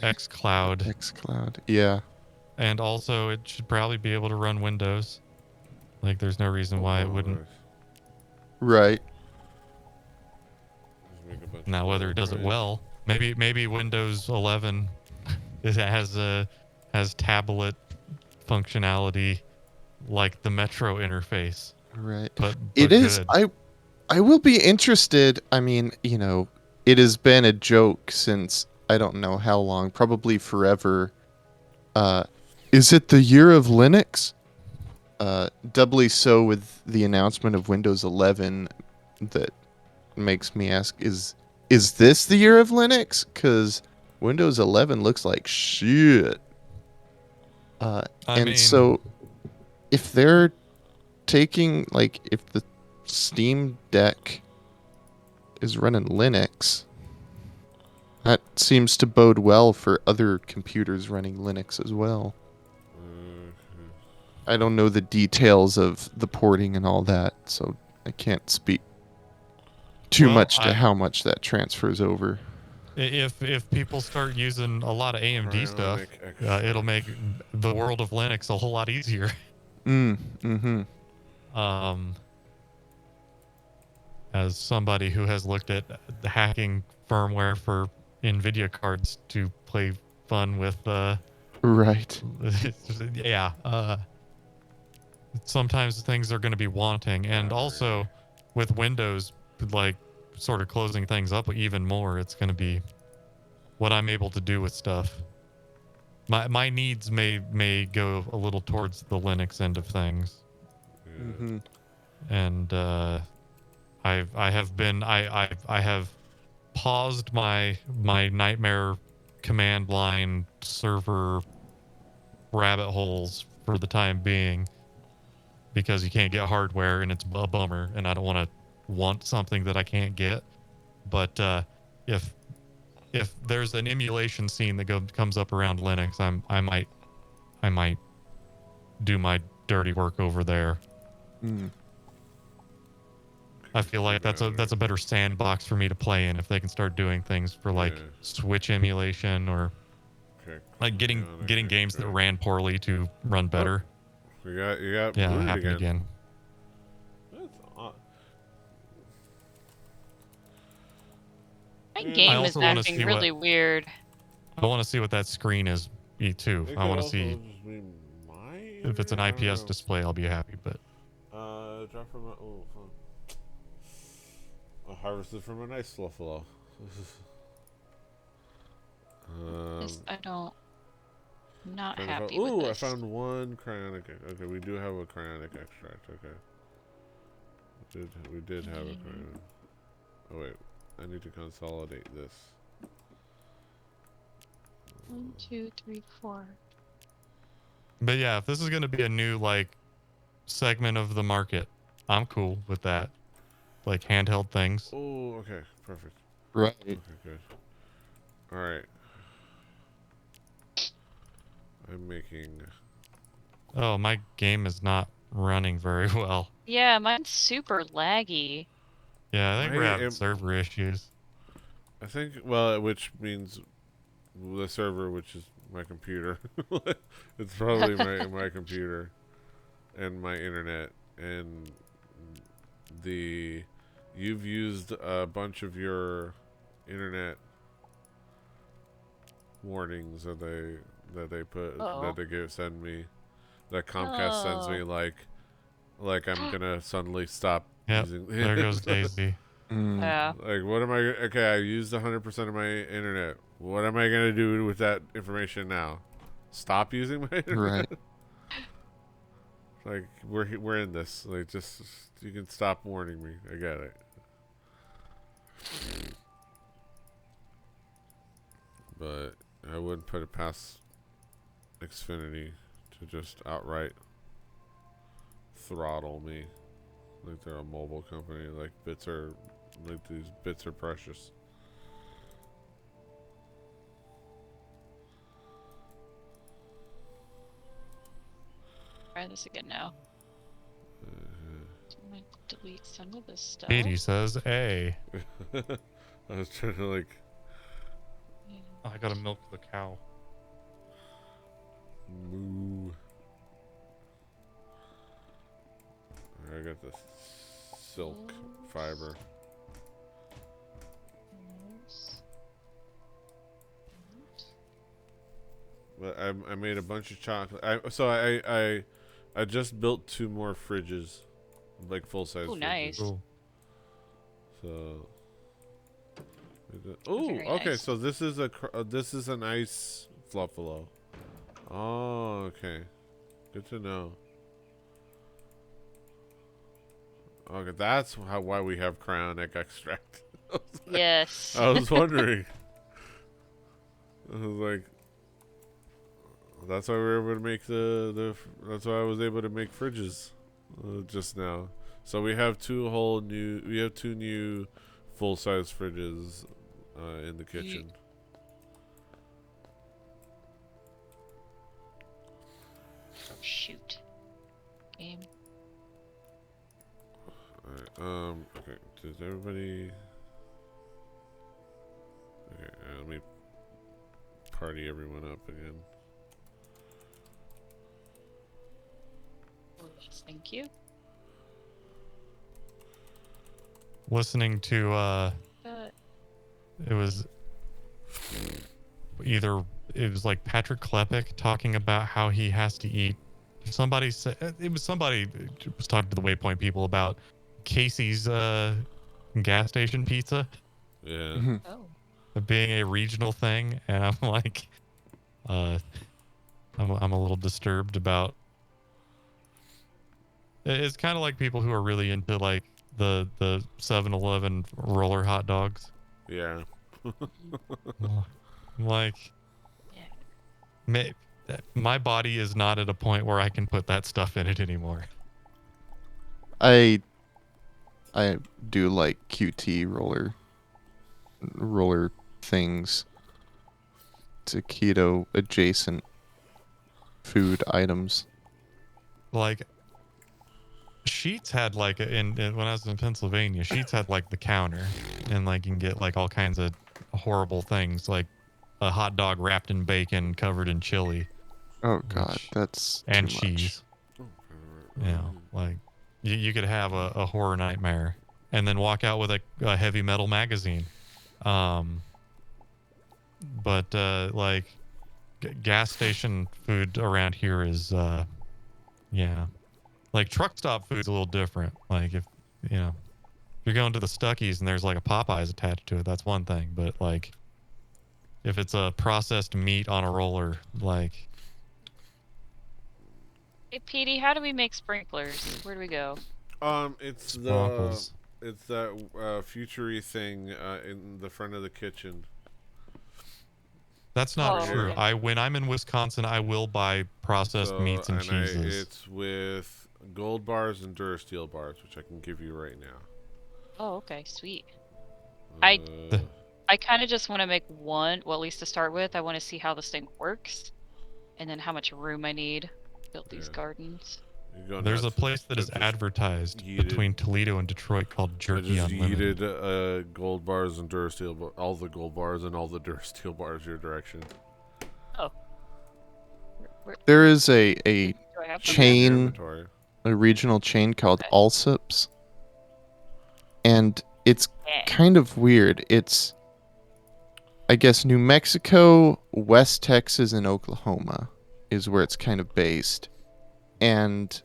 xCloud. xCloud. Yeah. And also, it should probably be able to run Windows. Like, there's no reason why it Oh, wouldn't. nice. Right. Just make a bunch Now, of whether it does it upgrades. well, maybe Windows 11 has tablet functionality like the Metro interface, Right. but It is. good. I will be interested. I mean, it has been a joke since I don't know how long, probably forever. Uh, is it the year of Linux? Doubly so with the announcement of Windows 11 that makes me ask, is this the year of Linux? Because Windows 11 looks like shit. I And mean, so if they're taking, like, if the Steam Deck is running Linux, that seems to bode well for other computers running Linux as well. I don't know the details of the porting and all that, so I can't speak too well, much to how much that transfers over. if people start using a lot of AMD stuff, Cryonic extract. it'll make the world of Linux a whole lot easier. Mm-hmm. Um, as somebody who has looked at hacking firmware for NVIDIA cards to play fun with, Right. yeah, sometimes things are going to be wanting. And also with Windows, like, sort of closing things up even more, it's going to be what I'm able to do with stuff. My needs may go a little towards the Linux end of things. Yeah. Mm-hmm. And I have paused my nightmare command line server rabbit holes for the time being, because you can't get hardware and it's a bummer, and I don't want something that I can't get. But if there's an emulation scene that comes up around Linux, I might do my dirty work over there. Mm. I feel like that's a better sandbox for me to play in if they can start doing things for like Yeah. Switch emulation, or like getting games that ran poorly to run better. You got Yeah, booted happened again. That's odd. My Yeah. game I is also wanna acting see really weird. I want to see what that screen is. Me too. It I could want to also see just be my if it's an internet, I don't IPS know. display. I'll be happy. But Drop from a fun. I harvested from a nice Fluffalo. I don't. I'm not Trying to happy find, with ooh, I this. found one cryonic. Okay, we do have a cryonic extract. Okay, we did have a cryonic. Oh wait, I need to consolidate this. 1, 2, 3, 4. yeah, if this is gonna be a new like segment of the market, I'm cool with that. Like handheld things. Oh, okay, perfect. Right. Okay, good. All right. I'm making. Oh, my game is not running very well. Yeah, mine's super laggy. Yeah, I think we're having server issues. I think, well, which means the server, which is my computer. It's probably my computer and my internet, and you've used a bunch of your internet warnings that they send me, that Comcast sends me, like I'm gonna suddenly stop Yep, using. there goes Daisy. Yeah. Like, what am I? Okay, I used 100% of my internet. What am I gonna do with that information now? Stop using my internet? Right. Like we're in this. Like just you can stop warning me. I get it. But I wouldn't put it past Xfinity to just outright throttle me. Like they're a mobile company. Like these bits are precious. Try this again now. I'm gonna delete some of this stuff. Katie says, "A." I was trying to like I gotta milk the cow. moo. I got the silk fiber. But I made a bunch of chocolate. I just built 2 more fridges, like full size. Oh, nice. Cool. So. Oh, Very okay. nice. So this is an ice Fluffalo. Oh, okay. Good to know. Okay, that's why we have cryonic extract. Yes. I was wondering. I was like, that's why we were able to make that's why I was able to make fridges just now. So we have 2 new full size fridges in the kitchen. Oh, shoot. Game. Alright, okay. Does everybody... Okay, let me party everyone up again. Thank you. Listening to it was like Patrick Klepek talking about how he has to eat. Somebody said somebody was talking to the Waypoint people about Casey's gas station pizza Yeah. Oh. being a regional thing, and I'm like, I'm a little disturbed about. It's kind of like people who are really into like the 7-Eleven roller hot dogs. Yeah. Like, Yeah. my body is not at a point where I can put that stuff in it anymore. I do like QT roller things. To keto adjacent food items. Like, Sheetz had like in when I was in Pennsylvania, Sheetz had like the counter, and like you can get like all kinds of horrible things, like a hot dog wrapped in bacon covered in chili. Oh god, that's and too cheese. much. You know, like you could have a horror nightmare and then walk out with a heavy metal magazine. But like gas station food around here is yeah. Like truck stop food's a little different. Like if you're going to the Stuckey's and there's like a Popeyes attached to it, that's one thing. But like if it's a processed meat on a roller, like Hey, Petey, how do we make sprinklers? Where do we go? It's sparkles. it's that futury thing in the front of the kitchen. That's not Oh, true. okay. When I'm in Wisconsin, I will buy processed meats and cheeses. It's with gold bars and Durasteel bars, which I can give you right now. Oh, okay, sweet. Uh, I kind of just want to make one, well, at least to start with. I want to see how this thing works, and then how much room I need to build these gardens. There's a place that is advertised between Toledo and Detroit called Jerky Unlimited. I just yeeted gold bars and Durasteel, all the gold bars and all the Durasteel bars your direction. Oh. There is a Do I have them? chain, Inventory. a regional chain called Okay. Allsips, and it's Yeah. kind of weird. It's, I guess, New Mexico, West Texas, and Oklahoma is where it's kind of based. And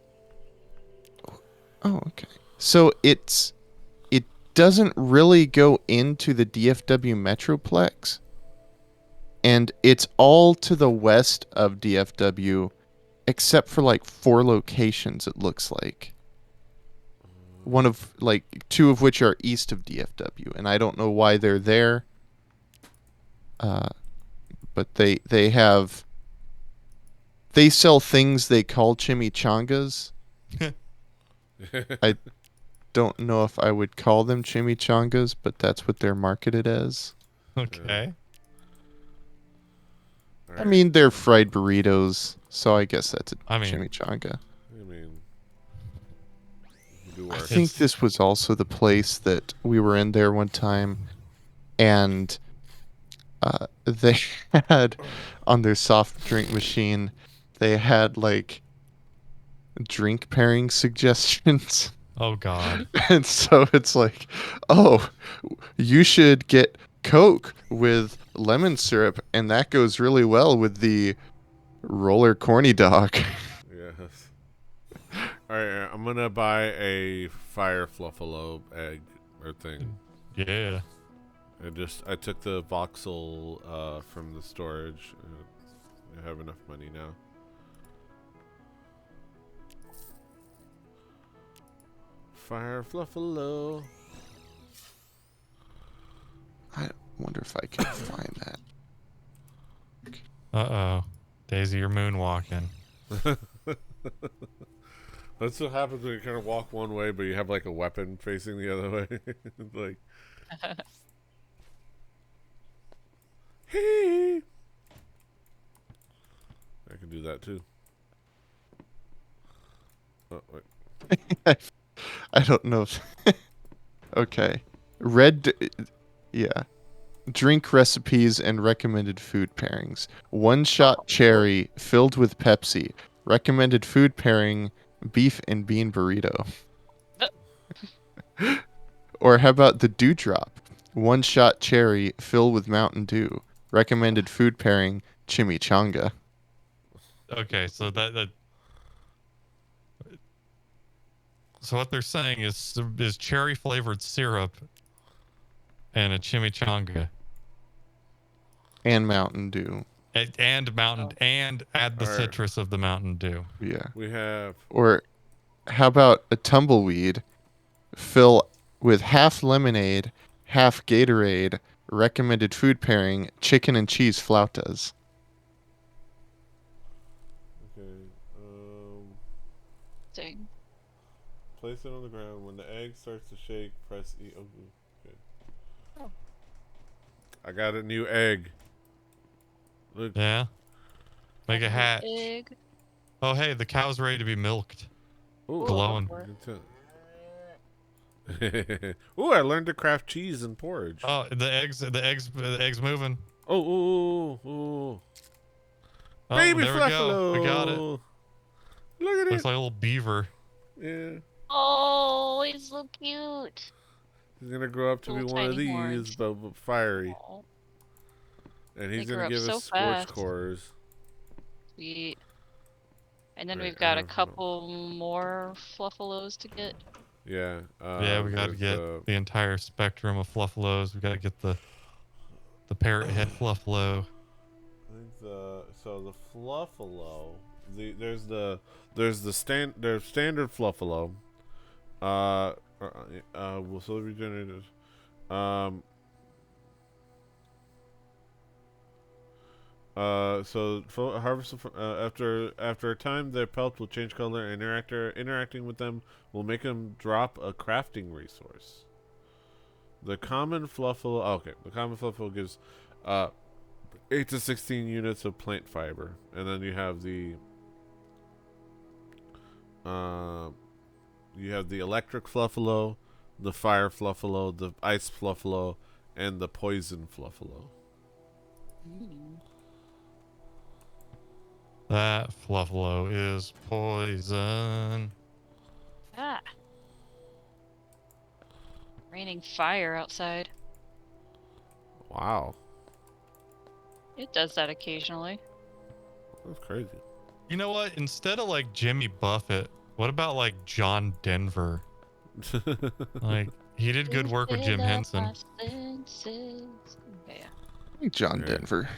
oh, okay. So it doesn't really go into the DFW Metroplex, and it's all to the west of DFW, except for like 4 locations, it looks like. One of like 2 of which are east of DFW, and I don't know why they're there. But they sell things they call chimichangas. I don't know if I would call them chimichangas, but that's what they're marketed as. Okay. I mean, they're fried burritos, so I guess that's a I mean, chimichanga. I mean, you do I worse. think this was also the place that we were in there one time, and they had on their soft drink machine, they had like drink pairing suggestions. oh God. And so it's like, oh, you should get Coke with lemon syrup, and that goes really well with the roller corny dog. Yes. Alright, I'm gonna buy a fire Fluffalo egg or thing. Yeah. I took the voxel from the storage. I have enough money now. Fire Fluffalo. I wonder if I can find that. Uh-oh. Daisy, you're moonwalking. That's what happens when you kind of walk one way, but you have like a weapon facing the other way. Like, hey, I can do that too. Oh, wait. I don't know if. Okay. Yeah. Drink recipes and recommended food pairings. One shot cherry filled with Pepsi. Recommended food pairing: beef and bean burrito. Or how about the dewdrop? One shot cherry filled with Mountain Dew. Recommended food pairing: chimichanga. Okay, so so what they're saying is cherry flavored syrup and a chimichanga And Mountain Dew. and and add the Alright. citrus of the Mountain Dew. Yeah. We have Or how about a tumbleweed? Fill with half lemonade, half Gatorade. Recommended food pairing: chicken and cheese flautas. okay. Dang. Place it on the ground. When the egg starts to shake, press E. Oh, okay. Oh. I got a new egg. Look. Yeah. Make a hatch. Egg. Oh, hey, the cow's ready to be milked. Ooh, Glowing. Ooh, I learned to craft cheese and porridge. Oh, the eggs moving. Oh, ooh, ooh. Oh, Baby there we Fluffalo. go. I got it. Look at Looks it. like a little beaver. Yeah. Oh, he's so cute. He's gonna grow up to be Little one of tiny these, horns. but fiery. Aw, And They he's grew gonna up give so us scorch fast. cores. sweet. And then Right, we've got I a don't know. couple more Fluffalos to get. Yeah. Yeah, we got to there's get the entire spectrum of Fluffalos. We got to get the parrot head Fluffalo. I think so the Fluffalo. There's standard Fluffalo. Will still be generated. Harvest after a time, their pelt will change color, and interacting with them will make them drop a crafting resource. The common Fluffalo. Oh, okay, the common Fluffalo gives 8 to 16 units of plant fiber, and then you have the electric Fluffalo, the fire Fluffalo, the ice Fluffalo, and the poison Fluffalo. That Fluffalo is poison. Ah. Raining fire outside. Wow, It does that occasionally. that's crazy. You know what? Instead of like Jimmy Buffett, what about like John Denver? Like he did good work with Jim Henson. Okay, yeah. John Yeah. Denver.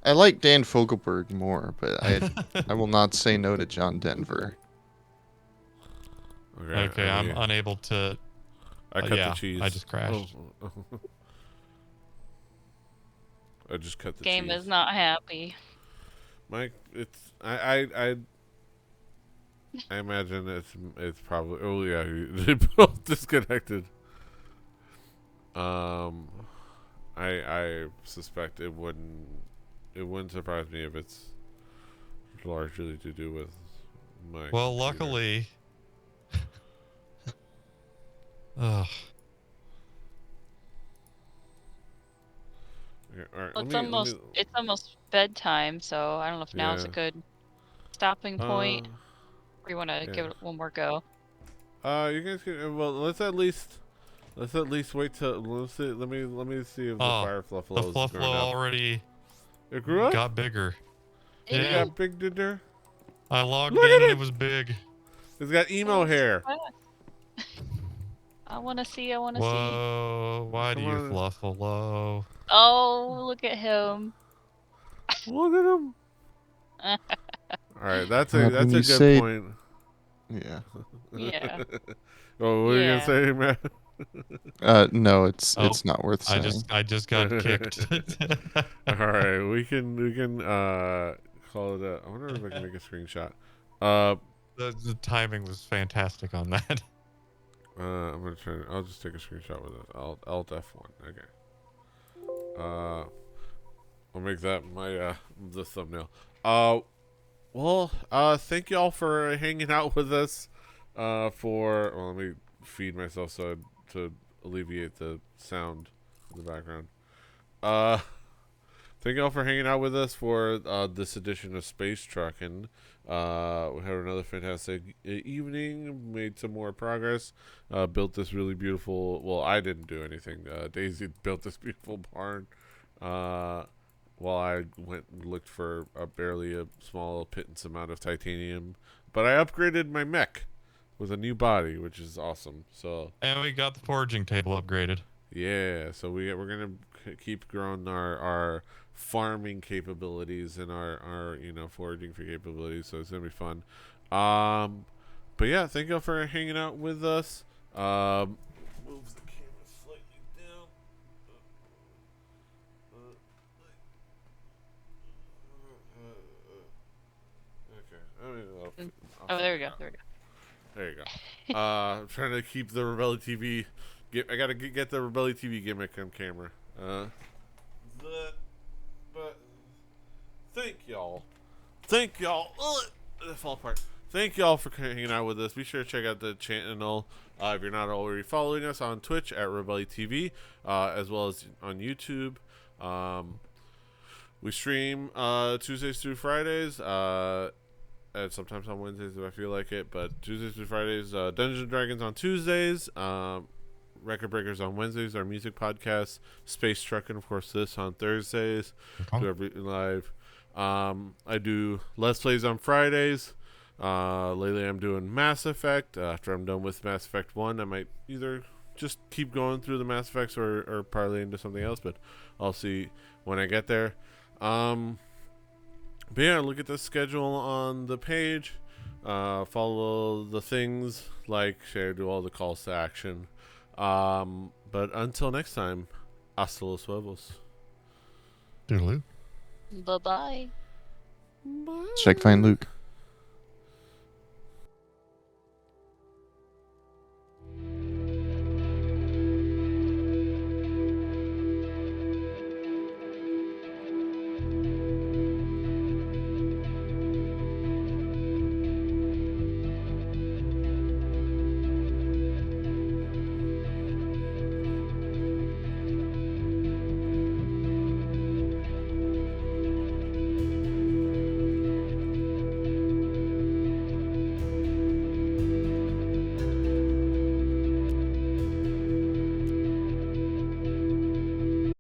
I like Dan Fogelberg more, but I will not say no to John Denver. Okay, I'm unable to. I cut the cheese. I just crashed. Oh. I just cut the Game cheese. is not happy. Mike, it's I imagine it's probably. Oh yeah, they both disconnected. I suspect it wouldn't surprise me if it's largely to do with my. Well, computer. luckily. Ugh. Okay, all right, Well, it's almost bedtime, so I don't know if now's a good stopping point. Or you want to give it one more go? You guys can. Well, let's at least wait till. Let me see if the fire The fluffalo is Fluffalo grown up. already It grew up. got bigger. It got big, did there? I logged Look in at and it. it was big. It's got emo hair. I want to see. Whoa! Why do Come you on. Fluffalo? Oh, look at him. Look at him. All right, that's God, a when you good say- point. Yeah. Yeah. Oh, what are you gonna Yeah. say, Matt? No, it's not worth saying. I just got kicked. All right, we can call it. I wonder if I can make a screenshot. The timing was fantastic on that. I'm gonna try. I'll just take a screenshot with it. Alt F1. Okay. I'll make that my the thumbnail. Well, thank y'all for hanging out with us. Let me feed myself to alleviate the sound in the background. Thank y'all for hanging out with us for this edition of Space Truckin. We had another fantastic evening. Made some more progress. Built this really beautiful. Well, I didn't do anything. Daisy built this beautiful barn. While I went and looked for barely a small pittance amount of titanium, but I upgraded my mech with a new body, which is awesome. So And we got the foraging table upgraded. yeah, so we're gonna keep growing our farming capabilities and our foraging for capabilities. So it's gonna be fun. But yeah, thank you all for hanging out with us. Moves the camera slightly down. Okay. Oh, there we go. There you go. I'm trying to keep the Rebelli TV. I gotta get the Rebelli TV gimmick on camera. But thank y'all. That fall apart. Thank y'all for hanging out with us. Be sure to check out the channel if you're not already following us on Twitch at Rebelli TV, as well as on YouTube. We stream Tuesdays through Fridays. And sometimes on Wednesdays if I feel like it, but Tuesdays through Fridays, Dungeons and Dragons on Tuesdays, Record Breakers on Wednesdays, our music podcast, Space Truckin', of course, this on Thursdays, do everything live. I do Let's Plays on Fridays. Lately I'm doing Mass Effect. After I'm done with Mass Effect 1, I might either just keep going through the Mass Effects or parlay into something else, but I'll see when I get there. But yeah, look at the schedule on the page. Follow the things, like, share, do all the calls to action. But until next time, hasta los huevos. Doodaloo. Bye-bye. Check find Luke.